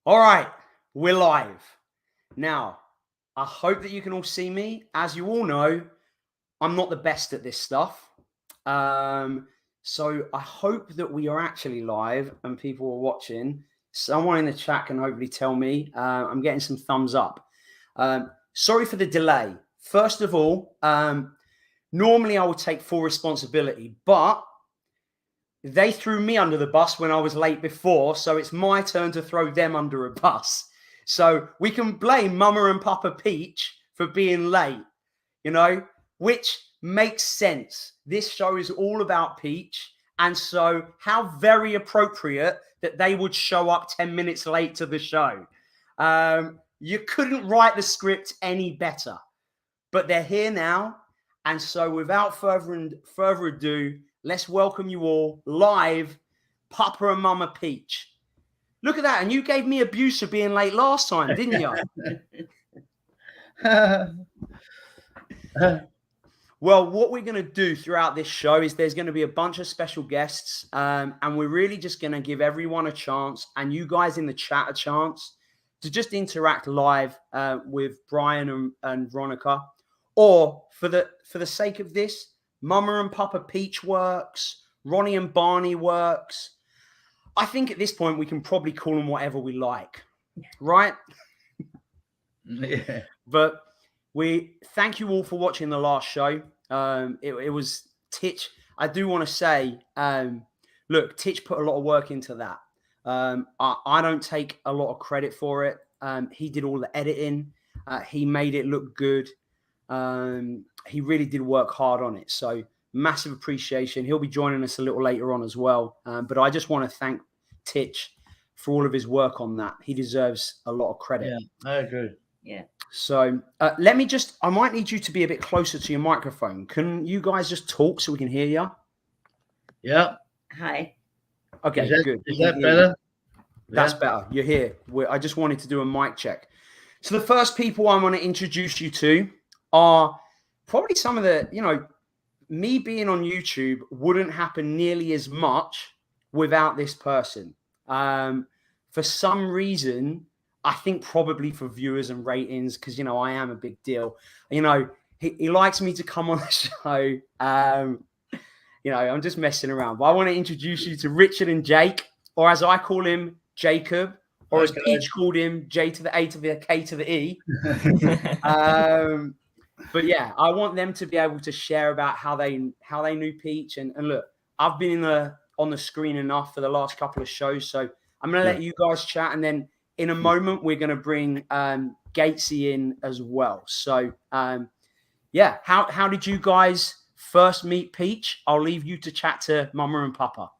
All right, we're live. Now, I hope that you can all see me. As you all know, I'm not the best at this stuff. So I hope that we are actually live and people are watching. Someone in the chat can hopefully tell me. I'm getting some thumbs up. Sorry for the delay. First of all, normally I would take full responsibility, but they threw me under the bus when I was late before, so it's my turn to throw them under a bus. So we can blame Mama and Papa Peach for being late, which makes sense. This show is all about Peach, and so how very appropriate that they would show up 10 minutes late to the show. You couldn't write the script any better, but they're here now, and so without further ado, let's welcome you all live, Papa and Mama Peach. Look at that. And you gave me abuse for being late last time, didn't you? Well, what we're going to do throughout this show is there's going to be a bunch of special guests, and we're really just going to give everyone a chance, and you guys in the chat a chance to just interact live with Brian and Veronica. Or for the sake of this, Mama and Papa Peach works. Ronnie and Barney works. I think at this point we can probably call them whatever we like, right? Yeah. But we thank you all for watching the last show. It was Titch. I do want to say, look, Titch put a lot of work into that. I don't take a lot of credit for it. He did all the editing. He made it look good. He really did work hard on it. So massive appreciation. He'll be joining us a little later on as well. But I just want to thank Titch for all of his work on that. He deserves a lot of credit. Yeah, I agree. Yeah. So I might need you to be a bit closer to your microphone. Can you guys just talk so we can hear you? Yeah. Hi. Okay, good. Is that better? That's better. You're here. I just wanted to do a mic check. So the first people I want to introduce you to are probably some of the, me being on YouTube wouldn't happen nearly as much without this person. For some reason, I think probably for viewers and ratings, because, I am a big deal. He likes me to come on the show. I'm just messing around. But I want to introduce you to Richard and Jake, or as I call him, Jacob, or as Peach called him, J to the A to the K to the E. But yeah, I want them to be able to share about how they knew Peach. And look, I've been on the screen enough for the last couple of shows, so I'm going to let you guys chat, and then in a moment we're going to bring Gatesy in as well. So yeah, how did you guys first meet Peach? I'll leave you to chat to Mama and Papa.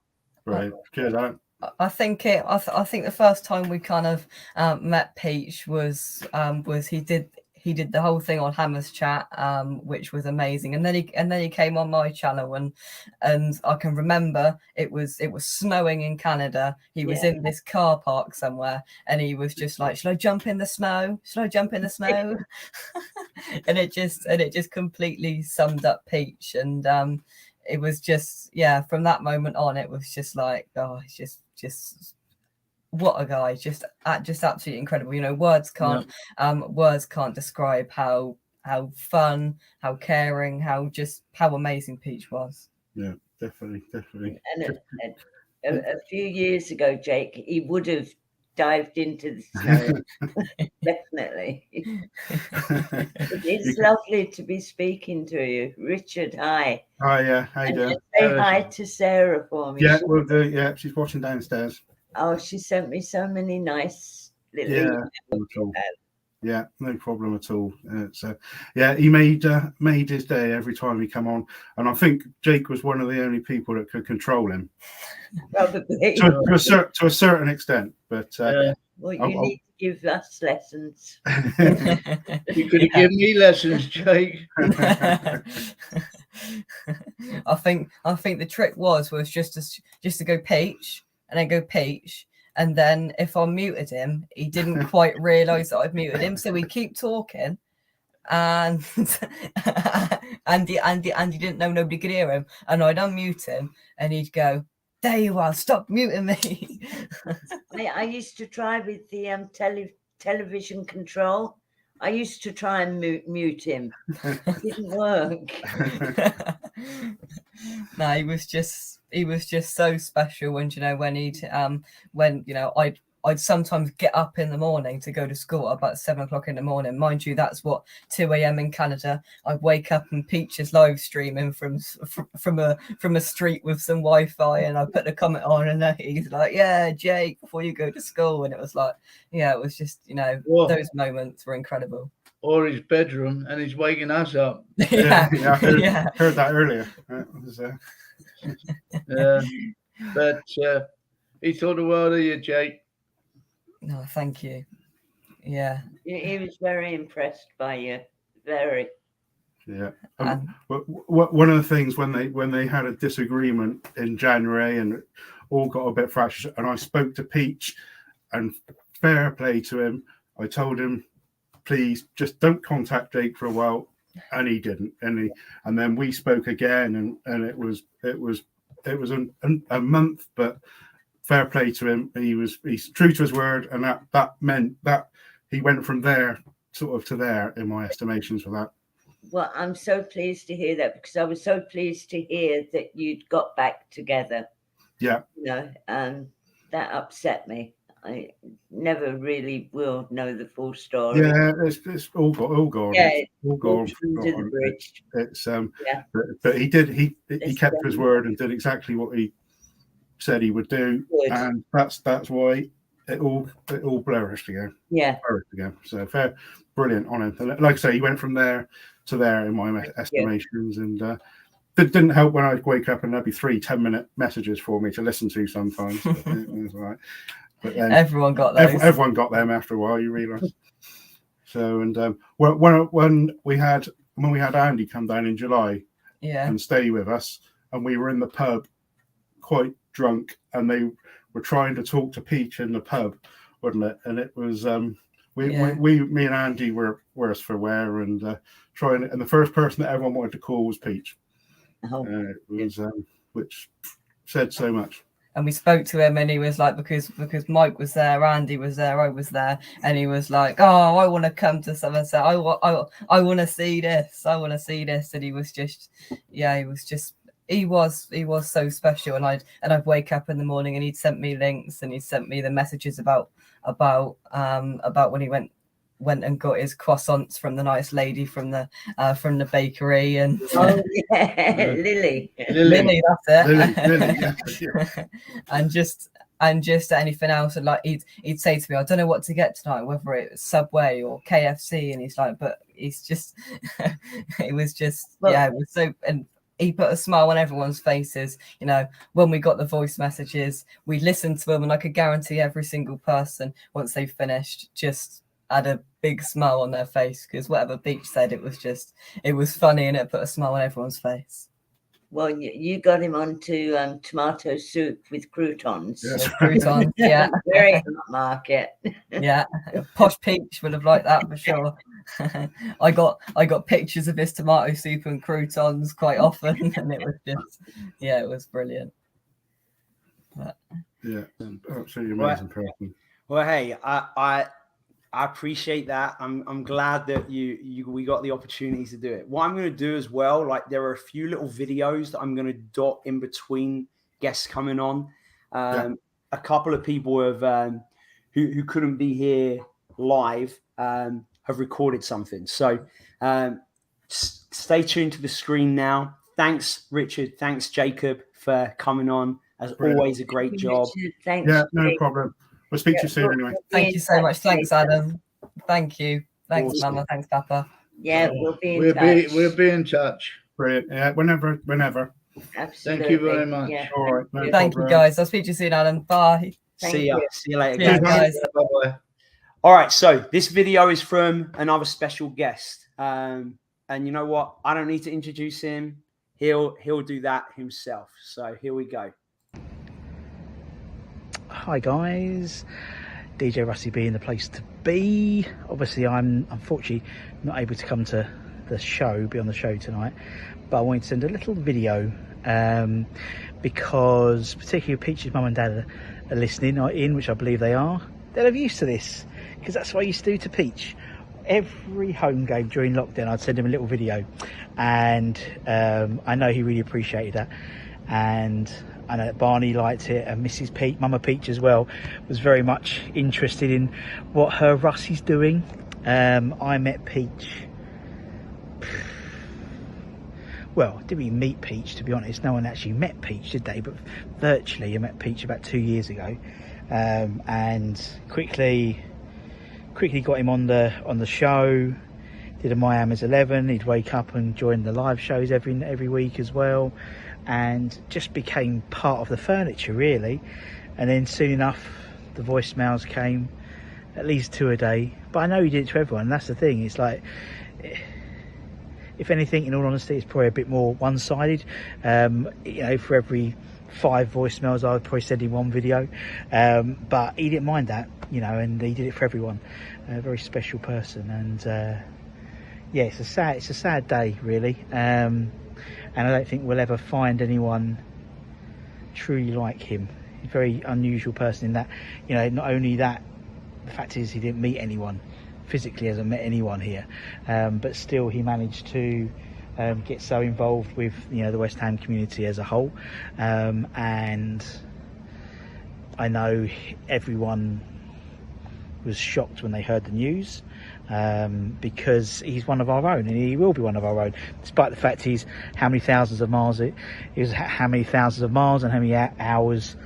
Right, good. I think the first time we kind of met Peach was he did the whole thing on Hammer's chat, which was amazing, and then he came on my channel, and I can remember it was snowing in Canada. He was in this car park somewhere, and he was just like, "Should I jump in the snow? Should I jump in the snow?" and it just completely summed up Peach, and it was just from that moment on, it was just like, oh, it's just what a guy, just absolutely incredible. Words can't describe how fun, how caring, how amazing Peach was. Yeah, definitely. And a few years ago, Jake, he would have dived into the snow. Definitely. It's lovely to be speaking to you. Richard, hi. Hi, yeah, how you doing? Say hi to Sarah for me. Yeah, we'll do. Yeah, she's watching downstairs. Oh, she sent me so many nice little Yeah, no problem at all. So, he made his day every time he come on, and I think Jake was one of the only people that could control him, probably to a certain extent. But well, you need to give us lessons. You could have given me lessons, Jake. I think the trick was just to go Peach. And then go Peach, and then if I muted him, he didn't quite realise that I'd muted him, so he'd keep talking, and he didn't know nobody could hear him, and I'd unmute him, and he'd go, "There you are, stop muting me." I used to try with the television control. I used to try and mute him. It didn't work. No, he was just so special. And you know, when I'd sometimes get up in the morning to go to school at about 7 o'clock in the morning. Mind you, that's what 2 a.m. in Canada. I'd wake up and Peach is live streaming from a street with some Wi-Fi, and I put the comment on, and he's like, "Yeah, Jake, before you go to school," and it was like, yeah, it was just, you know, those moments were incredible. Or his bedroom, and he's waking us up. Yeah, I heard that earlier. But he thought the world of you, Jake. No, thank you. Yeah, He was very impressed by you. Very. Yeah. One of the things when they had a disagreement in January and it all got a bit fractious, and I spoke to Peach, and fair play to him, I told him, please just don't contact Jake for a while, and he didn't, and then we spoke again, and it was a month, but fair play to him, he's true to his word, and that meant that he went from there sort of to there in my estimations for that. Well, I'm so pleased to hear that, because I was so pleased to hear that you'd got back together. Yeah. You know, that upset me. I never really will know the full story. Yeah, it's all gone. Yeah, all gone. Under the bridge. It's yeah. But he kept his word and did exactly what he said he would do. Good. And that's why it all flourished again. Yeah. Flourished again. So fair, brilliant on him. And like I say, he went from there to there in my estimations, and it didn't help when I'd wake up and there'd be 3 10-minute messages for me to listen to sometimes. But it was all right. But then everyone got those. Everyone got them after a while, you realise. So, and when we had Andy come down in July, and stay with us, and we were in the pub, quite drunk, and they were trying to talk to Peach in the pub, wasn't it? And it was me and Andy were worse for wear, and trying. And the first person that everyone wanted to call was Peach. It was which said so much. And we spoke to him, and he was like, because Mike was there, Andy was there, I was there, and he was like, "Oh, I want to come to Somerset. I want to see this. I want to see this." And he was just, he was so special. And I'd wake up in the morning, and he'd sent me links, and he'd sent me the messages about when he went and got his croissants from the nice lady from the bakery, and Lily, that's it. Lily. and just anything else, and like he'd say to me, "I don't know what to get tonight, whether it's Subway or KFC," and he's like, but he's just it was just it was so, and he put a smile on everyone's faces. You know, when we got the voice messages, we listened to them, and I could guarantee every single person, once they finished, just had a big smile on their face, because whatever Beach said, it was funny, and it put a smile on everyone's face. Well, you got him onto tomato soup with croutons. Yes. Croutons, yeah. Very hot market. Yeah, Posh Peach would have liked that for sure. I got pictures of his tomato soup and croutons quite often, and it was just, it was brilliant. But, absolutely amazing person. Well, hey, I appreciate that. I'm glad that we got the opportunity to do it. What I'm going to do as well, like there are a few little videos that I'm going to dot in between guests coming on. A couple of people have who couldn't be here live have recorded something. So stay tuned to the screen now. Thanks, Richard. Thanks, Jacob, for coming on. As always, a great job. Richard, thanks. Yeah, no problem. We'll speak to you soon anyway. Thank you so much. Thanks, Adam. Thank you. Thanks, Awesome. Mama. Thanks, Papa. Yeah, we'll be in touch. We'll be in touch. Brilliant. Yeah, whenever. Absolutely. Thank you very much. Yeah. All right. No Thank problem. you, guys. I'll speak to you soon, Adam. Bye. See you later, Yeah, guys. guys. Bye-bye. All right, so this video is from another special guest, and you know what? I don't need to introduce him. He'll do that himself. So here we go. Hi guys, DJ Russie being the place to be. Obviously, I'm unfortunately not able to come to show, be on the show tonight, but I wanted to send a little video because particularly Peach's mum and dad are listening in, which I believe they are. They'll have used to this because that's what I used to do to Peach. Every home game during lockdown, I'd send him a little video, and I know he really appreciated that, and I know that Barney liked it, and Mrs. Peach, Mama Peach as well, was very much interested in what her Russie's doing. I met Peach. Well, I didn't really meet Peach, to be honest. No one actually met Peach, did they? But virtually, I met Peach about 2 years ago, and quickly got him on the show. Did a Milesie 11. He'd wake up and join the live shows every week as well, and just became part of the furniture really. And then soon enough, the voicemails came, at least 2 a day. But I know he did it to everyone. And that's the thing. It's like, if anything, in all honesty, it's probably a bit more one-sided. For every 5 voicemails, I would probably send him 1 video. But he didn't mind that, and he did it for everyone. A very special person, and it's a sad day, really. And I don't think we'll ever find anyone truly like him. He's a very unusual person in that, not only that, the fact is he didn't meet anyone. Physically hasn't met anyone here, but still he managed to get so involved with the West Ham community as a whole, and I know everyone was shocked when they heard the news, because he's one of our own, and he will be one of our own, despite the fact he's how many thousands of miles and how many hours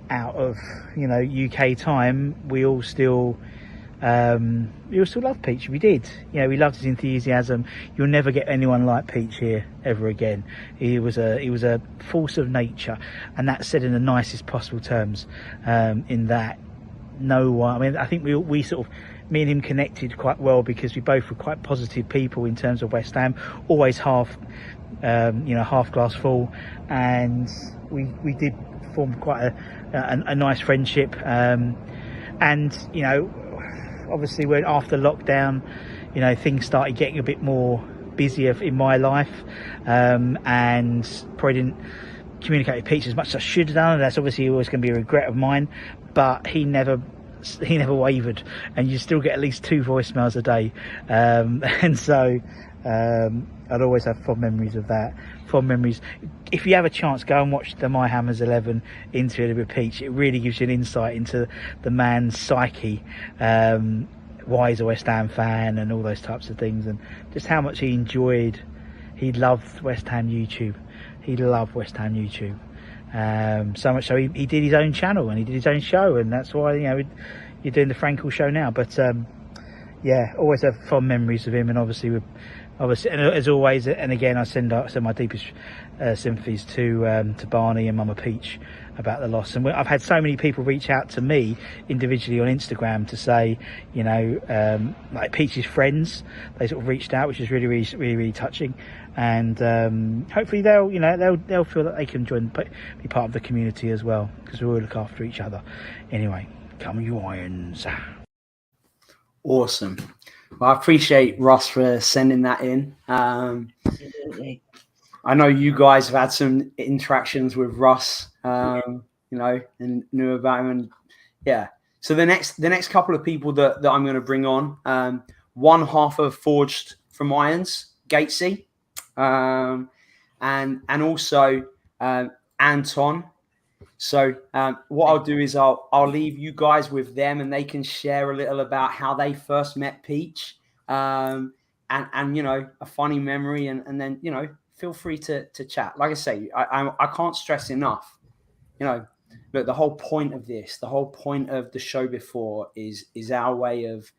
out of UK time. We all still love Peach. We did. We loved his enthusiasm. You'll never get anyone like Peach here ever again. He was a force of nature, and that's said in the nicest possible terms. In that, no one. I mean, I think we sort of, me and him connected quite well because we both were quite positive people in terms of West Ham. Always half glass full, and we did form quite a nice friendship. Obviously, when after lockdown, things started getting a bit more busier in my life, and probably didn't communicate with Peach as much as I should have done. And that's obviously always going to be a regret of mine. But he never wavered, and you still get at least 2 voicemails a day, and so I'd always have fond memories of that. Fond memories. If you have a chance, go and watch the Milesie 11 interview with Peach. It really gives you an insight into the man's psyche, why he's a West Ham fan, and all those types of things, and just how much he loved West Ham YouTube. He loved West Ham YouTube. So much so he did his own channel and he did his own show, and that's why you're doing the FrAnKeL show now. But always have fond memories of him, and obviously and as always, and again, I send my deepest sympathies to Barney and Mama Peach about the loss. And I've had so many people reach out to me individually on Instagram to say, like Peach's friends, they sort of reached out, which is really, really, really, really touching. And hopefully they'll feel that they can be part of the community as well, because we all look after each other. Anyway, come you irons. Awesome. Well, I appreciate Russ for sending that in. Absolutely. I know you guys have had some interactions with Russ, and knew about him, and yeah. So the next couple of people that I'm going to bring on, one half of Forged from Irons, Gatesy, and also Anton. So what I'll do is I'll leave you guys with them, and they can share a little about how they first met Peach, and a funny memory, and then feel free to chat. Like I say, I can't stress enough, look, the whole point of this, the whole point of the show before is our way of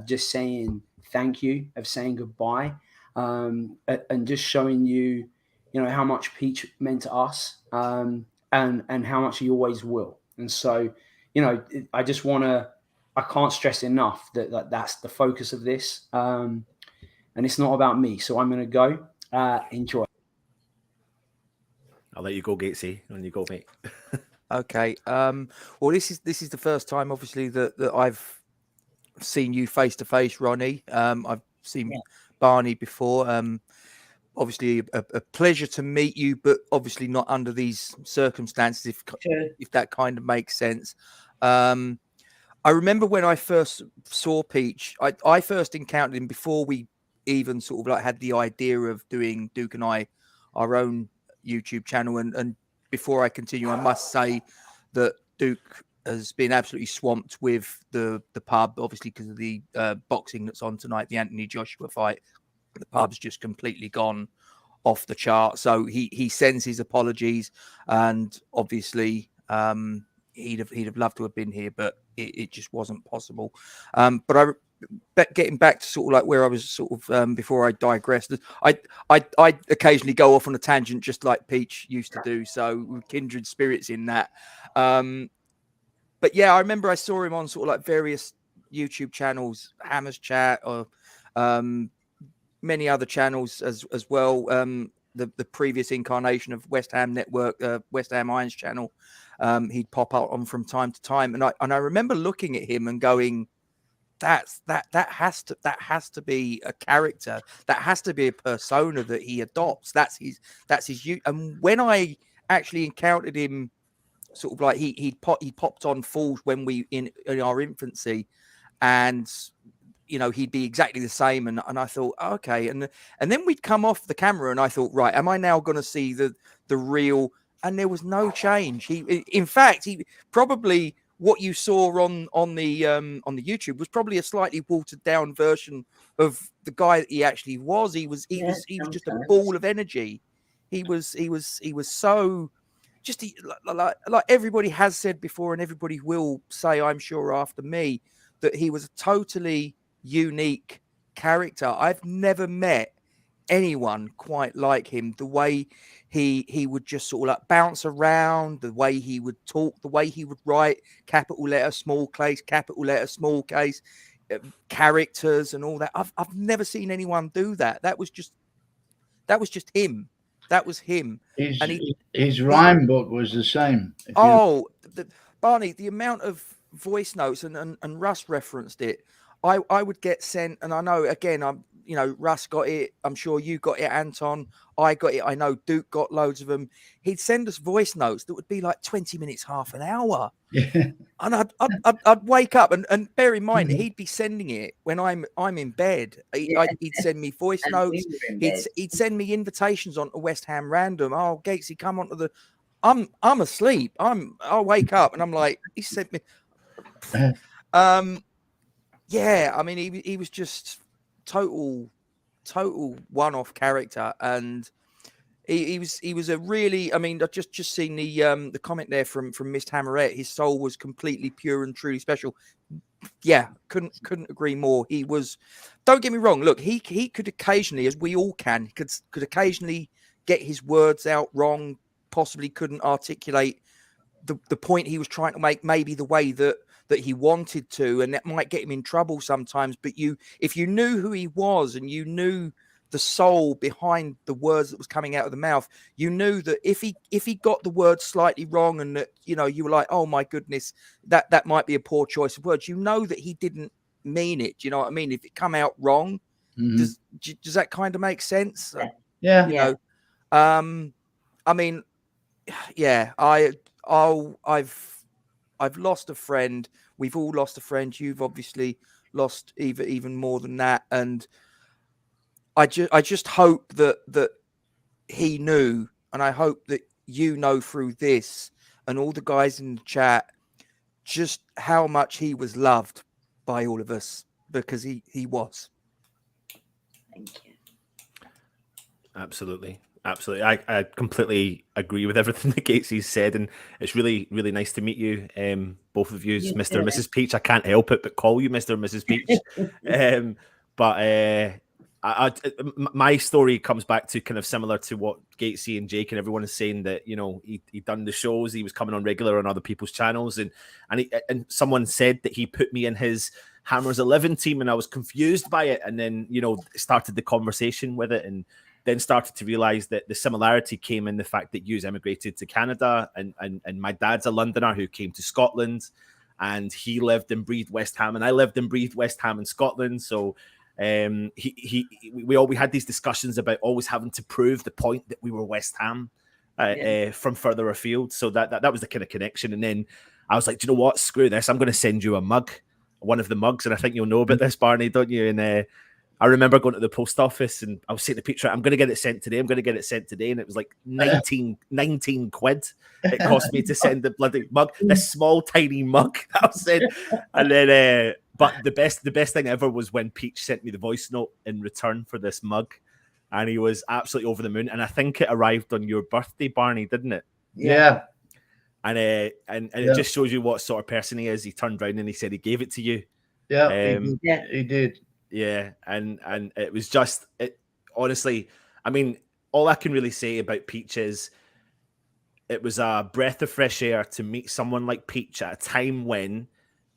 just saying thank you, of saying goodbye, and just showing you, how much Peach meant to us, and how much he always will. And so, I can't stress enough that that's the focus of this, and it's not about me. So I'm going to go. Enjoy. I'll let you go, Gatesy, when you go, mate. Okay. Well, this is the first time, obviously, that I've seen you face to face, Ronnie. I've seen Barney before. Obviously a pleasure to meet you, but obviously not under these circumstances, if that kind of makes sense. I remember when I first saw Peach, I first encountered him before we even sort of like had the idea of doing Duke and I our own YouTube channel. And before I continue, I must say that Duke has been absolutely swamped with the pub, obviously because of the boxing that's on tonight, the Anthony Joshua fight. The pub's just completely gone off the chart. So he sends his apologies, and obviously he'd have loved to have been here, but it just wasn't possible. But getting back to sort of like where I was sort of before I digressed, I occasionally go off on a tangent just like Peach used to do. So we're kindred spirits in that. But yeah, I remember I saw him on sort of like various YouTube channels, Hammers Chat, or many other channels as well. The previous incarnation of West Ham Network, West Ham Irons channel, he'd pop out on from time to time, and I remember looking at him and going, that has to be a character, that has to be a persona that he adopts. That's his. And when I actually encountered him, sort of like he popped on Falls when we in our infancy, and you know, he'd be exactly the same. And I thought, okay. And then we'd come off the camera and I thought, right, am I now going to see the real? And there was no change. In fact, he probably, what you saw on the YouTube was probably a slightly watered down version of the guy that he actually was. He was just a ball of energy. He was so just like everybody has said before, and everybody will say, I'm sure after me, that he was a totally unique character. I've never met anyone quite like him. The way he would just sort of like bounce around, the way he would talk, the way he would write capital letter, small case, capital letter, small case, characters and all that. I've never seen anyone do that. That was just him. That was him. His rhyme book was the same. Barney, the amount of voice notes, and Russ referenced it. I would get sent, and I know, again, Russ got it. I'm sure you got it, Anton. I got it. I know Duke got loads of them. He'd send us voice notes that would be like 20 minutes, half an hour. Yeah. And I'd wake up, and bear in mind, he'd be sending it when I'm in bed. He'd send me voice notes. He'd send me invitations on to West Ham Random. Oh, Gatesy, come on to the... I'm asleep. I'll wake up, and I'm like, he sent me... Yeah, I mean, he was just total one-off character, and he was a really, I mean, I've just seen the comment there from Miss Hammerette. His soul was completely pure and truly special. Yeah, couldn't agree more. He was, don't get me wrong, look, he could occasionally, as we all can, could occasionally get his words out wrong, possibly couldn't articulate the point he was trying to make, maybe the way that he wanted to, and that might get him in trouble sometimes. But if you knew who he was, and you knew the soul behind the words that was coming out of the mouth, you knew that if he got the words slightly wrong, and that, you were like, oh my goodness, that might be a poor choice of words, that he didn't mean it. Do you know what I mean? If it come out wrong, does that kind of make sense? Yeah. I mean, yeah, I've lost a friend. We've all lost a friend. You've obviously lost even more than that. And I just hope that he knew, and I hope that through this and all the guys in the chat, just how much he was loved by all of us, because he was. Thank you. Absolutely. I completely agree with everything that Gatesy said, and it's really, really nice to meet you, both of you, Mr. and Mrs. Peach. I can't help it but call you Mr. and Mrs. Peach. My story comes back to kind of similar to what Gatesy and Jake and everyone is saying, that he'd done the shows, he was coming on regular on other people's channels, and someone said that he put me in his Hammers 11 team, and I was confused by it, and then started the conversation with it, and then started to realize that the similarity came in the fact that you emigrated to Canada, and my dad's a Londoner who came to Scotland, and he lived and breathed West Ham, and I lived and breathed West Ham in Scotland. So We had these discussions about always having to prove the point that we were West Ham from further afield. So that was the kind of connection. And then I was like, do you know what? Screw this. I'm going to send you a mug, one of the mugs. And I think you'll know about this, Barney, don't you? And I remember going to the post office and I was saying to Peter, I'm going to get it sent today. I'm going to get it sent today. And it was like 19 quid. It cost me to send the bloody mug, this small, tiny mug that I was sent. And then, but the best thing ever was when Peach sent me the voice note in return for this mug. And he was absolutely over the moon. And I think it arrived on your birthday, Barney, didn't it? Yeah. And it just shows you what sort of person he is. He turned around and he said he gave it to you. Yeah, he did. Yeah, and it was just honestly, I mean, all I can really say about Peach is it was a breath of fresh air to meet someone like Peach at a time when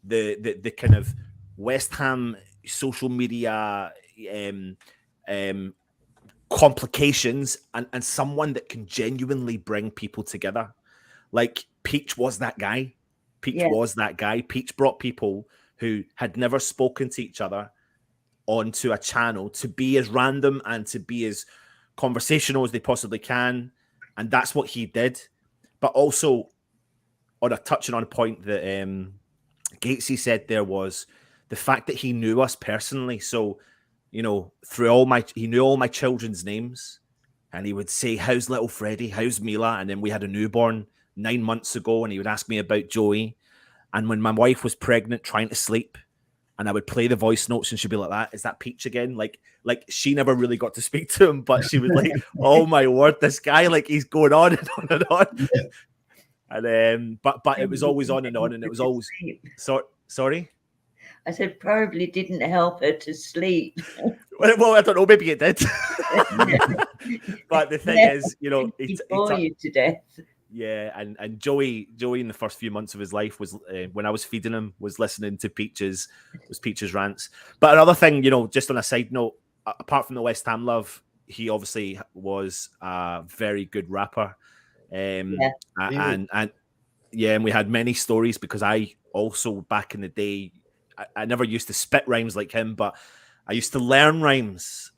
the kind of West Ham social media complications and someone that can genuinely bring people together. Like Peach was that guy. Peach was that guy. Peach brought people who had never spoken to each other onto a channel to be as random and to be as conversational as they possibly can. And that's what he did. But also touching on a point that Gatesy said there was the fact that he knew us personally. So, you know, he knew all my children's names and he would say, how's little Freddie? How's Mila? And then we had a newborn 9 months ago and he would ask me about Joey. And when my wife was pregnant, trying to sleep, and I would play the voice notes and she'd be like, is that Peach again? Like she never really got to speak to him, but she was like, oh my word, this guy, like he's going on and on and on. And but it was always on, and it was always sorry. I said probably didn't help her to sleep. Well, I don't know, maybe it did. But the thing is, you know, he bore you to death. Yeah, and Joey in the first few months of his life was when I was feeding him was listening to Peach's rants. But another thing, you know, just on a side note, apart from the West Ham love, he obviously was a very good rapper. And we had many stories because I also back in the day I never used to spit rhymes like him, but I used to learn rhymes.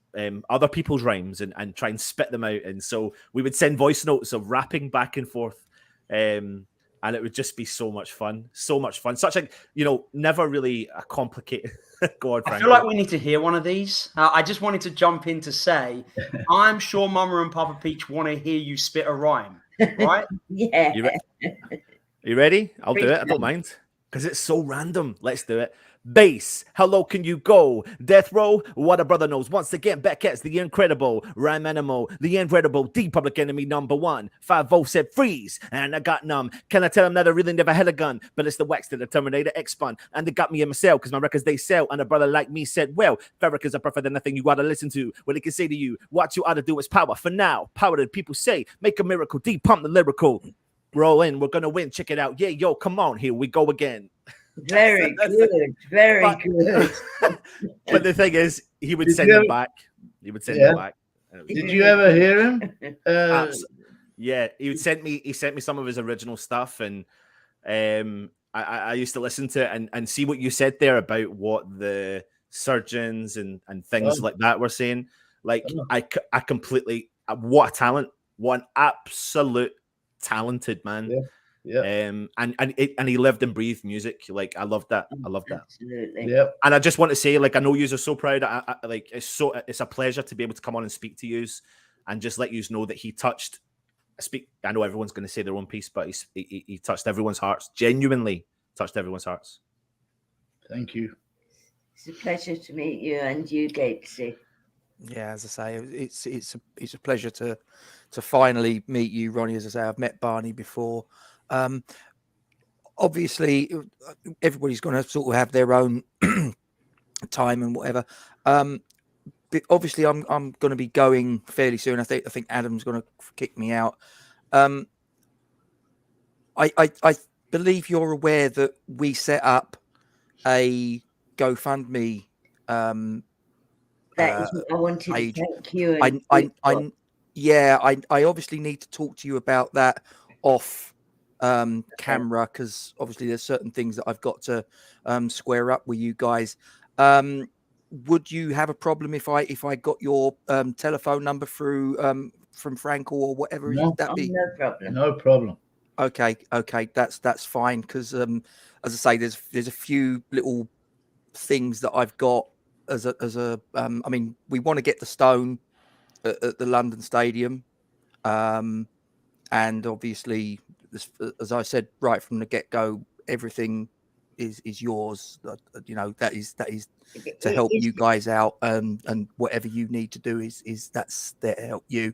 Other people's rhymes and try and spit them out, and so we would send voice notes of rapping back and forth, and it would just be so much fun. Such a, you know, never really a complicated. Go on, Frank. I feel like we need to hear one of these. I just wanted to jump in to say, I'm sure Mama and Papa Peach want to hear you spit a rhyme, right? Yeah. You ready? I'll do it. I don't mind because it's so random. Let's do it. Bass, how low can you go? Death row, what a brother knows. Once again, back at the incredible rhyme animal, the incredible, the public enemy #1. 5-0 said freeze, and I got numb. Can I tell them that I really never had a gun? But it's the wax that the Terminator X spun, and they got me in my cell because my records they sell. And a brother like me said, well, fabric is a prefer than nothing you gotta listen to. What they can say to you, what you ought to do is power. For now, power that people say, make a miracle, deep pump the lyrical. Roll in, we're gonna win. Check it out. Yeah, yo, come on, here we go again. Very good, very good. But the thing is, he would send them back. He would send them back. Did you ever hear him? Yeah, he sent me some of his original stuff, and I used to listen to it and see what you said there about what the surgeons and things like that were saying. Like I completely, what a talent, what an absolute talented man. Yeah. And he lived and breathed music. Like I love that. Absolutely. Yeah. And I just want to say, like, I know yous are so proud. I like it's a pleasure to be able to come on and speak to yous and just let yous know that he touched. I know everyone's going to say their own piece, but he touched everyone's hearts. Genuinely touched everyone's hearts. Thank you. It's a pleasure to meet you and you, Gatesy. Yeah, as I say, it's a pleasure to finally meet you, Ronnie. As I say, I've met Barney before. Obviously, everybody's going to sort of have their own time and whatever. But obviously, I'm going to be going fairly soon. I think Adam's going to kick me out. I believe you're aware that we set up a GoFundMe. That is what I wanted page. to thank you. I obviously need to talk to you about that off camera, because obviously there's certain things that I've got to square up with you guys. would you have a problem if I got your telephone number through from FrAnKeL or whatever No. that be? No problem. No problem. Okay, that's fine, because as I say, there's a few little things that I've got as a I mean, we want to get the stone at the London Stadium, and obviously, as I said right from the get-go, everything is yours. You know, that is to help you guys out, and whatever you need to do is that's there to help you.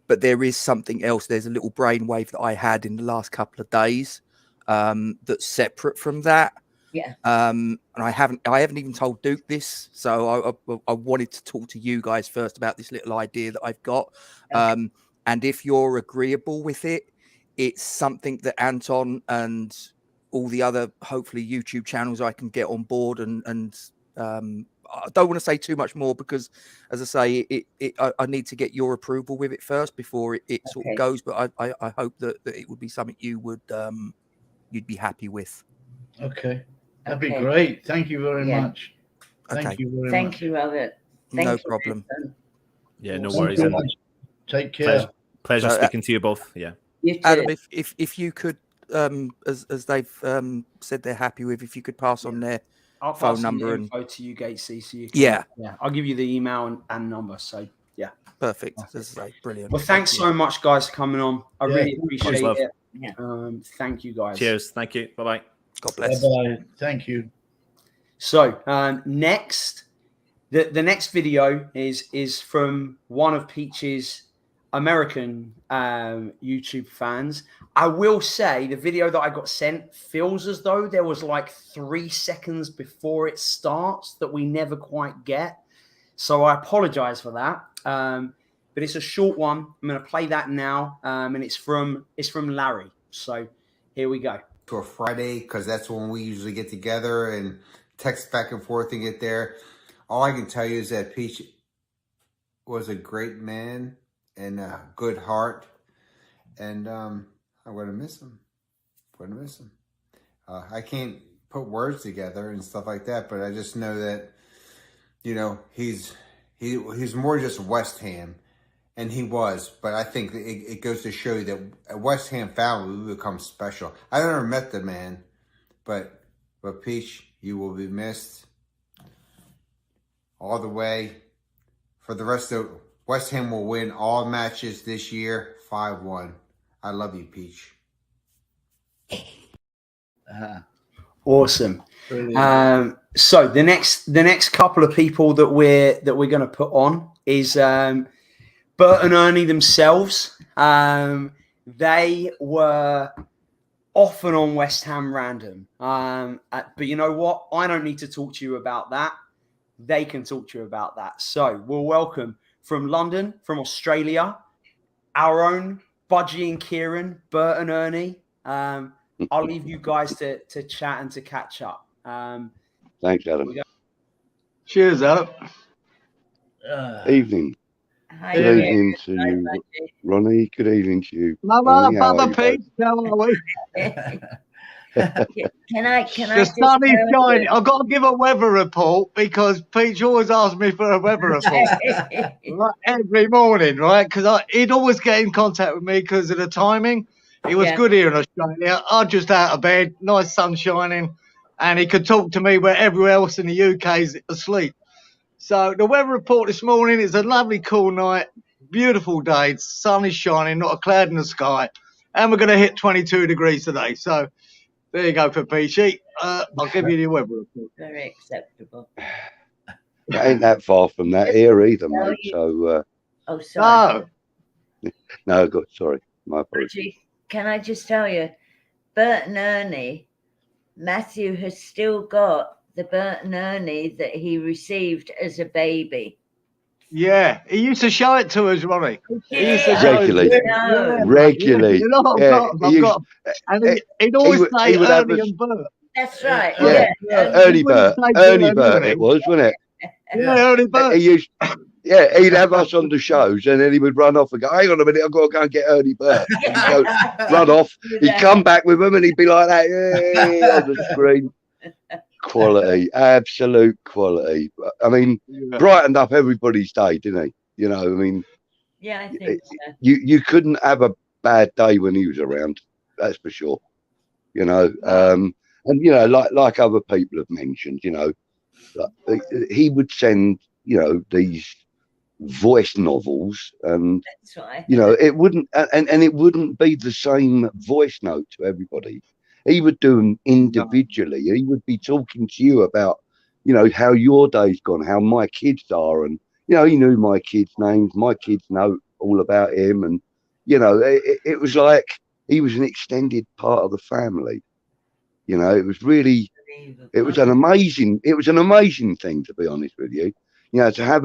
But there is something else. There's a little brainwave that I had in the last couple of days that's separate from that. Yeah. And I haven't even told Duke this, so I wanted to talk to you guys first about this little idea that I've got. Okay. And if you're agreeable with it, it's something that Anton and all the other hopefully YouTube channels I can get on board, and I don't want to say too much more because, as I say, I need to get your approval with it first before it sort of goes. But I hope that it would be something you would you'd be happy with. Okay, that'd be great. Thank you very much. Thank you very much. Thank you, Robert. No problem. Yeah, no worries. Take care. Pleasure speaking to you both. Yeah. Adam, if you could, as they've said they're happy with, if you could pass on their phone number and info to you, Gatesy, so you can, I'll give you the email and number. So yeah, perfect. This is brilliant. Well, thanks so much, guys, for coming on. I really appreciate it. Yeah. Thank you, guys. Cheers. Thank you. Bye bye. God bless. Bye. Thank you. So next, the next video is from one of Peach's American YouTube fans. I will say the video that I got sent feels as though there was like 3 seconds before it starts that we never quite get. So I apologize for that. But it's a short one. I'm going to play that now. And it's from Larry. So here we go. To a Friday, because that's when we usually get together and text back and forth and get there. All I can tell you is that Peach was a great man and a good heart, and I'm going to miss him. I can't put words together and stuff like that, but I just know that, you know, he's more just West Ham, and he was. But I think that it goes to show you that a West Ham family, we become special. I never met the man, but Peach, you will be missed all the way. For the rest of West Ham will win all matches this year, 5-1. I love you, Peach. Awesome. So the next couple of people that we're going to put on is Bert and Ernie themselves. They were often on West Ham Random, but you know what? I don't need to talk to you about that. They can talk to you about that. So we'll welcome from London, from Australia, our own Budgie and Kieran, Bert and Ernie. I'll leave you guys to chat and to catch up. Thanks, Adam. Cheers, Adam. Evening. Hi, Good evening to Ronnie. Good evening to you. Mother Pete, how are we? Can I the sun is shining. I've got to give a weather report because Peach always asks me for a weather report right, every morning, right? Because he'd always get in contact with me because of the timing. He was good here in Australia. I'm just out of bed, nice sun shining, and he could talk to me where everywhere else in the UK is asleep. So the weather report this morning is a lovely cool night, beautiful day. The sun is shining, not a cloud in the sky, and we're going to hit 22 degrees today. So there you go for Peachy. I'll give you the weather report. Very acceptable. It ain't that far from that here either, mate. So. Oh, sorry. No, good. Sorry, my apologies. Can I just tell you, Bert and Ernie, Matthew has still got the Bert and Ernie that he received as a baby. Yeah, he used to show it to us, Ronnie. He used to regularly. Regularly. You know, he'd always say Ernie and Bert. That's right. Yeah. Ernie Bert. Ernie Bert it was, wasn't it? Yeah, Ernie Bert. He'd have us on the shows and then he would run off and go, hang on a minute, I've got to go and get Ernie Bert. He'd go, run off. He'd come back with him and he'd be like that, on the screen. quality, absolute quality. I mean, brightened up everybody's day, didn't he? You know, I mean, Yeah, I think so. you couldn't have a bad day when he was around. That's for sure. You know, and you know, like other people have mentioned, you know, like, he would send, you know, these voice novels, and That's right. you know, it wouldn't, and it wouldn't be the same voice note to everybody. He would do them individually. He would be talking to you about, you know, how your day's gone, how my kids are, and you know, he knew my kids' names. My kids know all about him, and you know, it was like he was an extended part of the family. You know, it was really, it was an amazing thing, to be honest with you. You know, to have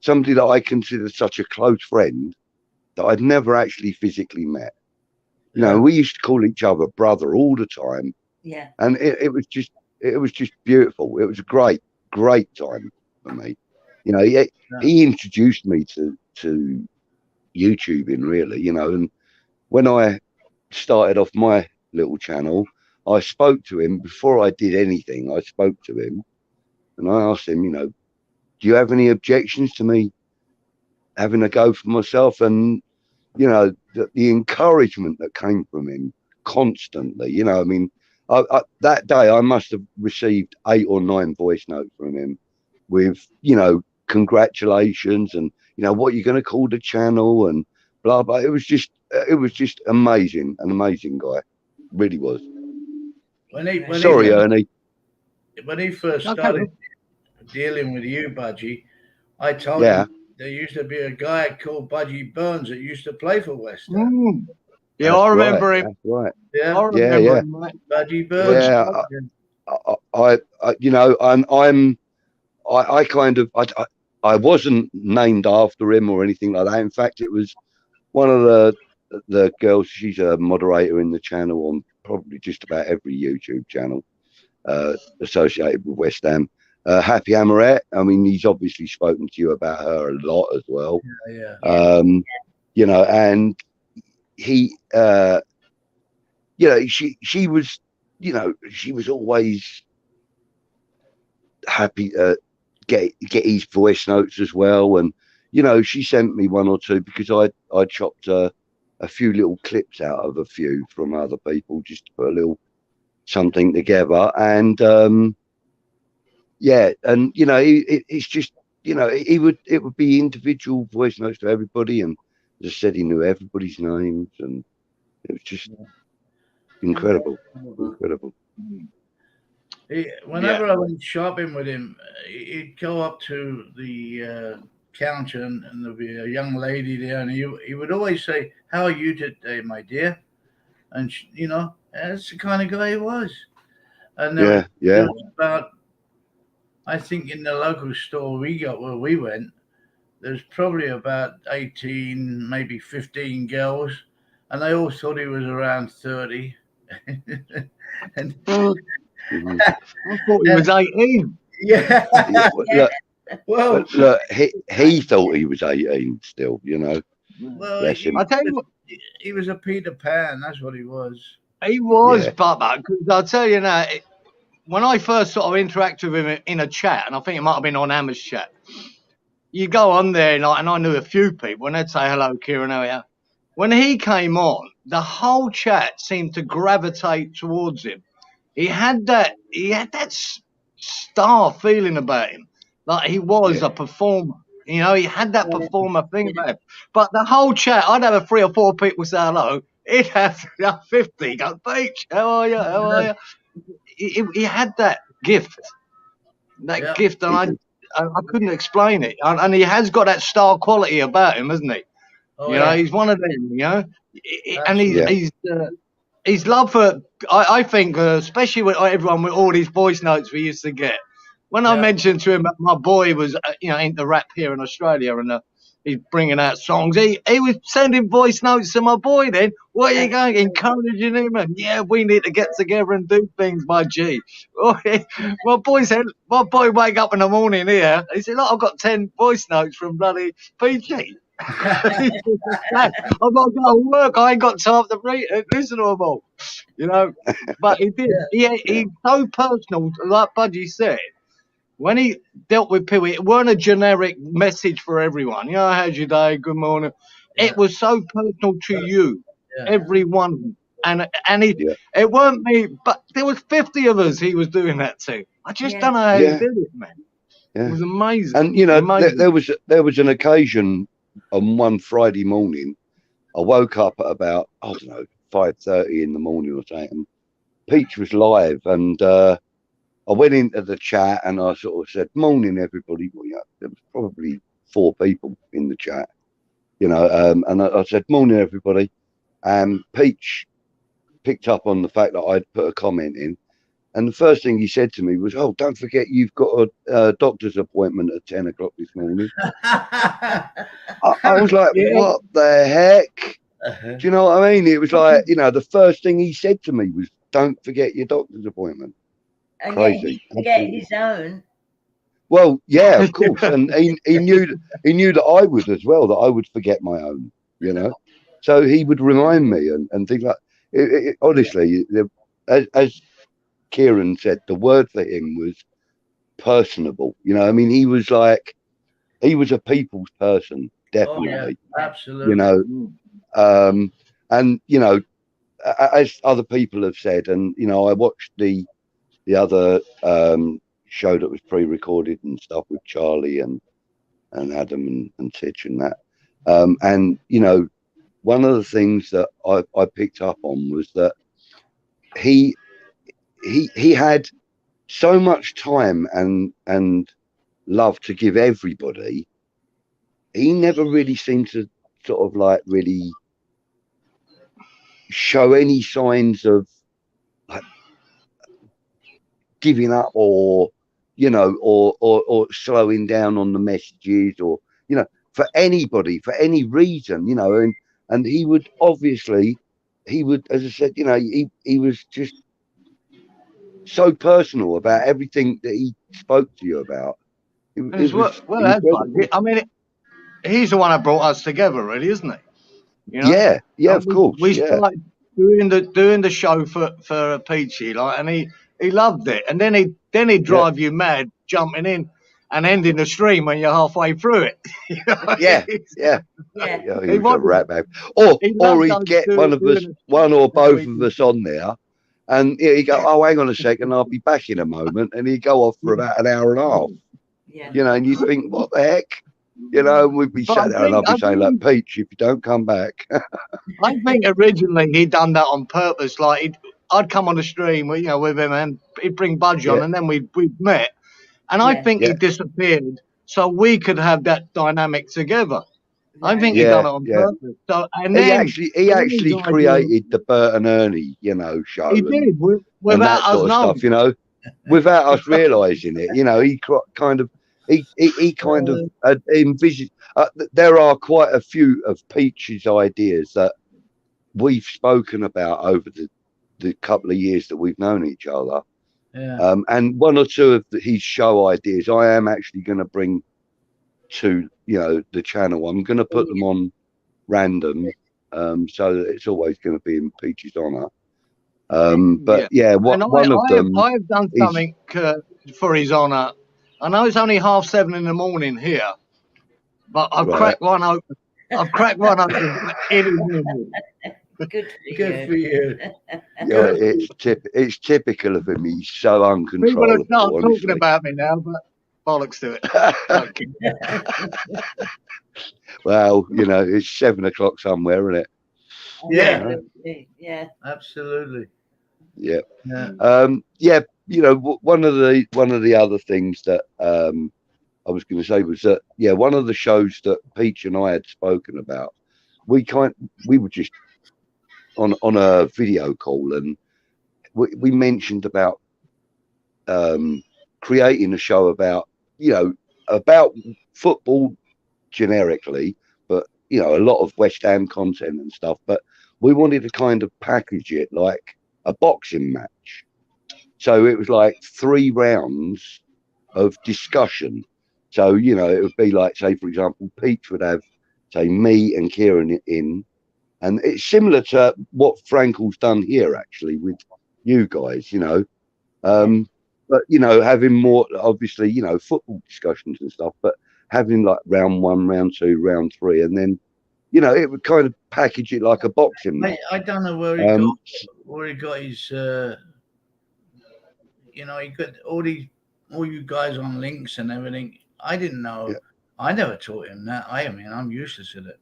somebody that I consider such a close friend that I'd never actually physically met. You know, we used to call each other brother all the time. Yeah. And it was just beautiful. It was a great time for me. You know, he introduced me to YouTubing, really, you know, and when I started off my little channel, I spoke to him before I did anything. I spoke to him and I asked him, you know, do you have any objections to me having a go for myself? And you know, the encouragement that came from him constantly, you know, I mean, that day I must have received 8 or 9 voice notes from him with, you know, congratulations and, you know, what you're going to call the channel and blah, blah. It was just amazing, an amazing guy. Really was. Sorry, Ernie. When he first started dealing with you, Budgie, I told him there used to be a guy called Budgie Burns that used to play for West Ham. Yeah, I remember him. That's right. Yeah, I remember him, mate. Budgie Burns. Yeah, you know, I wasn't named after him or anything like that. In fact, it was one of the girls. She's a moderator in the channel on probably just about every YouTube channel associated with West Ham. Happy Amoret. I mean, he's obviously spoken to you about her a lot as well. Yeah. You know, and he, you know, she was, you know, she was always happy to get his voice notes as well. And, you know, she sent me 1 or 2 because I chopped a few little clips out of a few from other people just to put a little something together. And, yeah, and you know, it's just, you know, it would be individual voice notes to everybody, and as I said, he knew everybody's names, and it was just incredible. Whenever I went shopping with him, he'd go up to the counter, and there'd be a young lady there, and he would always say, "How are you today, my dear?" And you know, that's the kind of guy he was. And there was about, I think in the local store where we went, there's probably about 18, maybe 15 girls, and they all thought he was around 30. And I thought he was 18. Yeah. Well, look, he thought he was 18 still, you know. Well, I tell you what, he was a Peter Pan. That's what he was. He was, Bubba. Because I'll tell you now, when I first sort of interacted with him in a chat, and I think it might have been on Hammer's chat, you go on there, and I knew a few people, and they'd say, "Hello, Kieran, how are you?" When he came on, the whole chat seemed to gravitate towards him. He had that star feeling about him, like he was a performer. You know, he had that performer thing about him. But the whole chat, I'd have 3 or 4 people say hello. He'd have 50 go, "Beach, how are you? How are you?" He had that gift, and I couldn't explain it. And he has got that star quality about him, hasn't he? You know, he's one of them. You know, and his love for, I think, especially with everyone with all these voice notes we used to get. When I mentioned to him that my boy was, you know, into rap here in Australia, and he's bringing out songs, he was sending voice notes to my boy then. Where are you going? Encouraging him, and we need to get together and do things, my G. My boy wake up in the morning here, he said, "Look, I've got 10 voice notes from bloody PG." I've got to go to work. I ain't got time to listen to them all. you know. But he did. He's so personal, like Budgie said. When he dealt with people, it weren't a generic message for everyone. You know, how's your day? Good morning. It was so personal to you, everyone. And it weren't me, but there was 50 of us he was doing that to. I just don't know how he did it, man. It was amazing. And you know, there was an occasion on one Friday morning. I woke up at about, I don't know, 5:30 in the morning or something. And Peach was live, and I went into the chat and I sort of said, "Morning, everybody." Well, yeah, there was probably 4 people in the chat, you know, and I said, "Morning, everybody." And Peach picked up on the fact that I'd put a comment in, and the first thing he said to me was, "Oh, don't forget you've got a doctor's appointment at 10 o'clock this morning." I was like, "What the heck?" Do you know what I mean? It was like, you know, the first thing he said to me was, "Don't forget your doctor's appointment." And Crazy. yet he forget his own. Well, yeah, of course, and he knew that I would as well, that I would forget my own, you know. So he would remind me and things like. Honestly, as Kieran said, the word for him was personable. You know, I mean, he was a people's person, definitely. Oh, yeah, absolutely. You know, and you know, as other people have said, and you know, I watched the other show that was pre-recorded and stuff with Charlie and Adam and Titch and that. And you know, one of the things that I picked up on was that he had so much time and love to give everybody. He never really seemed to sort of like really show any signs of like giving up or, you know, or slowing down on the messages or, you know, for anybody, for any reason, you know, and he would obviously, as I said, you know, he was just so personal about everything that he spoke to you about. That's right. I mean, he's the one that brought us together, really, isn't he? You know? Yeah, of course. We started doing the show for Peachy, like, and he loved it, and then he'd drive you mad jumping in and ending the stream when you're halfway through it. You know? Yeah. He was a rat bag. Or he'd get one or both of us on there, and he'd go, "Oh, hang on a second, I'll be back in a moment," and he'd go off for about an hour and a half. Yeah. You know, and you think, what the heck? You know, and we'd be sat there and I'd be saying, like, "Peach, if you don't come back." I think originally he'd done that on purpose. Like, I'd come on the stream, you know, with him, and he'd bring Budge on, and then we'd met. And I think he disappeared so we could have that dynamic together. I think he done it on purpose. So, and he then actually created the Bert and Ernie, you know, show. He did without that us sort of knowing. stuff, you know, without us realising it. You know, he kind of envisioned. There are quite a few of Peach's ideas that we've spoken about over the couple of years that we've known each other. Yeah. And one or two of his show ideas I am actually going to bring to, you know, the channel. I'm going to put them on random, so that it's always going to be in Peach's honour. But one of them. I've done something for his honour. I know it's only 7:30 in the morning here, but I've cracked one open. I've cracked one open in his memory. Good for you. Yeah, it's typical of him. He's so uncontrollable. People are start talking about me now, but bollocks to it. Well, you know, it's 7 o'clock somewhere, isn't it? Yeah, absolutely. Yeah. You know, one of the other things that I was going to say was that one of the shows that Peach and I had spoken about, we were just on a video call, and we mentioned about creating a show about, you know, about football generically, but, you know, a lot of West Ham content and stuff, but we wanted to kind of package it like a boxing match. So it was like 3 rounds of discussion. So, you know, it would be like, say, for example, Peach would have, say, me and Kieran in, And it's similar to what FrANKEL's done here, actually, with you guys, you know. But, you know, having more, obviously, you know, football discussions and stuff, but having like round 1, round 2, round 3, and then, you know, it would kind of package it like a boxing match. I don't know where he got his, you know, he got all you guys on links and everything. I didn't know. Yeah. I never taught him that. I mean, I'm useless at it.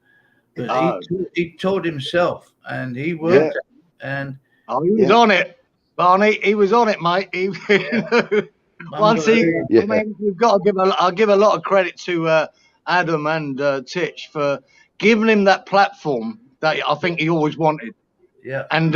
But he taught himself, and he worked it, and he was on it, Barney. He was on it, mate. Once I mean, you've got to I'll give a lot of credit to Adam and Titch for giving him that platform that I think he always wanted. Yeah, and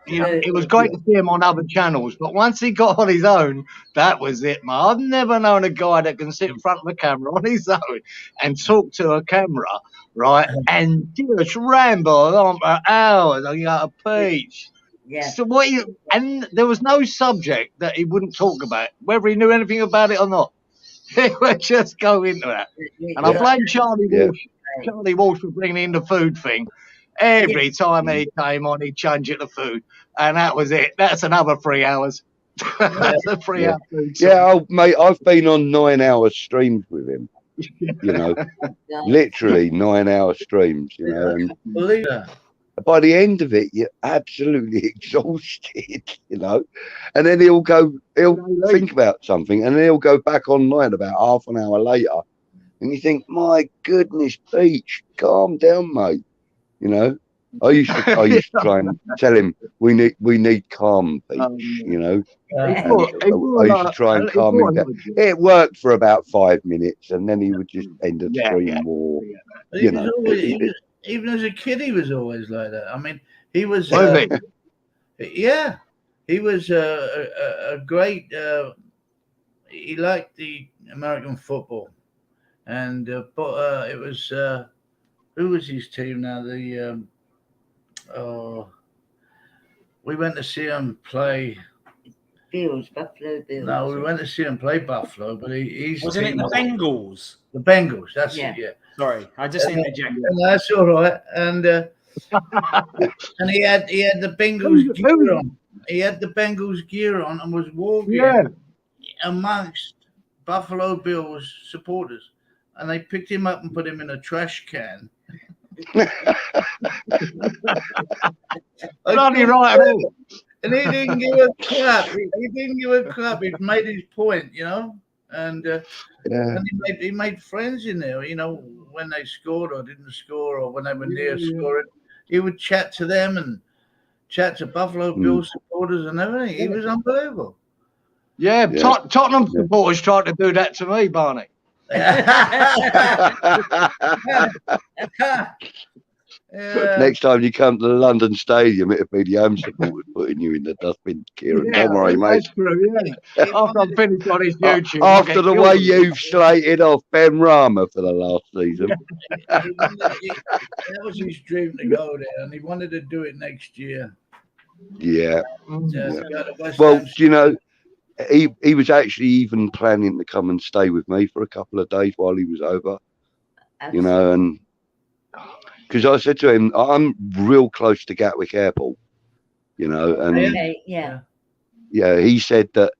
you know, it was great to see him on other channels, but once he got on his own, that was it, man. I've never known a guy that can sit in front of a camera on his own and talk to a camera, right, and just ramble on for hours. You got a peach. Yeah. So and there was no subject that he wouldn't talk about, whether he knew anything about it or not. He would just go into that. And I blame Charlie Walsh for bringing in the food thing. Every time he came on, he'd change it to food. And that was it. That's another 3 hours. That's a 3 hour food. Yeah, mate, I've been on 9-hour streams with him. You know, literally 9-hour streams, you know. And by the end of it, you're absolutely exhausted, you know. And then he'll think about something, and then he'll go back online about half an hour later. And you think, my goodness, Peach, calm down, mate. You know, I used to try and tell him we need calm, Peach. You know, I used to try and calm him down. It worked for about 5 minutes, and then he would just end the stream more. You know, even as a kid, he was always like that. I mean, he was. Yeah, he was a great. He liked the American football, and but it was. Who was his team now? We went to see him play. Buffalo Bills. No, we went to see him play Buffalo, but he's wasn't it the Bengals? The Bengals, that's it. Yeah. Sorry, I just interjected. That's all right. And and he had the Bengals gear on. He had the Bengals gear on and was walking amongst Buffalo Bills supporters, and they picked him up and put him in a trash can. Bloody right. And he didn't give a crap. He didn't give a crap. He made his point, you know. And he made friends in there, you know, when they scored or didn't score or when they were near scoring. He would chat to them and chat to Buffalo Bills supporters and everything. He was unbelievable. Yeah, Tottenham supporters tried to do that to me, Barney. Next time you come to the London Stadium, it'll be the home supporters putting you in the dustbin, Kieran. Don't worry, mate. That's true, after I'm finished on his YouTube. After the way you've slated off Ben Rama for the last season. That was his dream to go there, and he wanted to do it next year. Yeah. Well, you know, he was actually even planning to come and stay with me for a couple of days while he was over. Absolutely. You know, and because I said to him, I'm real close to Gatwick Airport, you know, and he said that,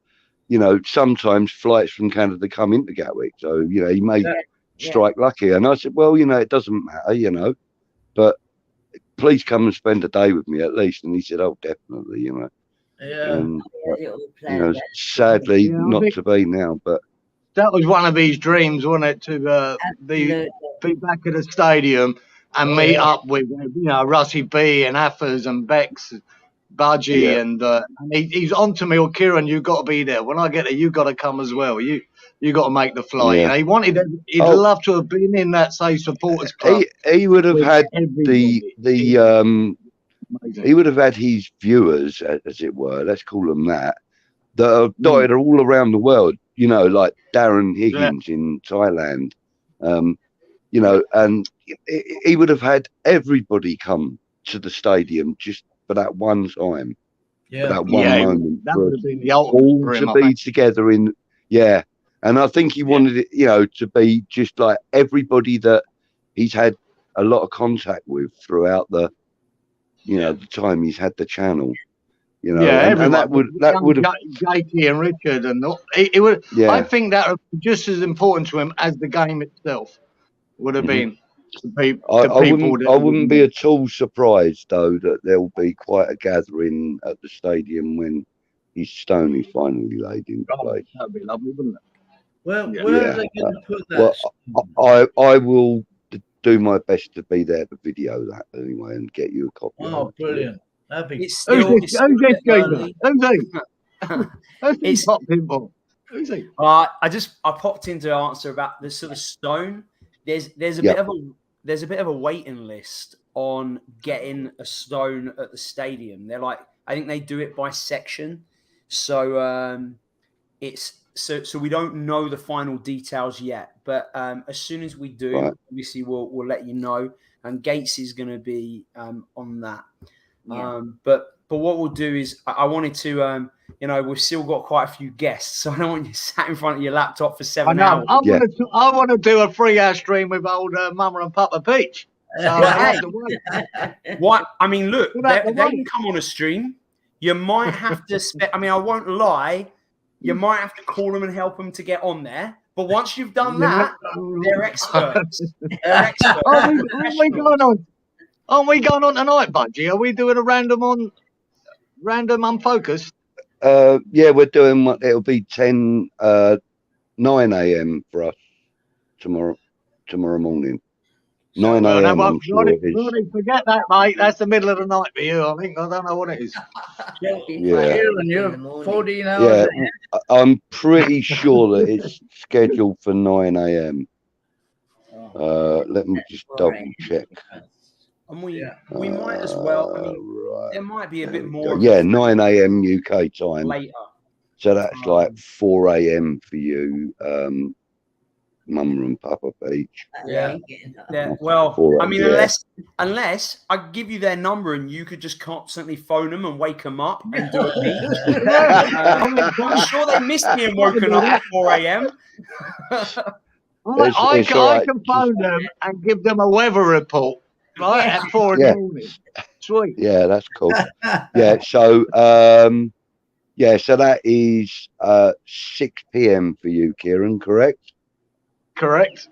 you know, sometimes flights from Canada come into Gatwick, so you know he may strike lucky. And I said, well, you know, it doesn't matter, you know, but please come and spend a day with me at least. And he said, oh, definitely, you know. And, you know, sadly not to be now, but that was one of his dreams, wasn't it, to be back at the stadium and meet up with, you know, Russie B and Affers and Bex, Budgie, and he's on to me, or Kieran, you got to be there. When I get there, you got to come as well. You got to make the flight. You know, he wanted, he'd love to have been in that, say, supporters club. He would have had he would have had his viewers, as it were, let's call them that are dotted all around the world, you know, like Darren Higgins in Thailand, you know, and he would have had everybody come to the stadium just for that one time, for that one moment, that would have been the all to be together in, and I think he wanted it, you know, to be just like everybody that he's had a lot of contact with throughout the you know, the time he's had the channel. You know, Yeah, and that would have, Gatesy and Richard and it would. yeah. I think that would be just as important to him as the game itself would have been. I wouldn't be at all surprised though that there'll be quite a gathering at the stadium when his stone is finally laid in place. That'd be lovely, wouldn't it? Where are they going to put that? Well, I will do my best to be there to video that anyway and get you a copy. Oh, brilliant! That'd be. Who's this I popped in to answer about the sort of stone. There's a bit of a waiting list on getting a stone at the stadium. They're like, I think they do it by section, so so we don't know the final details yet. But as soon as we do, obviously we'll let you know. And Gates is going to be on that. Yeah. But what we'll do is I wanted to we've still got quite a few guests, so I don't want you sat in front of your laptop for 7 hours. I want to do a 3-hour stream with old Mama and Papa Peach. What? I mean, look, they can come on a stream. You might have to I won't lie. You might have to call them and help them to get on there. But once you've done that, they're experts. Aren't we going on tonight, Budgie? Are we doing a random unfocused? Yeah, we're doing what it'll be 9 a.m. for us tomorrow morning. 9 a.m. I'm sure it is. Forget that, mate. That's the middle of the night for you. I think I don't know what it is. Yeah, you're 14 hours. Yeah, I'm pretty sure that it's scheduled for 9 a.m. Let me just double check. And we might as well. There might be a bit more. 9 a.m. UK time. Later. So that's like 4 a.m. for you, Mama and Papa Peach. Yeah. Well, unless I give you their number and you could just constantly phone them and wake them up and do a beat. I'm sure they missed me and woken up at 4 a.m. I can phone them and give them a weather report. Right at 4 in the morning. Sweet. Yeah, that's cool. So so that is 6 p.m. for you, Kieran, correct? Correct.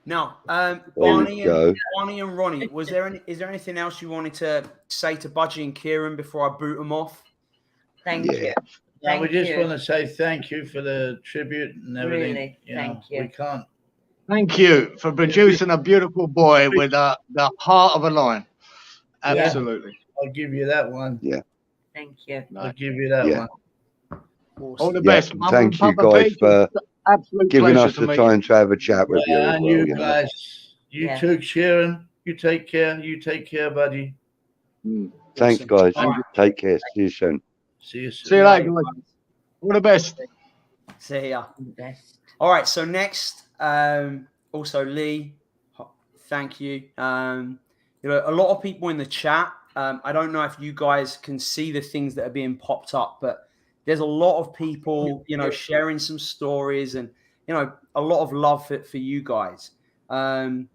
Now, Barney and Ronnie, is there anything else you wanted to say to Budgie and Kieran before I boot them off? Thank you. No, we just want to say thank you for the tribute and everything. Really, thank you. We can't. Thank you for producing a beautiful boy with the heart of a lion. Absolutely. I'll give you that one. Yeah. Thank you. I'll give you that one. All the best. Thank you guys for giving us the time to have a chat with you. And you guys, you too, Sharon. You take care. You take care, buddy. Thanks, guys. Take care. See you soon. See you soon. See you later, guys. All the best. See ya. All right. So next, also Lee, thank you. A lot of people in the chat. I don't know if you guys can see the things that are being popped up, but there's a lot of people, sharing some stories and, a lot of love for you guys. To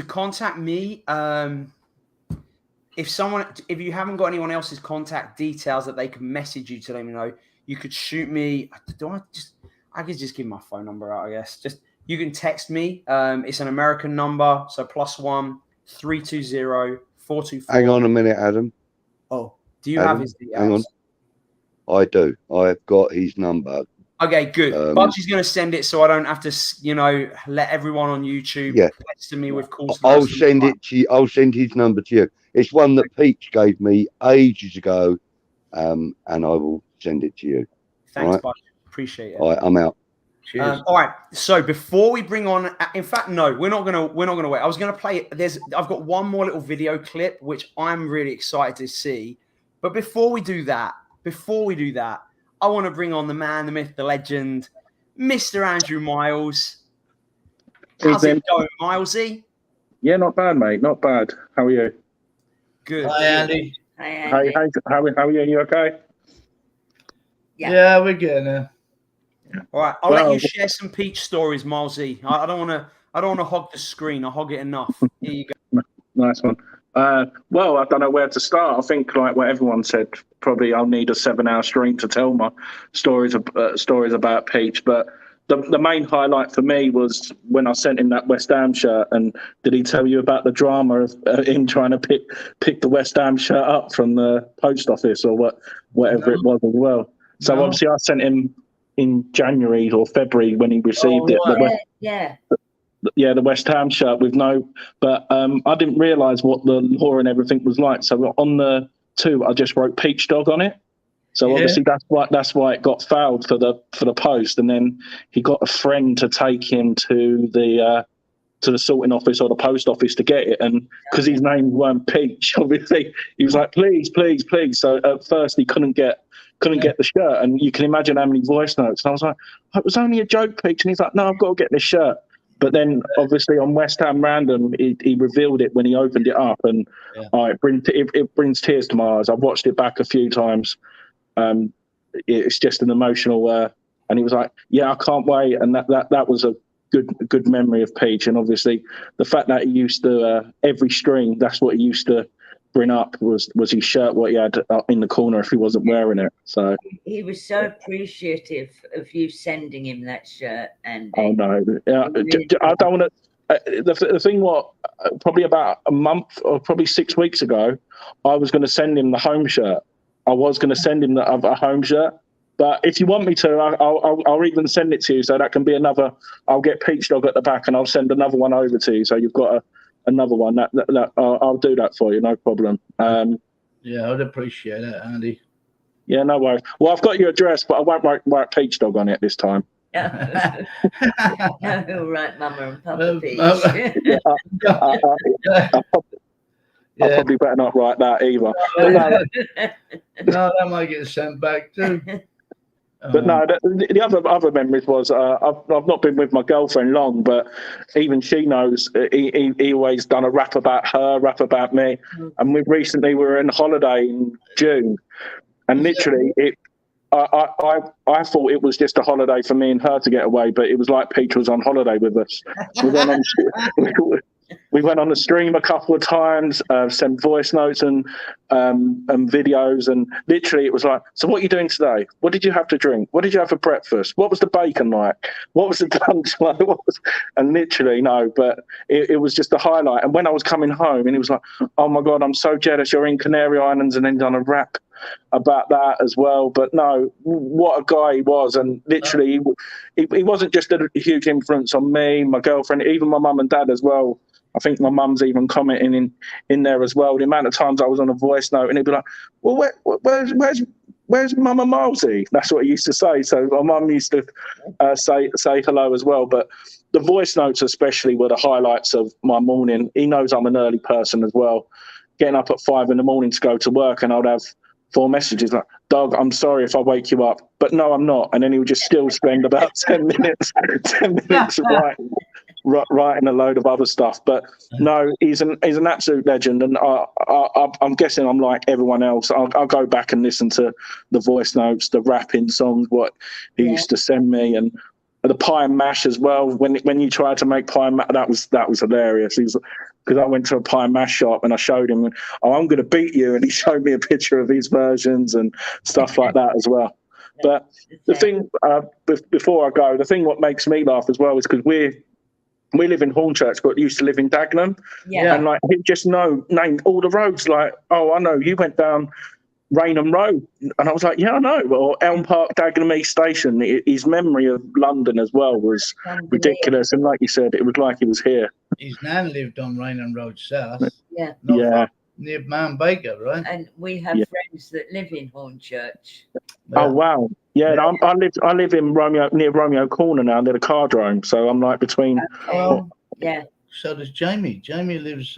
contact me, if you haven't got anyone else's contact details that they can message you to let me know, you could shoot me. I could just give my phone number out, I guess. You can text me. It's an American number, so +1 320 424. Hang on a minute, Adam. Oh, do you have his details? Hang on. I do. I've got his number. Okay, good. Budgie's going to send it so I don't have to, let everyone on YouTube pester me with calls. I'll send it to you. I'll send his number to you. It's one that Peach gave me ages ago, and I will send it to you. Thanks, Budgie. Appreciate it. All right, I'm out. Cheers. All right. So before we bring on, in fact, no, we're not gonna wait. I was gonna play it. I've got one more little video clip which I'm really excited to see. But before we do that, I want to bring on the man, the myth, the legend, Mr. Andrew Miles. How's it going, Milesie? Yeah, not bad, mate. Not bad. How are you? Good. Hi, Andy. Hi, Andy. How are you? You okay? Yeah, we're good now. All right, I'll let you share some Peach stories, Milesie. I don't want to hog the screen. I hog it enough. Here you go. Nice one. Well, I don't know where to start. I think, like what everyone said, probably I'll need a 7-hour stream to tell my stories about Peach. But the main highlight for me was when I sent him that West Ham shirt. And did he tell you about the drama of him trying to pick the West Ham shirt up from the post office or whatever it was as well? So obviously I sent him in January or February when he received it. The West Ham shirt with no, but I didn't realise what the law and everything was like. So on the 2, I just wrote Peach Dog on it. So obviously that's why it got fouled for the post. And then he got a friend to take him to the sorting office or the post office to get it. And because his name weren't Peach, obviously he was like, please. So at first he couldn't get the shirt, and you can imagine how many voice notes. And I was like, it was only a joke, Peach. And he's like, no, I've got to get this shirt. But then, obviously, on West Ham Random, he revealed it when he opened it up, and it brings tears to my eyes. I've watched it back a few times. It's just an emotional. And he was like, "Yeah, I can't wait," and that was a good memory of Peach. And obviously, the fact that he used to every stream, that's what he used to bring up was his shirt, what he had in the corner if he wasn't wearing it. So he was so appreciative of you sending him that shirt. And oh no, I don't want to. The thing, probably about a month or probably 6 weeks ago, I was going to send him the home shirt. I was going to send him a home shirt. But if you want me to, I'll even send it to you. So that can be another. I'll get Peach Dog at the back, and I'll send another one over to you. So you've got another one. That I'll do that for you, no problem. Yeah, I'd appreciate it, Andy. Yeah, no worries. Well, I've got your address, but I won't write Peach Dog on it this time. No, right, Mama and Papa Peach. I probably better not write that either. No, that might get sent back too. But no, the other memories was I've not been with my girlfriend long, but even she knows he always done a rap about her, rap about me. And we were on holiday in June, and literally I thought it was just a holiday for me and her to get away, but it was like Peach was on holiday with us. We went on the stream a couple of times, sent voice notes and videos, and literally it was like, so what are you doing today? What did you have to drink? What did you have for breakfast? What was the bacon like? What was the lunch like? And literally, no, but it was just a highlight. And when I was coming home, and he was like, oh my God, I'm so jealous you're in Canary Islands, and then done a rap about that as well. But no, what a guy he was. And literally, he wasn't just a huge influence on me, my girlfriend, even my mum and dad as well. I think my mum's even commenting in there as well. The amount of times I was on a voice note and he'd be like, well, where's Mama Milesie? That's what he used to say. So my mum used to say hello as well. But the voice notes especially were the highlights of my morning. He knows I'm an early person as well. Getting up at 5 a.m. to go to work, and I'd have 4 messages like, Doug, I'm sorry if I wake you up. But no, I'm not. And then he would just still spend about 10 minutes writing a load of other stuff. But no, he's an absolute legend, and I'm guessing I'm like everyone else. I'll go back and listen to the voice notes, the rapping songs, what he used to send me, and the pie and mash as well. When you tried to make pie and mash, that was hilarious. Because I went to a pie and mash shop and I showed him, oh, I'm going to beat you, and he showed me a picture of his versions and stuff like that as well. But the thing, before I go, the thing what makes me laugh as well is because we live in Hornchurch, but used to live in Dagenham. Yeah. And like, he just named all the roads. Like, oh, I know, you went down Raynham Road. And I was like, yeah, I know. Or Elm Park, Dagenham East Station. His memory of London as well was ridiculous. And like you said, it was like he was here. His nan lived on Raynham Road South. Yeah. Near Mount Baker, right? And we have friends that live in Hornchurch. Oh, wow. Yeah, I live in near Romeo Corner now, near the Cardrome. So I'm like between. Yeah. So does Jamie. Jamie lives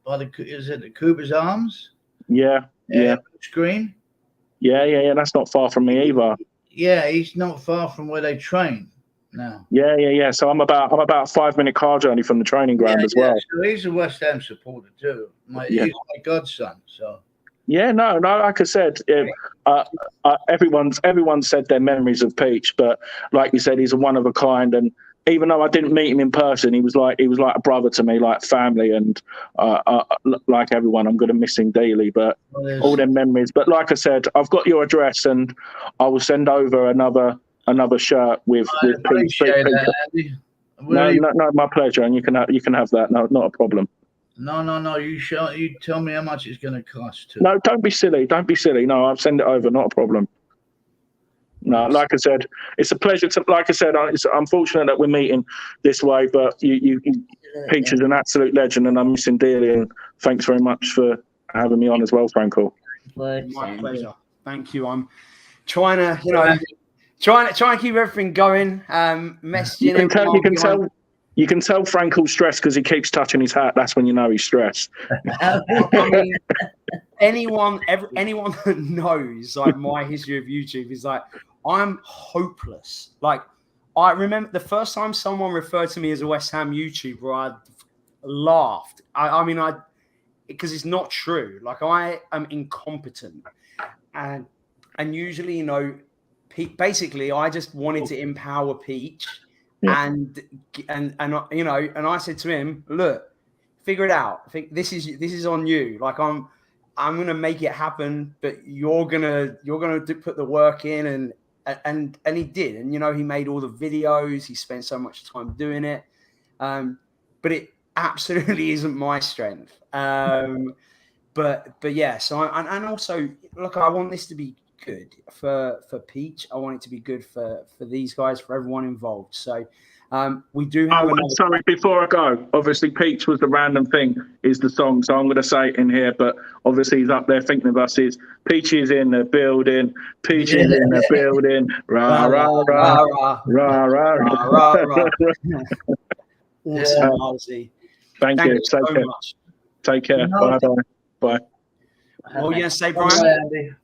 by the Cooper's Arms? Yeah. Green. Yeah. That's not far from me either. Yeah, he's not far from where they train now. Yeah. So I'm about a 5-minute car journey from the training ground as well. So he's a West Ham supporter too. He's my godson. So. Yeah, no. Like I said, everyone said their memories of Peach, but like you said, he's a one of a kind, and even though I didn't meet him in person, he was like a brother to me, like family, and like everyone, I'm going to miss him daily. But all them memories. But like I said, I've got your address, and I will send over another shirt with Peach. No, my pleasure, and you can have that. No, not a problem. No. You tell me how much it's going to cost. No, don't be silly. No, I'll send it over. Not a problem. No, like I said, it's a pleasure. Like I said, it's unfortunate that we're meeting this way, but you Peach is an absolute legend, and I'm missing dearly. And thanks very much for having me on as well, FrAnKeL. My pleasure. Thank you. I'm trying to, trying to keep everything going. Messaging. You can tell FrAnKEL's stressed because he keeps touching his hat. That's when you know he's stressed. I mean, anyone that knows like my history of YouTube is like, I'm hopeless. Like, I remember the first time someone referred to me as a West Ham YouTuber, I laughed. I mean, because it's not true. Like, I am incompetent, and usually, basically, I just wanted to empower Peach. Yeah. And I said to him, look, figure it out. I think this is on you. Like, I'm gonna make it happen, but you're gonna put the work in, and he did. And he made all the videos. He spent so much time doing it. But it absolutely isn't my strength. But yeah. So and also, look, I want this to be good for Peach. I want it to be good for these guys, for everyone involved. So we do have sorry, before I go, obviously Peach was the random thing, is the song, so I'm going to say it in here, but obviously he's up there thinking of us. Is Peach is in the building, Peach is in the building, rah rah rah rah rah rah rah. Awesome, Milesie. Thank you so much. Take care. Bye. What were you going to say, Brian?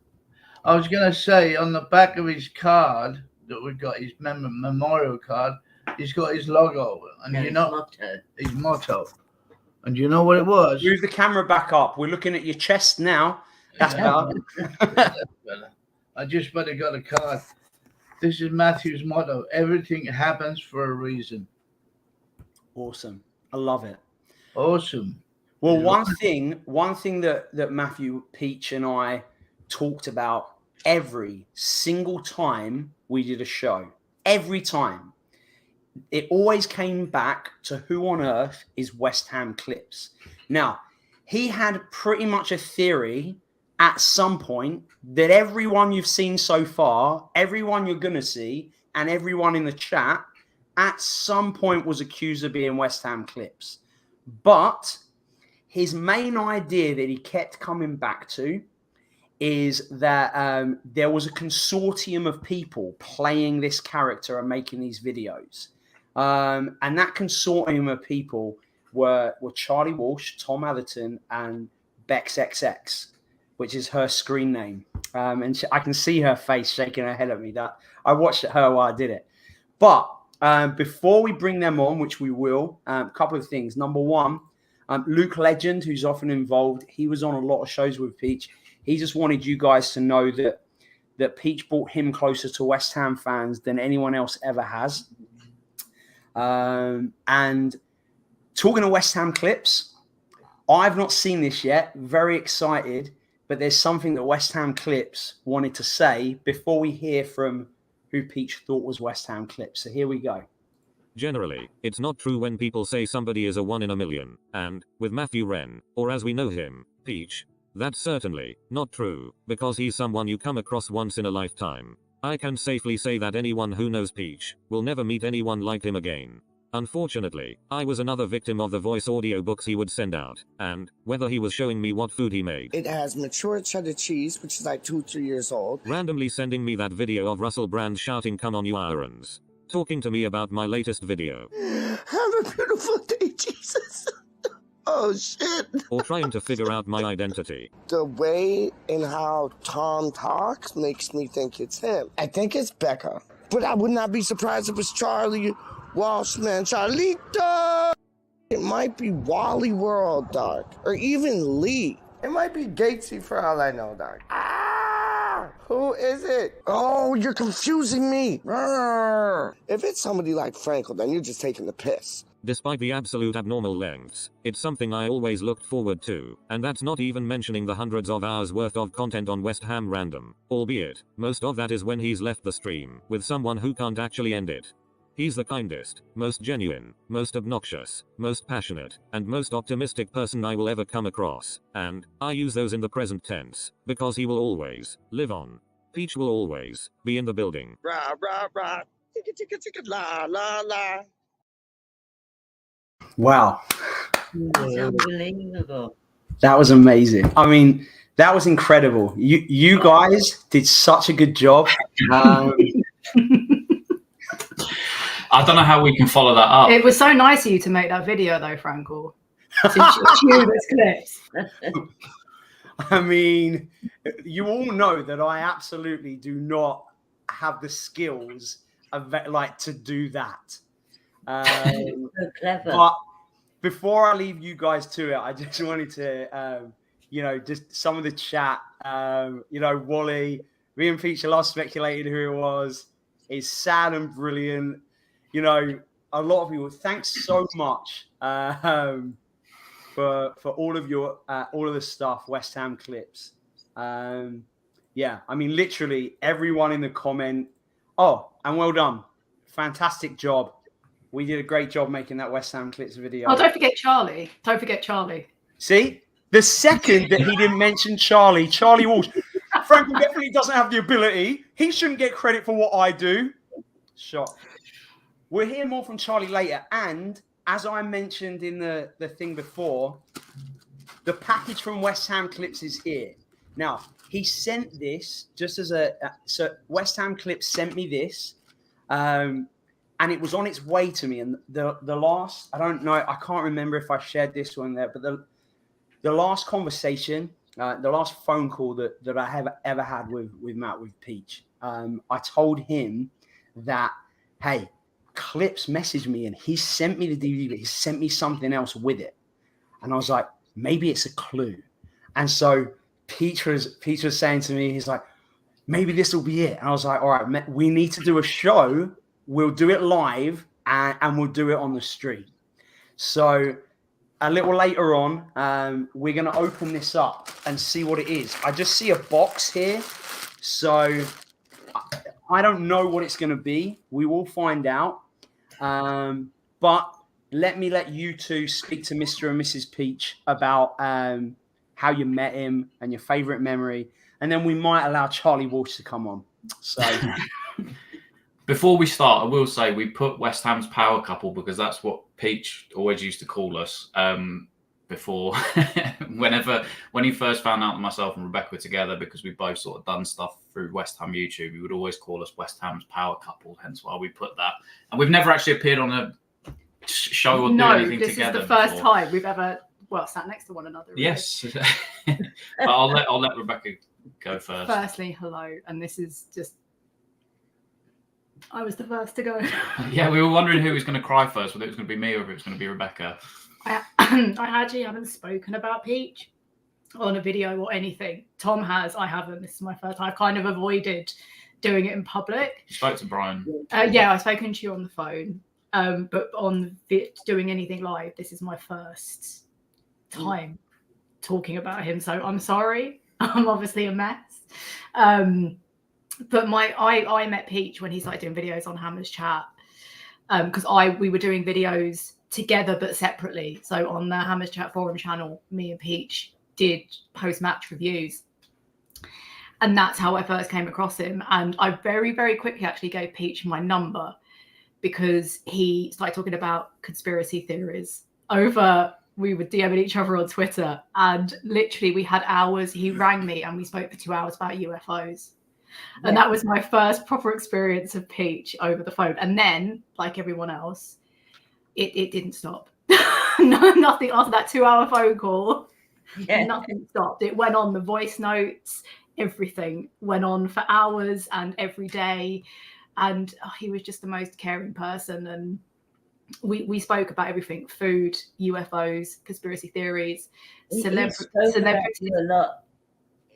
I was going to say, on the back of his card that we've got, his memorial card, he's got his logo and his motto. And you know what it was? Move the camera back up. We're looking at your chest now. That's better. I just better got a card. This is Matthew's motto: everything happens for a reason. Awesome. I love it. Awesome. Well, one thing that Matthew, Peach, and I talked about every single time we did a show, every time, it always came back to who on earth is West Ham Clips. Now, he had pretty much a theory at some point that everyone you've seen so far, everyone you're going to see, and everyone in the chat at some point was accused of being West Ham Clips. But his main idea that he kept coming back to is that there was a consortium of people playing this character and making these videos. And that consortium of people were Charlie Walsh, Tom Atherton, and BexXX, which is her screen name. And I can see her face shaking her head at me. That I watched her while I did it. But before we bring them on, which we will, a couple of things. Number one, Luke Legend, who's often involved, he was on a lot of shows with Peach. He just wanted you guys to know that Peach brought him closer to West Ham fans than anyone else ever has. And talking to West Ham Clips, I've not seen this yet. Very excited, but there's something that West Ham Clips wanted to say before we hear from who Peach thought was West Ham Clips. So here we go. Generally, it's not true when people say somebody is a 1 in a million, and, with Matthew Wren, or as we know him, Peach, that's certainly not true, because he's someone you come across once in a lifetime. I can safely say that anyone who knows Peach will never meet anyone like him again. Unfortunately, I was another victim of the voice audio books he would send out, and whether he was showing me what food he made. It has mature cheddar cheese, which is like 2-3 years old. Randomly sending me that video of Russell Brand shouting "Come on you irons." Talking to me about my latest video. Have a beautiful day, Jesus. Oh, shit. Or trying to figure out my identity. The way and how Tom talks makes me think it's him. I think it's Becca. But I would not be surprised if it's Charlie Walsh, man. Charlito! It might be Wally World, dog. Or even Lee. It might be Gatesy for all I know, dog. Ah! Who is it? Oh, you're confusing me. If it's somebody like FrAnKeL, then you're just taking the piss. Despite the absolute abnormal lengths, it's something I always looked forward to, and that's not even mentioning the hundreds of hours worth of content on West Ham Random, albeit, most of that is when he's left the stream with someone who can't actually end it. He's the kindest, most genuine, most obnoxious, most passionate, and most optimistic person I will ever come across, and I use those in the present tense, because he will always live on. Peach will always be in the building. Rah, rah, rah. Ticka, ticka, ticka, la, la, la. Wow. That's unbelievable. That was amazing. I mean, that was incredible. You guys did such a good job. I don't know how we can follow that up. It was so nice of you to make that video, though, FrAnKeL. To chew those clips. I mean, you all know that I absolutely do not have the skills of to do that. So clever. But before I leave you guys to it, I just wanted to, just some of the chat. Wally, me and Peach last speculated who it was. It's sad and brilliant. A lot of people. Thanks so much for all of your all of the stuff, West Ham clips. I mean, literally everyone in the comment. Oh, and well done, fantastic job. We did a great job making that West Ham clips video. Oh, don't forget Charlie. Don't forget Charlie. See, the second that he didn't mention Charlie Walsh, FrAnKeL definitely doesn't have the ability. He shouldn't get credit for what I do. Shot. We'll hear more from Charlie later. And as I mentioned in the thing before, the package from West Ham Clips is here. Now, he sent this just as so West Ham Clips sent me this, and it was on its way to me. And the last, I don't know, I can't remember if I shared this one there, but the last conversation, the last phone call that I have ever had with Matt, with Peach, I told him that, hey, Clips messaged me and he sent me the DVD, but he sent me something else with it. And I was like, maybe it's a clue. And so Peach was saying to me, he's like, maybe this will be it. And I was like, all right, we need to do a show. We'll do it live and we'll do it on the stream. So a little later on, we're going to open this up and see what it is. I just see a box here. So I don't know what it's going to be. We will find out. But let you two speak to Mr. and Mrs. Peach about how you met him and your favorite memory. And then we might allow Charlie Walsh to come on. So before we start, I will say we put West Ham's power couple because that's what Peach always used to call us before. When he first found out that myself and Rebecca were together, because we both sort of done stuff through West Ham YouTube, he would always call us West Ham's power couple, hence why we put that. And we've never actually appeared on a show or do anything together. No, this is the first time we've ever sat next to one another. Really. Yes. But I'll let Rebecca go first. Firstly, hello, and this is just. I was the first to go. Yeah, we were wondering who was going to cry first, whether it was going to be me or if it was going to be Rebecca. I actually haven't spoken about Peach on a video or anything. Tom has, I haven't. This is my first time. I've kind of avoided doing it in public. You spoke to Brian. Yeah, I've spoken to you on the phone. But on doing anything live, this is my first time talking about him. So I'm sorry. I'm obviously a mess. But I met Peach when he started doing videos on Hammer's Chat, because we were doing videos together but separately. So on the Hammer's Chat forum channel, me and Peach did post-match reviews, and that's how I first came across him. And I very, very quickly actually gave Peach my number because he started talking about conspiracy theories we were DMing each other on Twitter, and literally we had hours. He rang me and we spoke for 2 hours about UFOs. And that was my first proper experience of Peach over the phone. And then, like everyone else, it didn't stop. Nothing after that 2-hour phone call. Yeah. Nothing stopped. It went on, the voice notes, everything went on for hours and every day. And he was just the most caring person. And we spoke about everything: food, UFOs, conspiracy theories, celebrity a lot.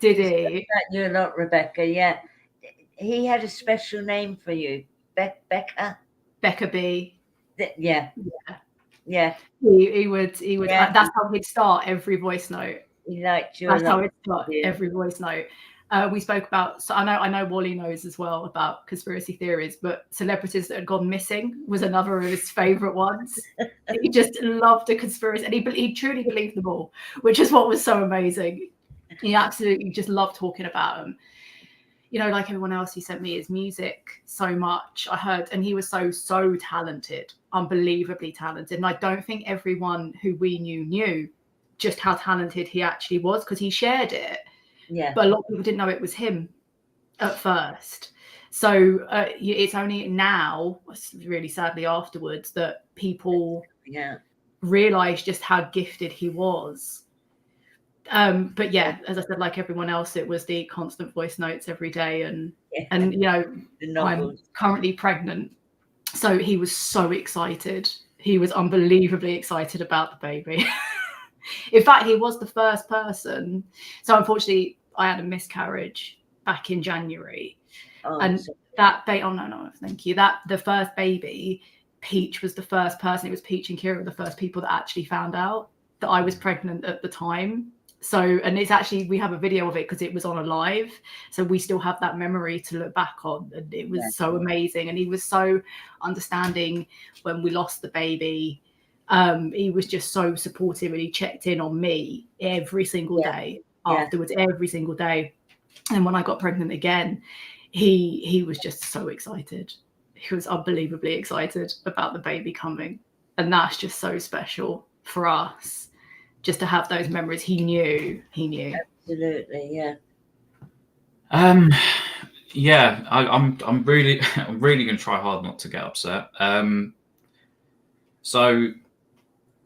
Did he? You a lot, Rebecca. Yeah, he had a special name for you, Becca. Becca B. Yeah. Yeah. He would. Yeah. That's how he'd start every voice note. He liked you. That's a lot. how he'd start every voice note. We spoke about. So I know Wally knows as well about conspiracy theories, but celebrities that had gone missing was another of his favourite ones. He just loved the conspiracy, and he truly believed them all, which is what was so amazing. He absolutely just loved talking about them. You know, like everyone else, he sent me his music so much. I heard, and he was so talented, unbelievably talented. And I don't think everyone who we knew just how talented he actually was, because he shared it. Yeah. But a lot of people didn't know it was him at first. So it's only now, really sadly afterwards, that people realize just how gifted he was. But yeah, as I said, like everyone else, it was the constant voice notes every day, and you know, I'm currently pregnant, so he was so excited. He was unbelievably excited about the baby. In fact, he was the first person. So unfortunately, I had a miscarriage back in January, and that baby. Oh no, thank you. That the first baby, Peach was the first person. It was Peach and Kira were the first people that actually found out that I was pregnant at the time. So, and it's actually, we have a video of it because it was on a live. So we still have that memory to look back on. And it was so amazing. And he was so understanding when we lost the baby. He was just so supportive, and he checked in on me every single day afterwards, every single day. And when I got pregnant again, he was just so excited. He was unbelievably excited about the baby coming. And that's just so special for us. Just to have those memories, he knew. Absolutely, yeah. Yeah, I'm really going to try hard not to get upset. So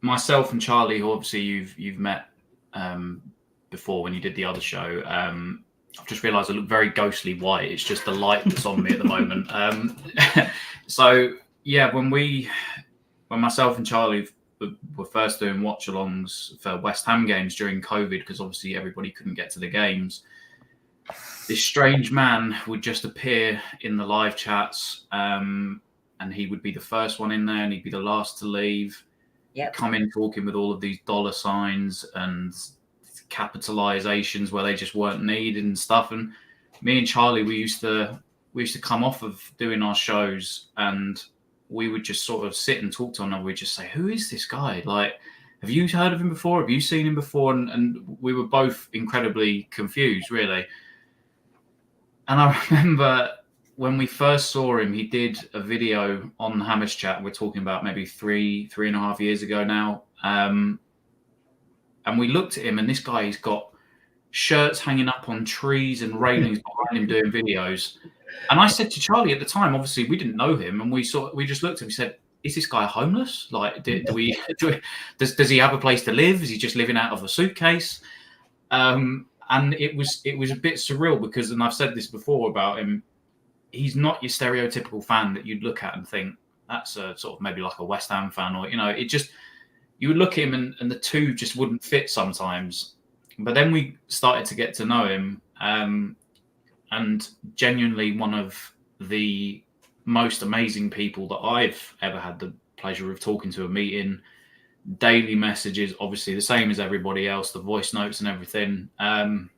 myself and Charlie, who obviously you've met before when you did the other show, I've just realised I look very ghostly white. It's just the light that's on me at the moment. So yeah, when myself and Charlie were first doing watch-alongs for West Ham games during COVID, because obviously everybody couldn't get to the games, this strange man would just appear in the live chats, and he would be the first one in there, and he'd be the last to leave. Come in talking with all of these dollar signs and capitalizations where they just weren't needed and stuff. And me and Charlie, we used to come off of doing our shows, and we would just sort of sit and talk to one another. We'd just say, who is this guy? Like, have you heard of him before? Have you seen him before? And we were both incredibly confused, really. And I remember when we first saw him, he did a video on Hammers Chat. We're talking about maybe three and a half years ago now. And we looked at him, and this guy, he's got shirts hanging up on trees and railings behind him doing videos. And I said to Charlie at the time, obviously we didn't know him, and we just looked at him. We said, "Is this guy homeless? Like, does he have a place to live? Is he just living out of a suitcase?" And it was a bit surreal because, and I've said this before about him, he's not your stereotypical fan that you'd look at and think that's a sort of maybe like a West Ham fan, or it just, you would look at him and the two just wouldn't fit sometimes. But then we started to get to know him. And genuinely one of the most amazing people that I've ever had the pleasure of talking to, a meeting, daily messages, obviously the same as everybody else, the voice notes and everything. And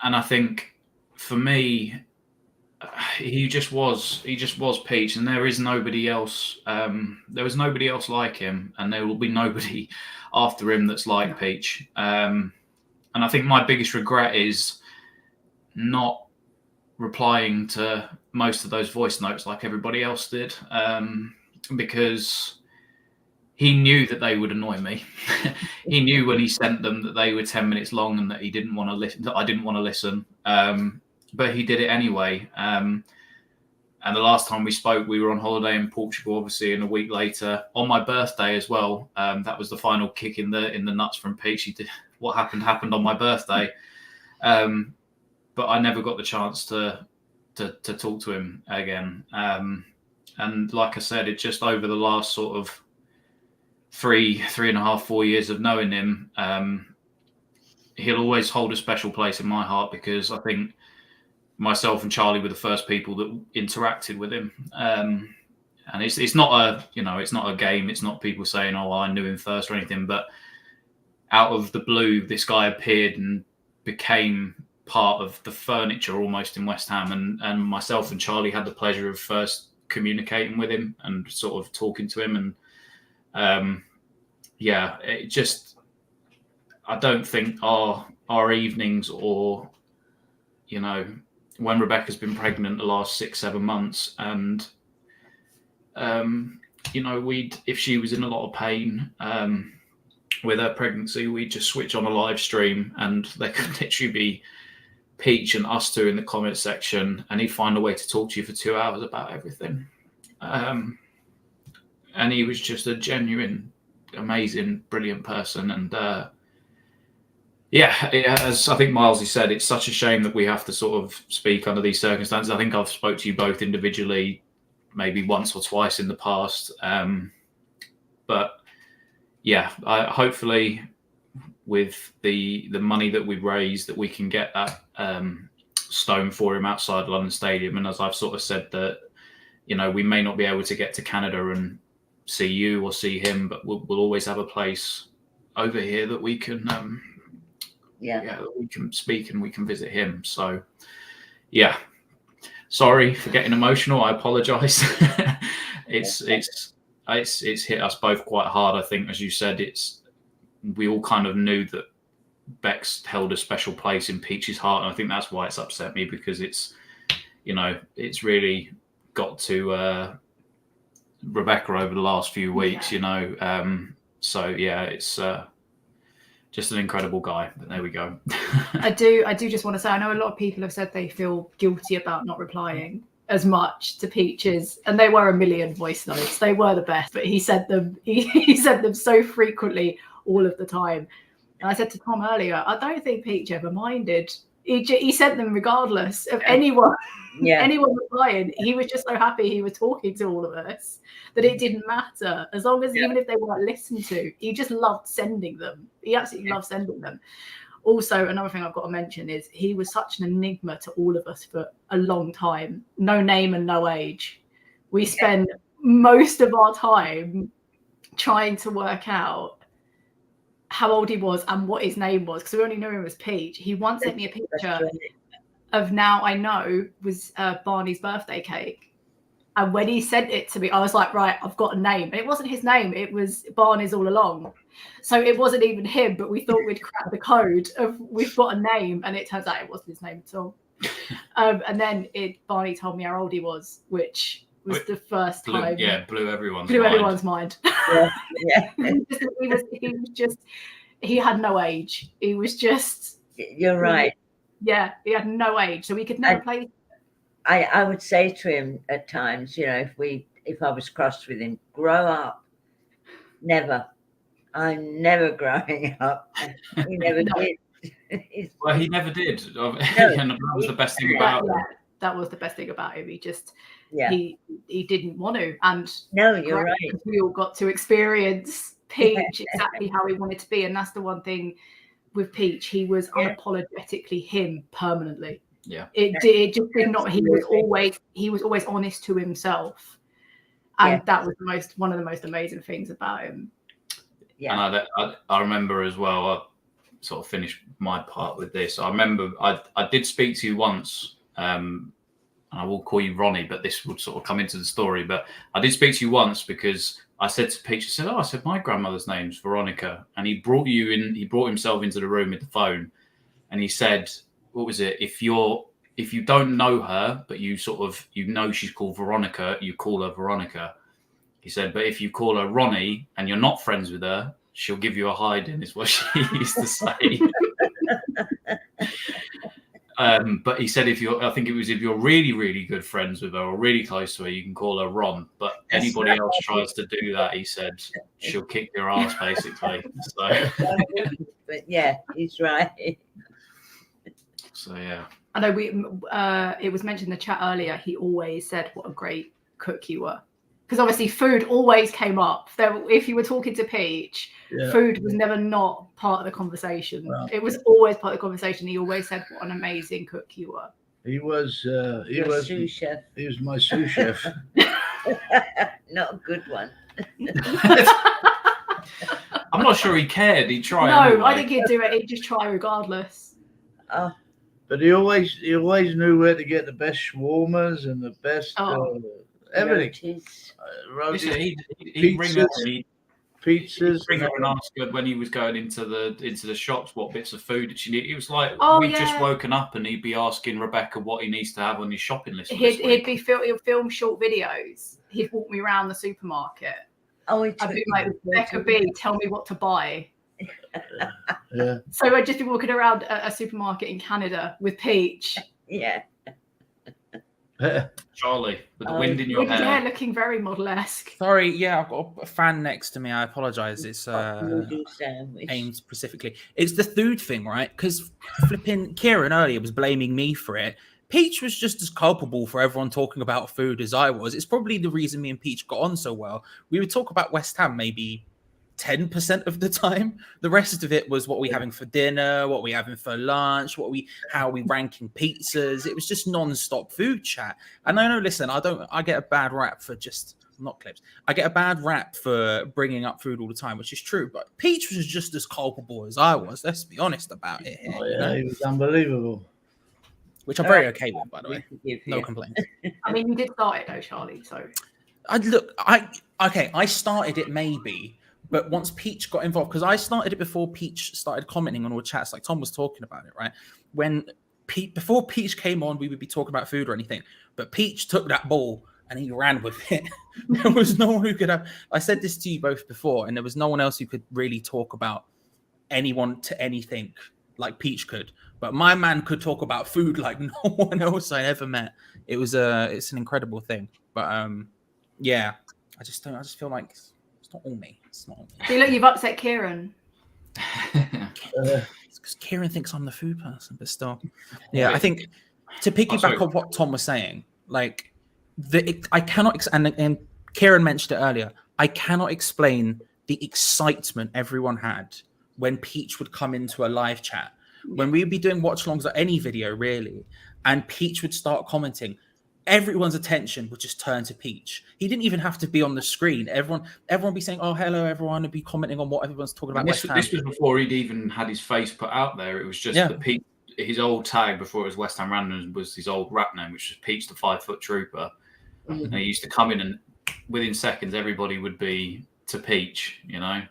I think for me, he just was Peach, and there is nobody else. There was nobody else like him, and there will be nobody after him that's like Peach. And I think my biggest regret is not replying to most of those voice notes like everybody else did, because he knew that they would annoy me. He knew when he sent them that they were 10 minutes long and that he didn't want to listen. That I didn't want to listen, but he did it anyway. And the last time we spoke, we were on holiday in Portugal, obviously, and a week later, on my birthday as well. That was the final kick in the nuts from Peach. He did, what happened on my birthday. But I never got the chance to talk to him again. And like I said, it's just over the last sort of 3.5, 4 years of knowing him, he'll always hold a special place in my heart because I think myself and Charlie were the first people that interacted with him. And it's not a game. It's not people saying, "Oh, I knew him first" or anything. But out of the blue, this guy appeared and became part of the furniture almost in West Ham. And myself and Charlie had the pleasure of first communicating with him and sort of talking to him. And it just, I don't think our evenings or, when Rebecca's been pregnant the last 6-7 months and, if she was in a lot of pain with her pregnancy, we'd just switch on a live stream and there could literally be Peach and us two in the comment section and he'd find a way to talk to you for 2 hours about everything. And he was just a genuine, amazing, brilliant person. And as I think Milesie said, it's such a shame that we have to sort of speak under these circumstances. I think I've spoke to you both individually, maybe once or twice in the past. Hopefully with the money that we've raised, that we can get that stone for him outside London Stadium. And as I've sort of said that, we may not be able to get to Canada and see you or see him, but we'll always have a place over here that we can that we can speak and we can visit him. So sorry for getting emotional. I apologize. It's hit us both quite hard. I think, as you said, we all kind of knew that Bex held a special place in Peach's heart, and I think that's why it's upset me, because it's really got to Rebecca over the last few weeks. It's just an incredible guy. But there we go. I do just want to say, I know a lot of people have said they feel guilty about not replying as much to Peaches, and they were a million voice notes. They were the best, but he said them. He said them so frequently, all of the time. And I said to Tom earlier, I don't think Peach ever minded. He sent them regardless of anyone replying. He was just so happy he was talking to all of us that it didn't matter, as long as even if they weren't listened to, he just loved sending them. He absolutely loved sending them. Also, another thing I've got to mention is he was such an enigma to all of us for a long time. No name and no age. We spent most of our time trying to work out how old he was and what his name was, because we only knew him as Peach. He once sent me a picture of Now I Know was Barney's birthday cake. And when he sent it to me, I was like, right, I've got a name. And it wasn't his name. It was Barney's all along. So it wasn't even him, but we thought we'd crack the code of we've got a name. And it turns out it wasn't his name at all. And then Barney told me how old he was, which was the first time. Blew everyone's mind. He had no age. He was just. You're right. Yeah, he had no age. So we could never play. I would say to him at times, if I was cross with him, grow up. Never. I'm never growing up. He never did. Well, he never did. And that was the best thing about him. That was the best thing about him. He just, he didn't want to. And no, you're right. We all got to experience Peach exactly how he wanted to be. And that's the one thing with Peach. He was unapologetically him permanently. Yeah. It just did not. He was always honest to himself. And that was one of the most amazing things about him. Yeah. And I remember as well, I sort of finished my part with this. I remember I did speak to you once, and I will call you Ronnie, but this would sort of come into the story. But I did speak to you once because I said to Peach, I said, my grandmother's name's Veronica. And he brought himself into the room with the phone, and he said, what was it? If you don't know her, but you sort of, she's called Veronica, you call her Veronica. He said, but if you call her Ronnie and you're not friends with her, she'll give you a hiding, is what she used to say. But he said, if you're really, really good friends with her or really close to her, you can call her Ron. But anybody else tries to do that, he said, she'll kick your ass, basically. So. But yeah, he's right. So yeah. I know it was mentioned in the chat earlier. He always said what a great cook you were. because obviously food always came up. If you were talking to Peach, food was never not part of the conversation. Well, it was always part of the conversation. He always said what an amazing cook you were. He was sous chef. He was my sous chef. Not a good one. I'm not sure he cared. He'd try. No, anyway. I think he'd do it. He'd just try regardless. But he always knew where to get the best shawarmas and the best everything. He'd ring her. Pizzas. He'd ring her and ask her when he was going into the shops what bits of food did she need. It was like we'd just woken up and he'd be asking Rebecca what he needs to have on his shopping list. He'd film short videos. He'd walk me around the supermarket. I'd be like, Rebecca B, tell me what to buy. Yeah. So I'd just be walking around a supermarket in Canada with Peach. Yeah. Charlie, with the wind in your hair. Yeah, looking very model-esque. Sorry, yeah, I've got a fan next to me. I apologize. It's aimed specifically. It's the food thing, right? Because flipping Kieran earlier was blaming me for it. Peach was just as culpable for everyone talking about food as I was. It's probably the reason me and Peach got on so well. We would talk about West Ham maybe 10% of the time. The rest of it was what we having for dinner, what we having for lunch, how we ranking pizzas. It was just non-stop food chat. And I know, listen, I get a bad rap for I get a bad rap for bringing up food all the time, which is true. But Peach was just as culpable as I was. Let's be honest about it here. Oh, yeah, he was unbelievable. Which I'm very okay with, by the way. No complaints. I mean, you did start it though, Charlie. So I started it maybe. But once Peach got involved, because I started it before Peach started commenting on all chats, like Tom was talking about it, right? Before Peach came on, we would be talking about food or anything. But Peach took that ball and he ran with it. There was no one who could have. I said this to you both before, and there was no one else who could really talk about anyone to anything like Peach could. But my man could talk about food like no one else I ever met. It's an incredible thing. But yeah, I just feel like it's not all me. It's not all me. See, look, you've upset Kieran. It's because Kieran thinks I'm the food person, but still. Yeah, I think to piggyback on what Tom was saying, like I cannot, and Kieran mentioned it earlier, I cannot explain the excitement everyone had when Peach would come into a live chat. When we would be doing watch-alongs or any video, really, and Peach would start commenting, everyone's attention would just turn to Peach. He didn't even have to be on the screen. Everyone would be saying, "Oh, hello, everyone," and be commenting on what everyone's talking about. This was before he'd even had his face put out there. It was just his old tag before it was West Ham Randoms was his old rap name, which was Peach the 5-foot Trooper. Mm-hmm. And he used to come in and within seconds, everybody would be to Peach, you know?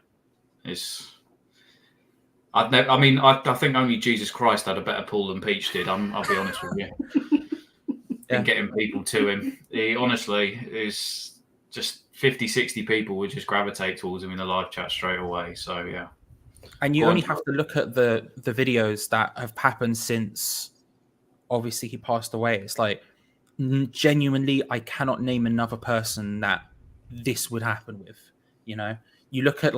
I think only Jesus Christ had a better pull than Peach did. I'll be honest with you. And getting people to him. He honestly is just 50, 60 people would just gravitate towards him in the live chat straight away. So, yeah. And you only have to look at the videos that have happened since, obviously, he passed away. It's like, genuinely, I cannot name another person that this would happen with. You know, you look at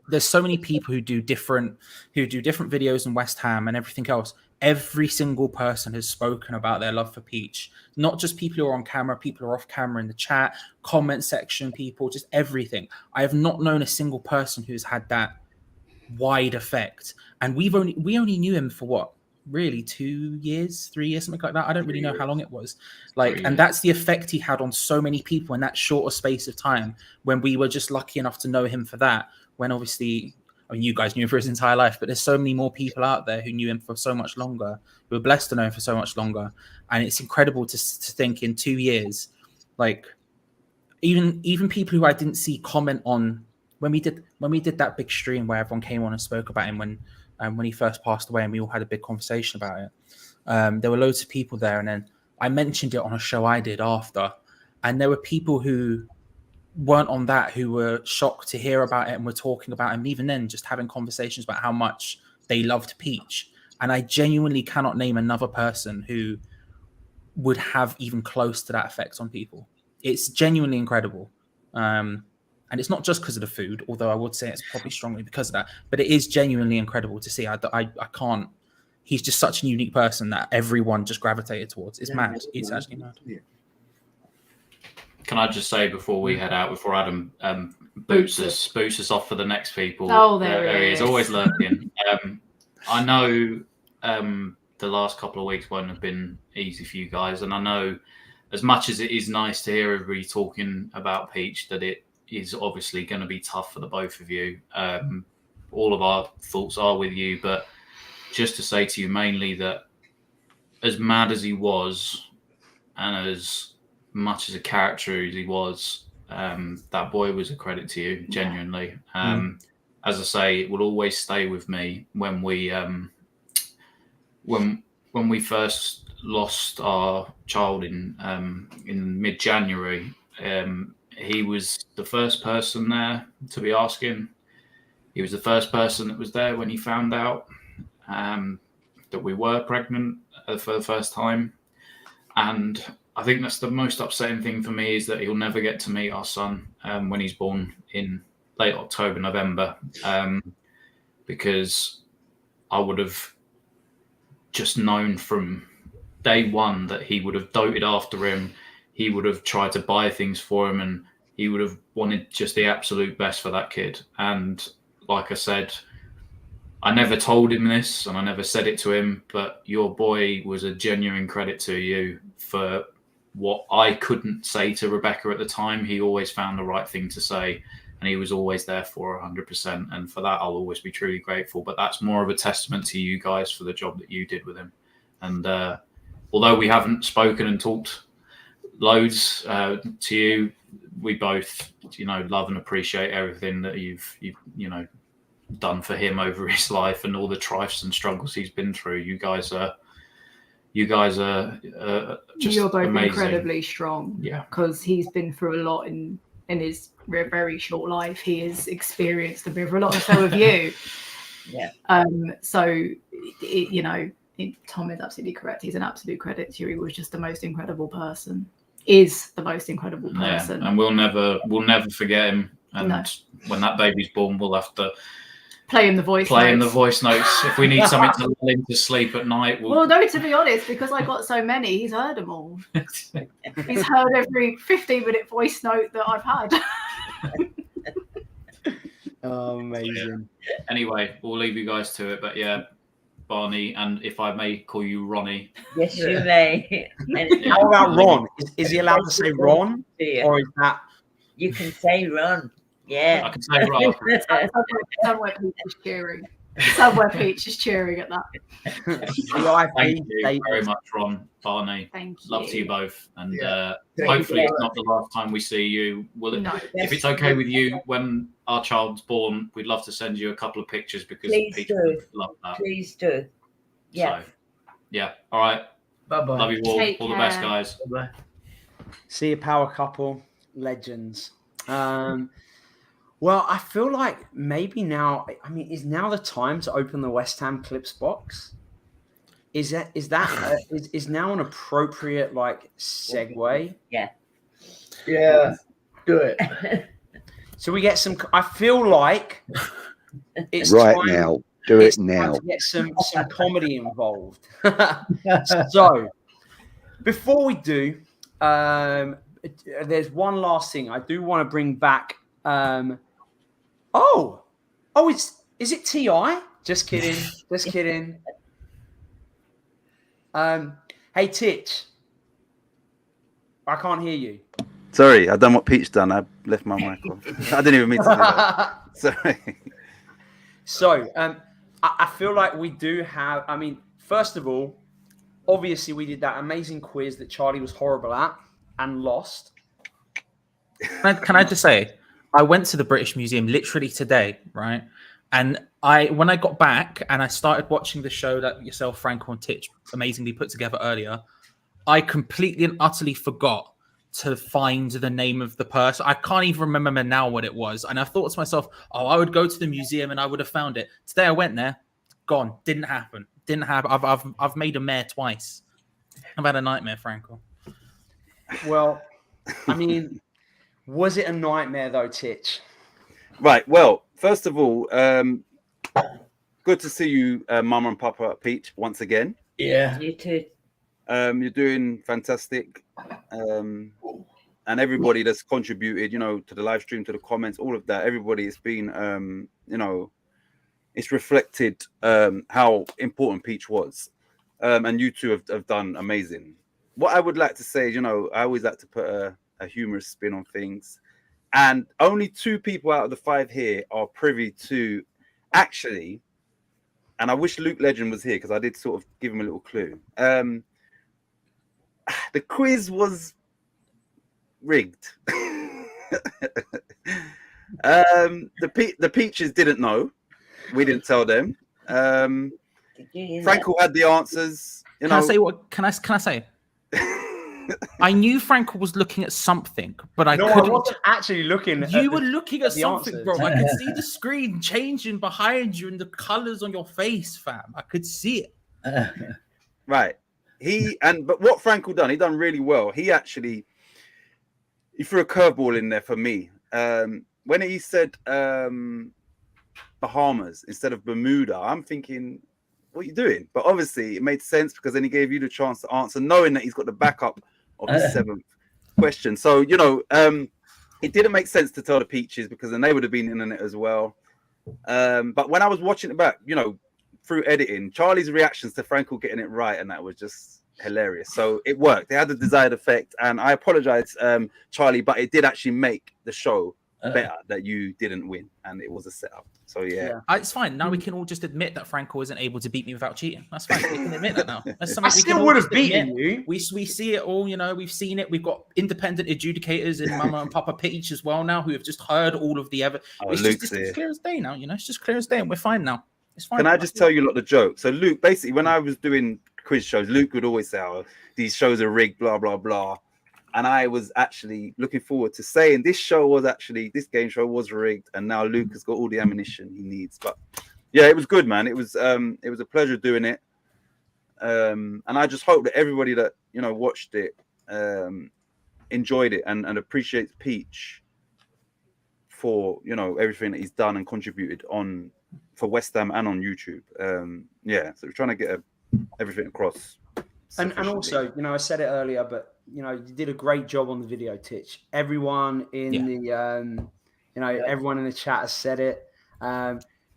there's so many people who do different videos in West Ham and everything else. Every single person has spoken about their love for Peach. Not just people who are on camera, people who are off camera in the chat, comment section, people, just everything. I have not known a single person who's had that wide effect. And we only knew him for what? Really 2 years, 3 years, something like that. I don't really know how long it was. And that's the effect he had on so many people in that shorter space of time when we were just lucky enough to know him for that. When obviously, I mean, you guys knew him for his entire life, but there's so many more people out there who knew him for so much longer, who were blessed to know him for so much longer. And it's incredible to think in 2 years, even people who I didn't see comment on when we did that big stream where everyone came on and spoke about him when he first passed away, and we all had a big conversation about it. There were loads of people there, and then I mentioned it on a show I did after, and there were people who weren't on that who were shocked to hear about it and were talking about him, even then just having conversations about how much they loved Peach. And I genuinely cannot name another person who would have even close to that effect on people. It's genuinely incredible. And it's not just because of the food, although I would say it's probably strongly because of that, but it is genuinely incredible to see. I can't, he's just such a unique person that everyone just gravitated towards. It's mad. It's actually mad. Yeah. Can I just say before we head out, before Adam boots us off for the next people? Oh, there he is. is. Always lurking. I know the last couple of weeks won't have been easy for you guys, and I know as much as it is nice to hear everybody talking about Peach, that it is obviously going to be tough for the both of you. All of our thoughts are with you, but just to say to you mainly that as mad as he was, and as much as a character as he was, that boy was a credit to you, genuinely. As I say, it will always stay with me when we first lost our child in mid-January. He was the first person there to be asking. He was the first person that was there when he found out that we were pregnant for the first time. And I think that's the most upsetting thing for me, is that he'll never get to meet our son when he's born in late October, November, because I would have just known from day one that he would have doted after him. He would have tried to buy things for him, and he would have wanted just the absolute best for that kid. And like I said, I never told him this and I never said it to him, but your boy was a genuine credit to you for what I couldn't say to Rebecca at the time. He always found the right thing to say, and he was always there for 100%. And for that, I'll always be truly grateful. But that's more of a testament to you guys for the job that you did with him. And although we haven't spoken and talked loads to you, we both, love and appreciate everything that you've done for him over his life and all the trifes and struggles he's been through. You guys are just You're both amazing. Incredibly strong. Yeah, because he's been through a lot in his very short life. He has experienced a bit of a lot, and so have you. Yeah. So Tom is absolutely correct. He's an absolute credit to you. He was just the most incredible person. Is the most incredible person. Yeah, and we'll never forget him. And No. when that baby's born, we'll have to play in the voice notes. If we need something to lull him to sleep at night, well, no, to be honest, because I got so many, he's heard them all. He's heard every 15-minute voice note that I've had. Oh, amazing. Anyway, we'll leave you guys to it. But yeah, Barney, and if I may call you Ronnie. Yes, you may. How about Ron? Is he allowed to say Ron? Or is that... You can say Ron. Yeah. I can say Ron. Somewhere Peach is cheering. Somewhere Peach is cheering at that. Thank you very much, Ron, Barney. Thank you. Love to you both. And Thank hopefully you. it's not the last time we see you. No. If it's okay with you, when our child's born, we'd love to send you a couple of pictures, because Please Peach do. would love that. Please do. Yeah. So, yeah. All right. Bye-bye. Love you all. Take All the best, care. guys. Bye-bye. See you, power couple, legends. Well, I feel like maybe now, is now the time to open the West Ham clips box? Is now an appropriate segue? Yeah. Yeah. Do it. So we get some. I feel like it's Right time, now. Do it's it time now. to get some comedy involved. So before we do, there's one last thing I do want to bring back. Is it T.I.? Just kidding. Just kidding. Hey, Titch. I can't hear you. Sorry, I done what Pete's done. I left my mic on. I didn't even mean to do that. Sorry. So, I feel like we do have. First of all, obviously we did that amazing quiz that Charlie was horrible at and lost. Can I just say, I went to the British Museum literally today, right? And when I got back and I started watching the show that yourself, FrAnKeL and Titch amazingly put together earlier, I completely and utterly forgot to find the name of the person. I can't even remember now what it was. And I thought to myself, I would go to the museum and I would have found it. Today I went there, gone. Didn't happen. I've made a mare twice. I've had a nightmare, FrAnKeL. Well, was it a nightmare though, Titch? Right. Well, first of all, good to see you, Mama and Papa Peach, once again. Yeah. You too. You're doing fantastic. and everybody that's contributed, you know, to the live stream, to the comments, all of that. Everybody, it's been, you know, it's reflected how important Peach was, and you two have done amazing. What I would like to say is, you know, I always like to put a humorous spin on things, and only 2 people out of the 5 here are privy to actually, and I wish Luke Legend was here because I did sort of give him a little clue. The quiz was rigged. The Peaches didn't know. We didn't tell them. FrAnKeL had the answers. You know. Can I say what? Can I say? I knew FrAnKeL was looking at something, but I couldn't. I wasn't actually looking. You were looking at something, answers. bro. I could see the screen changing behind you and the colors on your face, fam. I could see it. Right. But what FrAnKeL done, he done really well. He threw a curveball in there for me. When he said Bahamas instead of Bermuda, I'm thinking, what are you doing? But obviously it made sense because then he gave you the chance to answer, knowing that he's got the backup of the 7th question. So, you know, it didn't make sense to tell the Peaches because then they would have been in it as well. But when I was watching it back, you know, through editing, Charlie's reactions to FrAnKeL getting it right, and that was just hilarious. So it worked. It had the desired effect. And I apologize, Charlie, but it did actually make the show better that you didn't win, and it was a setup. So yeah. It's fine. Now we can all just admit that FrAnKeL isn't able to beat me without cheating. That's fine. We can admit that now. That's something I still would have beaten you. We see it all. You know, we've seen it. We've got independent adjudicators in Mama and Papa Peach as well now, who have just heard all of the evidence. It's clear as day now. You know, it's just clear as day, and we're fine now. It's fine. Can I just tell you a lot of jokes? So Luke, basically, when I was doing quiz shows, Luke would always say, "Oh, these shows are rigged," blah blah blah. And I was actually looking forward to saying this game show was rigged, and now Luke has got all the ammunition he needs. But yeah, it was good, man. It was a pleasure doing it. And I just hope that everybody that, you know, watched it enjoyed it and appreciates Peach for, you know, everything that he's done and contributed for West Ham and on YouTube. Yeah, so we're trying to get everything across. And also, you know, I said it earlier, but you know, you did a great job on the video, Titch. Everyone in everyone in the chat has said it.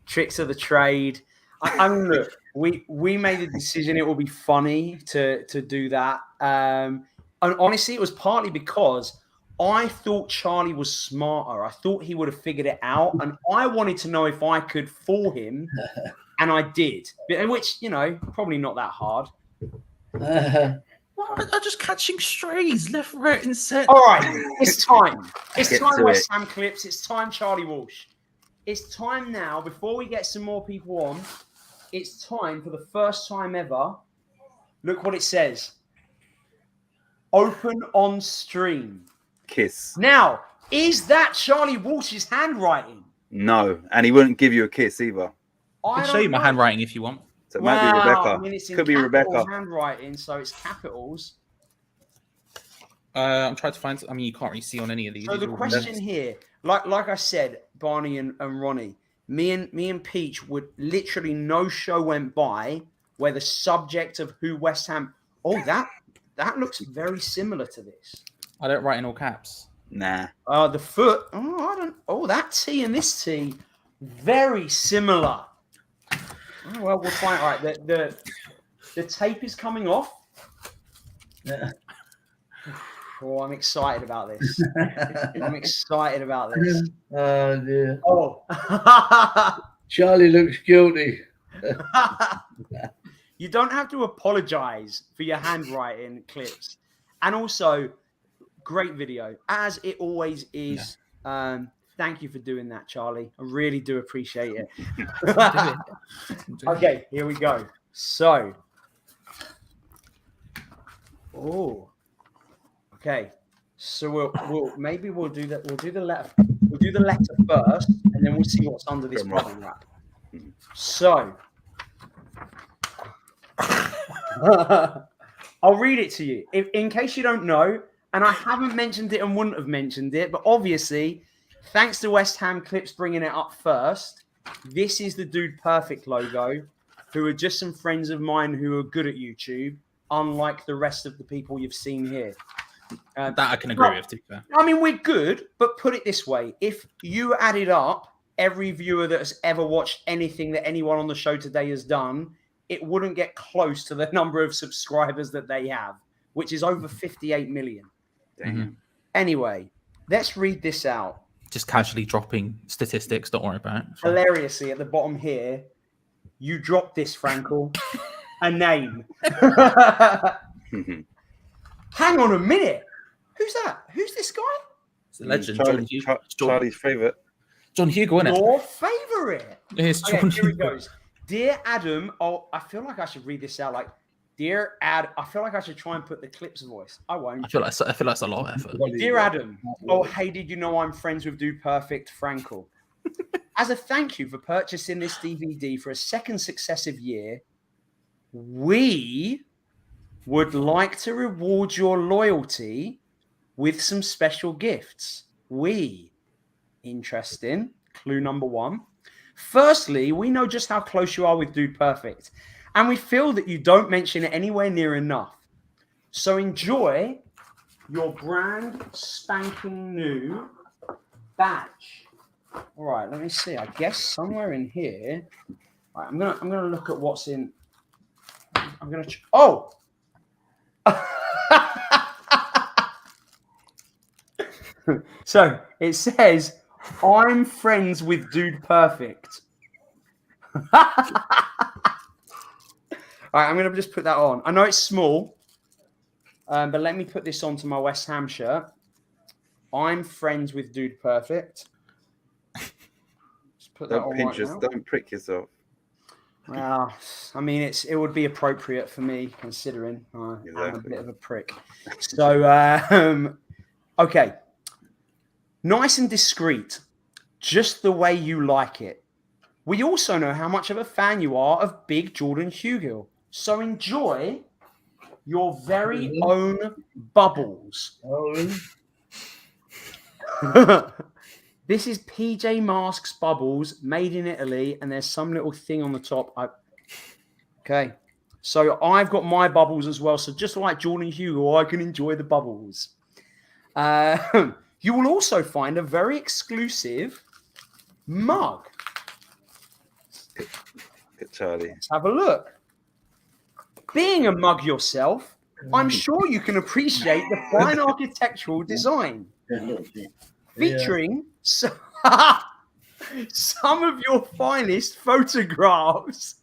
Tricks of the trade. I mean, look, we made the decision it will be funny to do that. And honestly, it was partly because I thought Charlie was smarter. I thought he would have figured it out, and I wanted to know if I could fool him, and I did. Which, you know, probably not that hard. Well, I'm just catching strays left, right, and centre. All right, it's time. It's time, West Ham Clips. It's time, Charlie Walsh. It's time now, before we get some more people on, it's time for the first time ever. Look what it says. Open on stream. Kiss. Now, is that Charlie Walsh's handwriting? No, and he wouldn't give you a kiss either. I can show you my handwriting if you want. So it might be Rebecca. I mean, it's in Could be Rebecca. Handwriting, so it's capitals. I'm trying to find. I mean, you can't really see on any of these. So the question here, like I said, Barney and Ronnie, me and Peach would literally no show went by where the subject of who West Ham. Oh, that looks very similar to this. I don't write in all caps. Nah. The foot. Oh, I don't. Oh, that T and this T, very similar. Oh, well, we'll find. All right, the tape is coming off. Yeah. Oh, I'm excited about this. I'm excited about this. Oh dear. Oh, Charlie looks guilty. You don't have to apologize for your handwriting Clips, and also great video as it always is. Yeah. Thank you for doing that, Charlie. I really do appreciate it. Okay, here we go. So, okay. So we'll do that. We'll do the letter. We'll do the letter first, and then we'll see what's under this bubble wrap. So, I'll read it to you in case you don't know. And I haven't mentioned it and wouldn't have mentioned it, but obviously, thanks to West Ham Clips bringing it up first, this is the Dude Perfect logo, who are just some friends of mine who are good at YouTube, unlike the rest of the people you've seen here. That I can agree with, to be fair. I mean, we're good, but put it this way. If you added up every viewer that has ever watched anything that anyone on the show today has done, it wouldn't get close to the number of subscribers that they have, which is over 58 million. Damn. Anyway, let's read this out. Just casually dropping statistics, don't worry about it. Hilariously, at the bottom here, you dropped this, FrAnKeL, a name. Hang on a minute. Who's that? Who's this guy? It's a legend. Charlie's favourite. John Hugo, isn't it? Your favourite. It's Okay, John here it Hugo. goes. Dear Adam, oh, I feel like I should read this out. Like, dear Ad, I feel like I should try and put the clip's voice. I won't. I feel like it's a lot of effort. Dear Adam, oh, hey, did you know I'm friends with Dude Perfect, FrAnKeL? As a thank you for purchasing this DVD for a second successive year, we would like to reward your loyalty with some special gifts. Interesting. Clue number one. Firstly, we know just how close you are with Dude Perfect, and we feel that you don't mention it anywhere near enough. So enjoy your brand spanking new badge. All right, let me see. I guess somewhere in here. All right, I'm gonna look at what's in. I'm gonna. Oh. So it says, "I'm friends with Dude Perfect." All right, I'm gonna just put that on. I know it's small, but let me put this onto my West Ham shirt. I'm friends with Dude Perfect. Just put that on right now. Don't prick yourself. Well, I mean, it would be appropriate for me considering I'm a bit of a prick. So, okay, nice and discreet, just the way you like it. We also know how much of a fan you are of Big Jordan Hugill, so enjoy your very own bubbles. This is PJ Masks bubbles made in Italy, and there's some little thing on the top. Okay, so I've got my bubbles as well. So just like Jordan Hugo, I can enjoy the bubbles. You will also find a very exclusive mug. Charlie. Let's have a look. Being a mug yourself, I'm sure you can appreciate the fine architectural design. Featuring some of your finest photographs.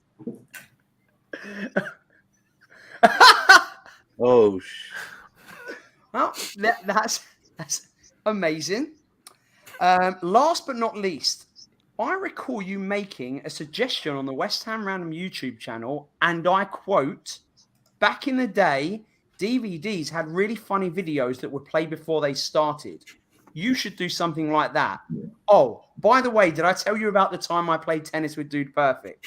Oh, well, that's amazing. Last but not least, I recall you making a suggestion on the West Ham Random YouTube channel, and I quote, "Back in the day, DVDs had really funny videos that would play before they started. You should do something like that." Oh, by the way, did I tell you about the time I played tennis with Dude Perfect?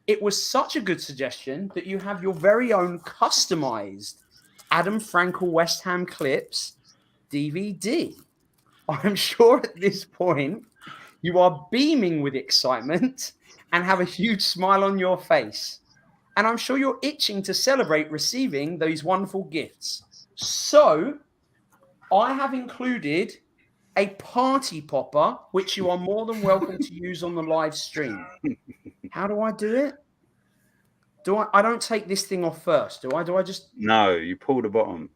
It was such a good suggestion that you have your very own customized Adam FrAnKeL West Ham Clips DVD. I'm sure at this point you are beaming with excitement and have a huge smile on your face. And I'm sure you're itching to celebrate receiving those wonderful gifts. So I have included a party popper, which you are more than welcome to use on the live stream. How do I do it? I don't take this thing off first, do I? Do I just... No, you pull the bottom.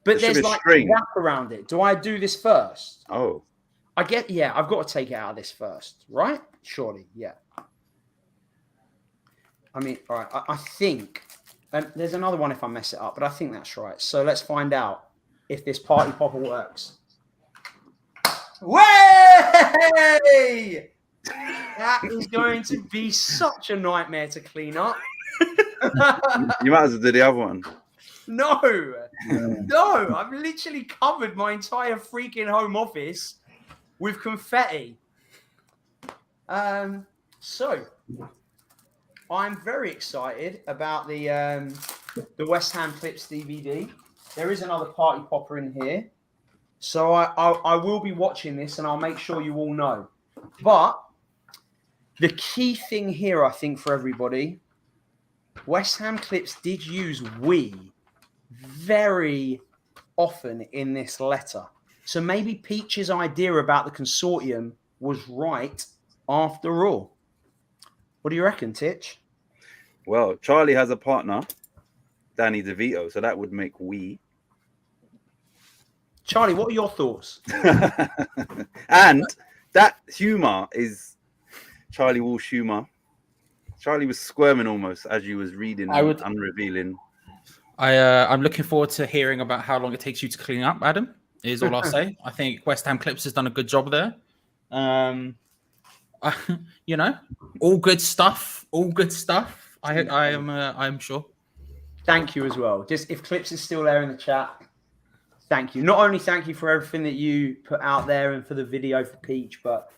But there's like a wrap around it. Do I do this first? Oh. I've got to take it out of this first, right? Surely, yeah. I mean, all right, I think, and there's another one if I mess it up, but I think that's right. So let's find out if this party popper works. Way! That is going to be such a nightmare to clean up. You might as well do the other one. No, I've literally covered my entire freaking home office with confetti. So I'm very excited about the West Ham Clips DVD. There is another party popper in here. So I will be watching this and I'll make sure you all know. But the key thing here, I think, for everybody, West Ham Clips did use we very often in this letter. So maybe Peach's idea about the consortium was right after all. What do you reckon, Titch? Well, Charlie has a partner, Danny DeVito, so that would make we. Charlie, what are your thoughts? And that humor is Charlie Walsh humor. Charlie was squirming almost as you was reading I would unveiling. I'm looking forward to hearing about how long it takes you to clean up, Adam. Is all I'll say. I think West Ham Clips has done a good job there. You know, all good stuff. All good stuff. I'm sure. Thank you as well. Just if Clips is still there in the chat, thank you. Not only thank you for everything that you put out there and for the video for Peach, but